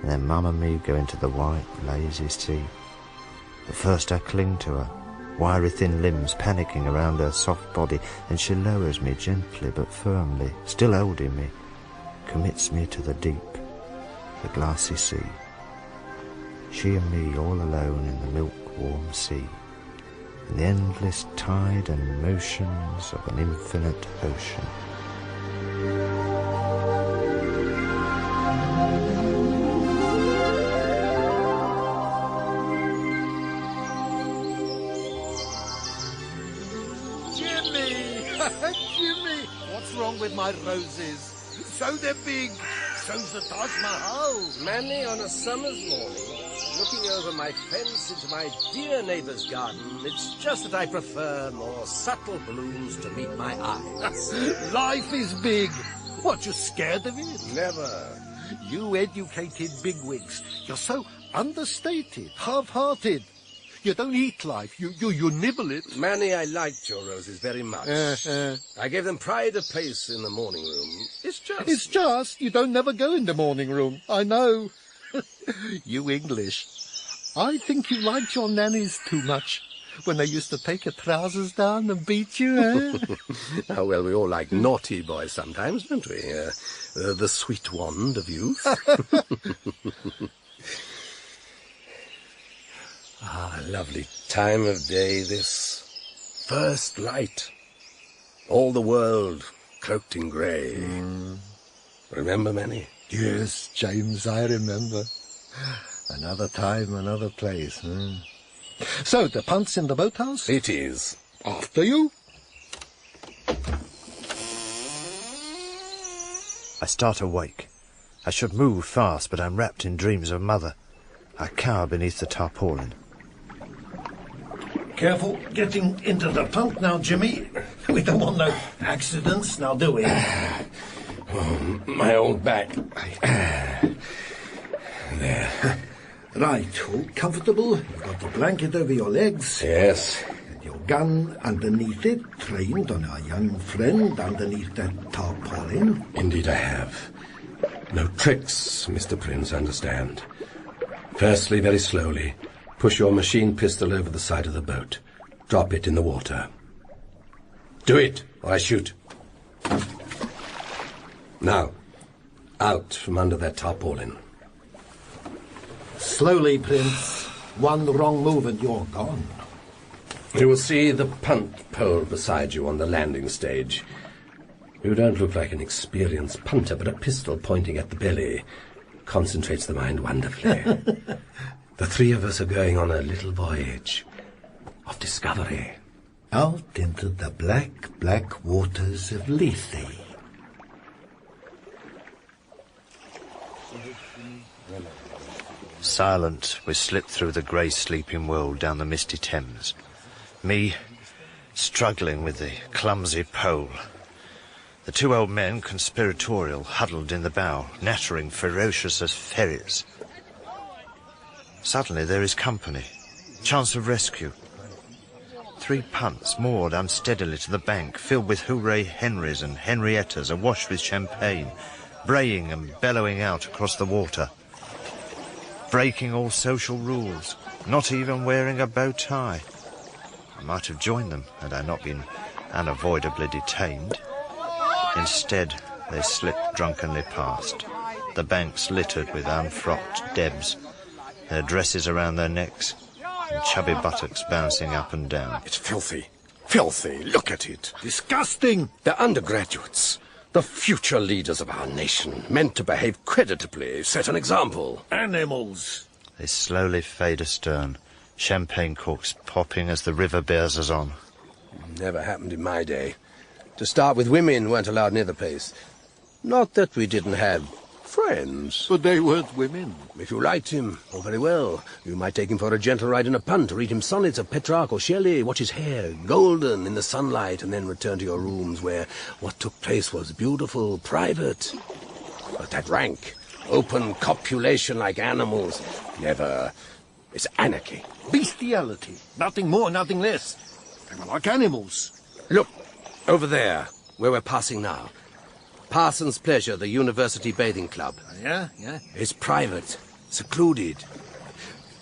And then Mum and me go into the white, lazy sea. At first I cling to her, wiry thin limbs panicking around her soft body, and she lowers me gently but firmly, still holding me, commits me to the deep, the glassy sea. She and me all alone in the milk-warm sea, in the endless tide and motions of an infinite ocean.
Jimmy! What's wrong with my roses? So they're big. So's the Taj Mahal.
Manly on a summer's morning, looking over my fence into my dear neighbour's garden. It's just that I prefer more subtle blooms to meet my eyes.
Life is big. What, you scared of it?
Never.
You educated bigwigs. You're so understated, half-hearted. You don't eat life, you nibble it.
Manny, I liked your roses very much. I gave them pride of place in the morning room.
It's just you don't never go in the morning room. I know. You English. I think you liked your nannies too much when they used to take your trousers down and beat you, eh?
Oh, well, we all like naughty boys sometimes, don't we? The sweet wand of youth. Ah, lovely time of day, this. First light. All the world cloaked in grey. Remember, Manny?
Yes, James, I remember. Another time, another place. So, the punt's in the boathouse?
It is.
After you.
I start awake. I should move fast, but I'm wrapped in dreams of Mother. I cower beneath the tarpaulin.
Careful getting into the punt now, Jimmy. We don't want no accidents now, do we?
Oh, my old back. There.
Right, all comfortable. You've got the blanket over your legs.
Yes.
And your gun underneath it, trained on our young friend underneath that tarpaulin.
Indeed I have. No tricks, Mr. Prince, understand. Firstly, very slowly, push your machine pistol over the side of the boat. Drop it in the water. Do it, or I shoot. Now, out from under that tarpaulin.
Slowly, Prince. One wrong move and you're gone.
You will see the punt pole beside you on the landing stage. You don't look like an experienced punter, but a pistol pointing at the belly concentrates the mind wonderfully. The three of us are going on a little voyage of discovery.
Out into the black, black waters of Lethe.
Silent, we slip through the grey sleeping world down the misty Thames. Me, struggling with the clumsy pole. The two old men, conspiratorial, huddled in the bow, nattering ferocious as ferrets. Suddenly there is company. Chance of rescue. 3 punts moored unsteadily to the bank, filled with hooray Henrys and Henriettas, awash with champagne, braying and bellowing out across the water. Breaking all social rules, not even wearing a bow tie. I might have joined them had I not been unavoidably detained. Instead, they slipped drunkenly past, the banks littered with unfrocked debs, their dresses around their necks, and chubby buttocks bouncing up and down.
It's filthy. Filthy. Look at it.
Disgusting.
They're undergraduates. The future leaders of our nation, meant to behave creditably, set an example.
Animals.
They slowly fade astern, Champagne corks popping as the river bears us on.
Never happened in my day. To start with, women weren't allowed near the place. Not that we didn't have friends.
But they weren't women.
If you liked him, all very well. You might take him for a gentle ride in a punt, read him sonnets of Petrarch or Shelley, watch his hair, golden in the sunlight, and then return to your rooms where what took place was beautiful, private. But that rank, open copulation like animals, never. It's anarchy.
Bestiality. Nothing more, nothing less. They were like animals.
Look, over there, where we're passing now. Parsons Pleasure, the University Bathing Club.
Yeah?
It's private, secluded.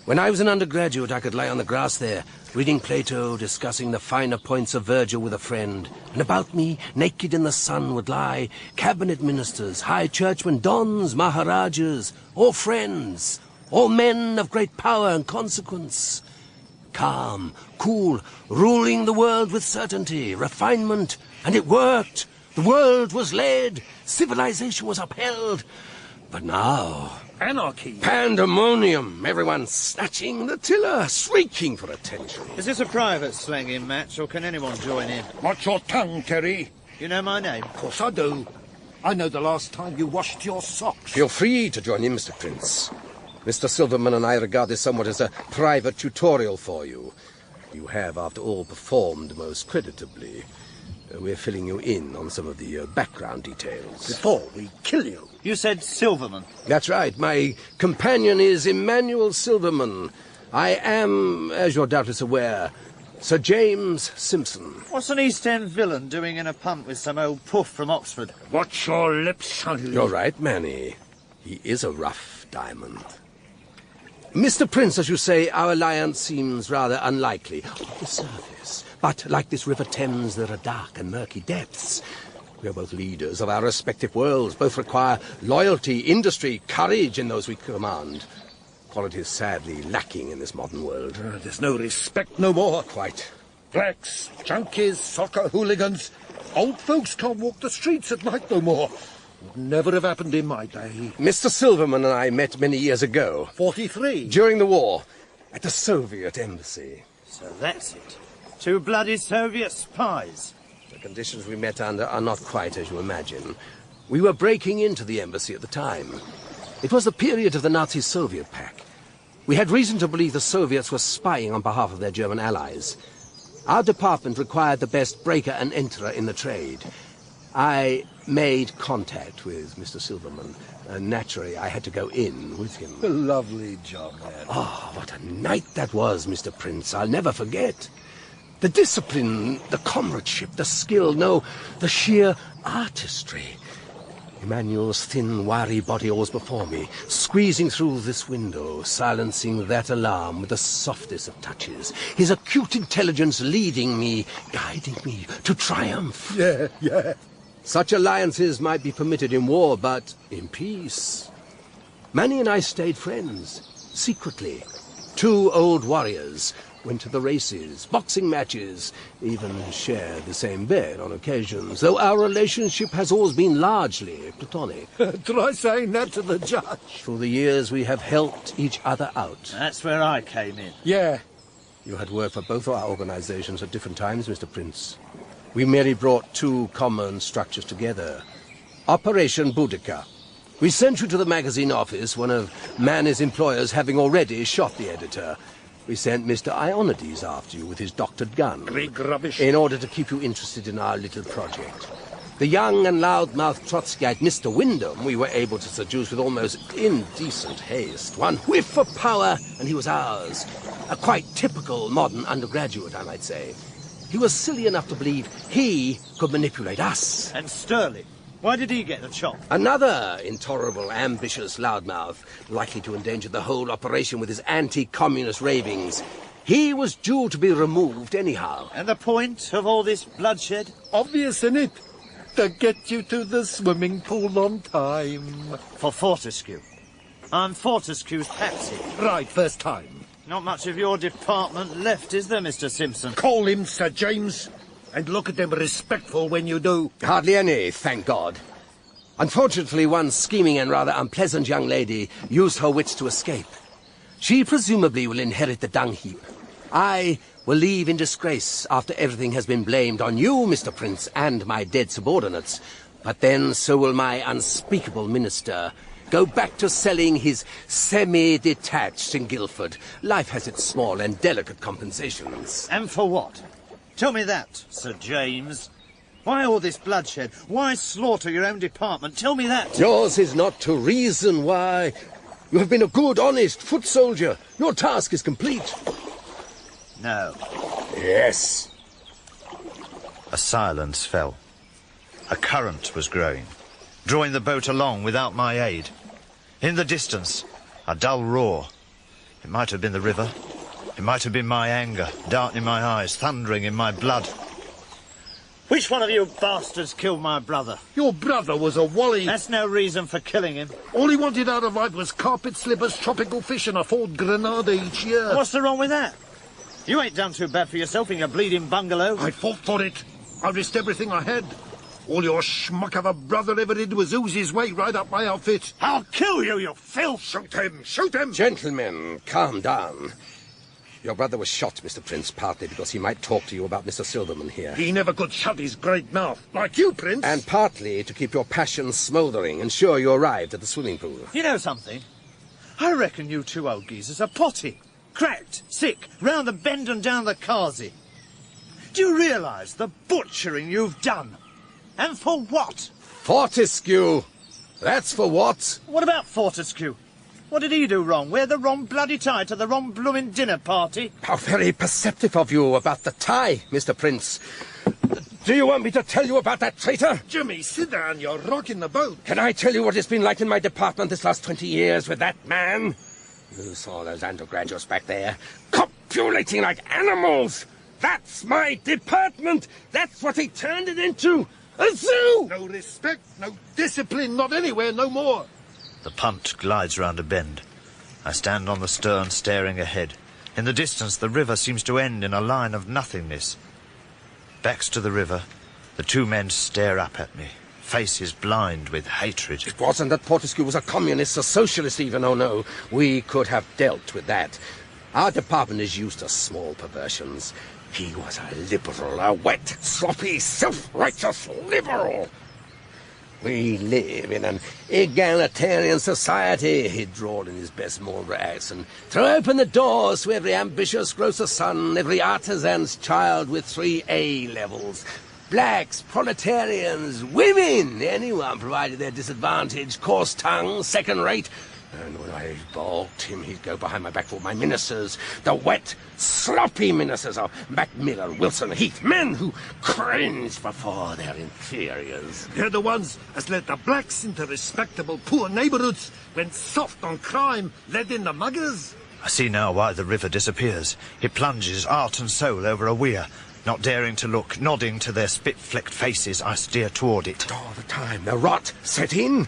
When I was an undergraduate, I could lie on the grass there, reading Plato, discussing the finer points of Virgil with a friend. And about me, naked in the sun, would lie cabinet ministers, high churchmen, dons, maharajas, all friends, all men of great power and consequence. Calm, cool, ruling the world with certainty, refinement, and it worked. The world was led, civilization was upheld. But now...
Anarchy.
Pandemonium, everyone snatching the tiller, shrieking for attention.
Is this a private slanging match, or can anyone join in?
Watch your tongue, Terry.
You know my name?
Of course I do. I know the last time you washed your socks.
Feel free to join in, Mr. Prince. Mr. Silverman and I regard this somewhat as a private tutorial for you. You have, after all, performed most creditably. We're filling you in on some of the background details.
Before we kill you.
You said Silverman.
That's right. My companion is Emmanuel Silverman. I am, as you're doubtless aware, Sir James Simpson.
What's an East End villain doing in a punt with some old puff from Oxford?
Watch your lips, sonny.
You're right, Manny. He is a rough diamond. Mr. Prince, as you say, our alliance seems rather unlikely on the surface. But like this River Thames, there are dark and murky depths. We are both leaders of our respective worlds. Both require loyalty, industry, courage in those we command. Qualities sadly lacking in this modern world.
There's no respect no more.
Quite.
Blacks, junkies, soccer hooligans. Old folks can't walk the streets at night no more. Would never have happened in my day.
Mr. Silverman and I met many years ago.
43?
During the war, at the Soviet embassy.
So that's it. Two bloody Soviet spies.
The conditions we met under are not quite as you imagine. We were breaking into the embassy at the time. It was the period of the Nazi-Soviet pact. We had reason to believe the Soviets were spying on behalf of their German allies. Our department required the best breaker and enterer in the trade. I made contact with Mr. Silverman, and naturally I had to go in with him.
A lovely job, man.
Oh, what a night that was, Mr. Prince. I'll never forget. The discipline, the comradeship, the skill, no, the sheer artistry. Emmanuel's thin, wiry body always before me, squeezing through this window, silencing that alarm with the softest of touches. His acute intelligence leading me, guiding me to triumph.
Yeah.
Such alliances might be permitted in war, but in peace. Manny and I stayed friends, secretly. Two old warriors, went to the races, boxing matches, even shared the same bed on occasions, though our relationship has always been largely platonic.
Try saying that to the judge.
Through the years we have helped each other out.
That's where I came in.
Yeah.
You had worked for both of our organizations at different times, Mr. Prince. We merely brought two common structures together. Operation Boudica. We sent you to the magazine office, one of Manny's employers having already shot the editor. We sent Mr. Ionides after you with his doctored gun.
Big rubbish.
In order to keep you interested in our little project. The young and loud-mouthed Trotskyite Mr. Wyndham we were able to seduce with almost indecent haste. One whiff of power, and he was ours. A quite typical modern undergraduate, I might say. He was silly enough to believe he could manipulate us.
And Sterling. Why did he get the chop?
Another intolerable, ambitious loudmouth, likely to endanger the whole operation with his anti-communist ravings. He was due to be removed anyhow.
And the point of all this bloodshed?
Obvious, innit? To get you to the swimming pool on time.
For Fortescue. I'm Fortescue's patsy.
Right, first time.
Not much of your department left, is there, Mr. Simpson?
Call him Sir James, and look at him respectful when you do.
Hardly any, thank God. Unfortunately, one scheming and rather unpleasant young lady used her wits to escape. She presumably will inherit the dung heap. I will leave in disgrace after everything has been blamed on you, Mr. Prince, and my dead subordinates. But then so will my unspeakable minister go back to selling his semi-detached in Guildford. Life has its small and delicate compensations.
And for what? Tell me that, Sir James. Why all this bloodshed? Why slaughter your own department? Tell me that.
Yours is not to reason why. You have been a good, honest foot soldier. Your task is complete.
No.
Yes.
A silence fell. A current was growing, drawing the boat along without my aid. In the distance, a dull roar. It might have been the river. It might have been my anger, darkening my eyes, thundering in my blood.
Which one of you bastards killed my brother?
Your brother was a wally.
That's no reason for killing him.
All he wanted out of life was carpet slippers, tropical fish and a Ford Granada each year.
What's the wrong with that? You ain't done too bad for yourself in your bleeding bungalow.
I fought for it. I risked everything I had. All your schmuck of a brother ever did was ooze his way right up my outfit.
I'll kill you, you filth!
Shoot him! Shoot him!
Gentlemen, calm down. Your brother was shot, Mr. Prince, partly because he might talk to you about Mr. Silverman here.
He never could shut his great mouth, like you, Prince.
And partly to keep your passions smouldering, ensure you arrived at the swimming pool.
You know something? I reckon you two old geezers are potty. Cracked, sick, round the bend and down the carsey. Do you realise the butchering you've done? And for what?
Fortescue! That's for what?
What about Fortescue? What did he do wrong? Wear the wrong bloody tie to the wrong blooming dinner party?
How very perceptive of you about the tie, Mr. Prince. Do you want me to tell you about that traitor?
Jimmy, sit down. You're rocking the boat.
Can I tell you what it's been like in my department this last 20 years with that man? You saw those undergraduates back there, copulating like animals. That's my department. That's what he turned it into. A zoo!
No respect, no discipline, not anywhere, no more.
The punt glides round a bend. I stand on the stern, staring ahead. In the distance, the river seems to end in a line of nothingness. Backs to the river, the two men stare up at me, faces blind with hatred.
It wasn't that Fortescue was a communist, a socialist even, oh no. We could have dealt with that. Our department is used to small perversions. He was a liberal, a wet, sloppy, self-righteous liberal. We live in an egalitarian society, he drawled in his best Marlborough accent. Throw open the doors to every ambitious grocer's son, every artisan's child with 3 A levels. Blacks, proletarians, women, anyone provided their disadvantage, coarse tongue, second rate. And when I balked him, he'd go behind my back for my ministers, the wet, sloppy ministers of Macmillan, Wilson, Heath, men who cringe before their inferiors.
They're the ones as led the blacks into respectable poor neighbourhoods, went soft on crime, led in the muggers.
I see now why the river disappears. It plunges heart and soul over a weir. Not daring to look, nodding to their spit-flecked faces, I steer toward it.
All the time the rot set in.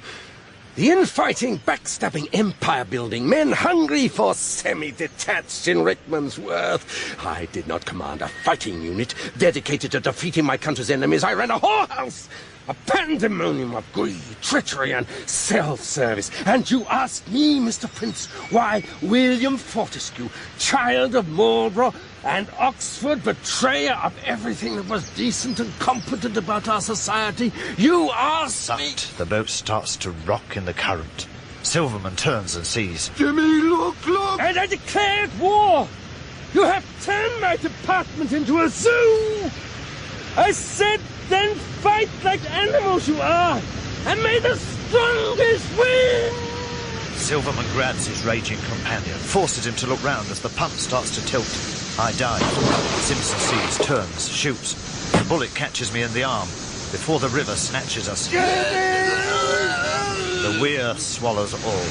The infighting, backstabbing, empire-building, men hungry for semi-detached in Rickmansworth. I did not command a fighting unit dedicated to defeating my country's enemies. I ran a whorehouse, a pandemonium of greed, treachery, and self-service. And you ask me, Mr. Prince, why William Fortescue, child of Marlborough and Oxford, betrayer of everything that was decent and competent about our society, you ask me...
The boat starts to rock in the current. Silverman turns and sees.
Jimmy, look!
And I declared war! You have turned my department into a zoo! I said, then fight like animals you are, and may the strongest win!
Silverman grabs his raging companion, forces him to look round as the punt starts to tilt. I dive. Simpson sees, turns, shoots. The bullet catches me in the arm before the river snatches us. The weir swallows all.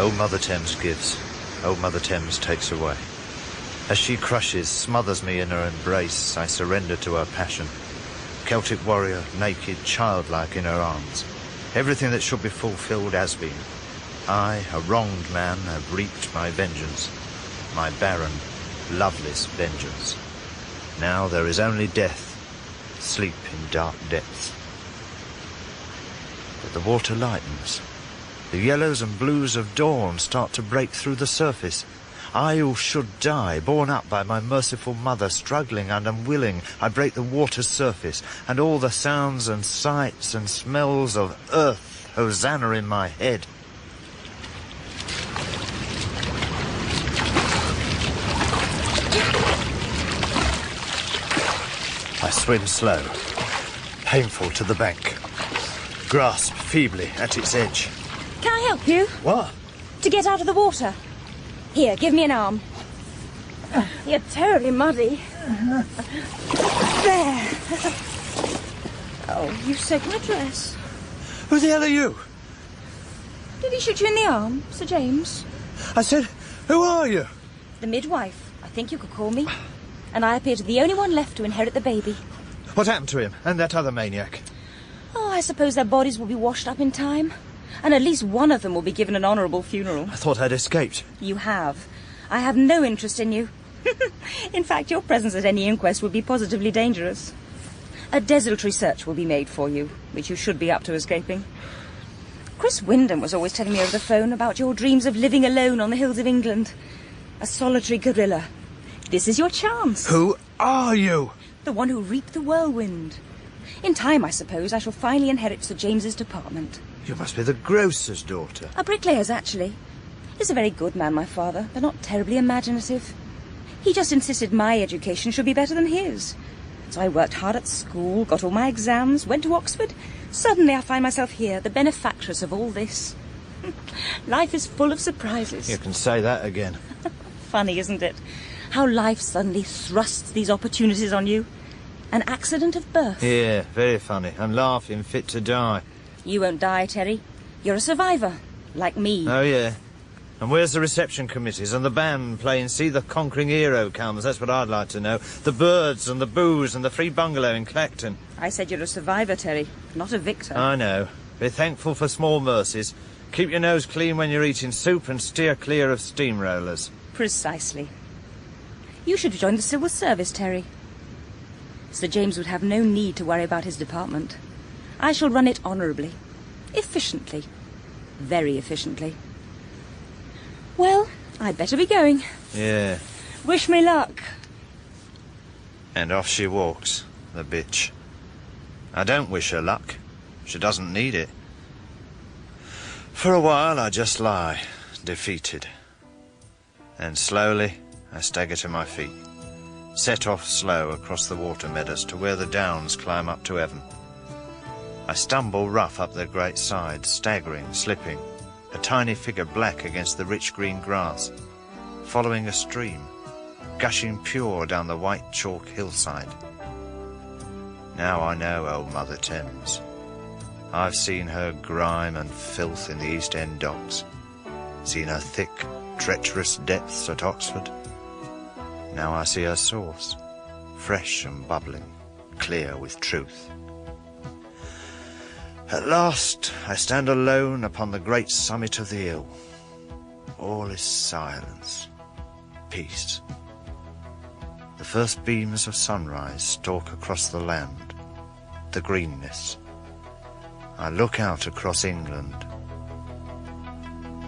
Old Mother Thames gives. Old Mother Thames takes away. As she crushes, smothers me in her embrace, I surrender to her passion. Celtic warrior, naked, childlike in her arms. Everything that should be fulfilled has been. I, a wronged man, have reaped my vengeance. My barren, loveless vengeance. Now there is only death. sleep in dark depths. But the water lightens. The yellows and blues of dawn start to break through the surface. I who should die, borne up by my merciful mother, struggling and unwilling, I break the water's surface, and all the sounds and sights and smells of earth, Hosanna in my head. I swim slow, painful to the bank, grasp feebly at its edge.
Can I help you?
What?
To get out of the water. Here, give me an arm. You're terribly muddy. There. Oh, you've soaked my dress.
Who the hell are you?
Did he shoot you in the arm, Sir James?
I said, who are you?
The midwife, I think you could call me. And I appear to be the only one left to inherit the baby.
What happened to him and that other maniac?
Oh, I suppose their bodies will be washed up in time. And at least one of them will be given an honourable funeral.
I thought I'd escaped.
You have. I have no interest in you. In fact, your presence at any inquest would be positively dangerous. A desultory search will be made for you, which you should be up to escaping. Chris Wyndham was always telling me over the phone about your dreams of living alone on the hills of England. A solitary guerrilla. This is your chance.
Who are you?
The one who reaped the whirlwind. In time, I suppose, I shall finally inherit Sir James's department.
You must be the grocer's daughter.
A bricklayer's, actually. He's a very good man, my father, but not terribly imaginative. He just insisted my education should be better than his. So I worked hard at school, got all my exams, went to Oxford. Suddenly I find myself here, the benefactress of all this. Life is full of surprises.
You can say that again.
Funny, isn't it? How life suddenly thrusts these opportunities on you. An accident of birth.
Yeah, very funny. I'm laughing fit to die.
You won't die, Terry. You're a survivor, like me.
Oh, yeah. And where's the reception committees and the band playing See the Conquering Hero comes? That's what I'd like to know. The birds and the booze and the free bungalow in Clacton.
I said you're a survivor, Terry, not a victor.
I know. Be thankful for small mercies. Keep your nose clean when you're eating soup and steer clear of steamrollers.
Precisely. You should join the civil service, Terry. Sir James would have no need to worry about his department. I shall run it honourably. Efficiently. Very efficiently. Well, I'd better be going.
Yeah.
Wish me luck.
And off she walks, the bitch. I don't wish her luck. She doesn't need it. For a while I just lie, defeated. And slowly I stagger to my feet, set off slow across the water meadows to where the downs climb up to heaven. I stumble rough up their great sides, staggering, slipping, a tiny figure black against the rich green grass, following a stream, gushing pure down the white chalk hillside. Now I know old Mother Thames. I've seen her grime and filth in the East End docks, seen her thick, treacherous depths at Oxford. Now I see her source, fresh and bubbling, clear with truth. At last I stand alone upon the great summit of the hill. All is silence, peace. The first beams of sunrise stalk across the land, the greenness. I look out across England,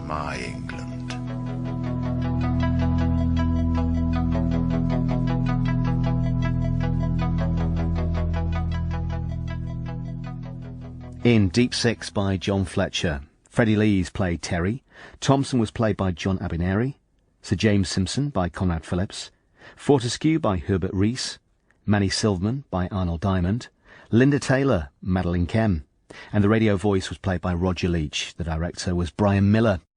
my England.
In Deep Six by John Fletcher, Freddie Lees played Terry, Thompson was played by John Abineri, Sir James Simpson by Conrad Phillips, Fortescue by Herbert Rees, Manny Silverman by Arnold Diamond, Linda Taylor, Madeline Kem, and the radio voice was played by Roger Leach. The director was Brian Miller.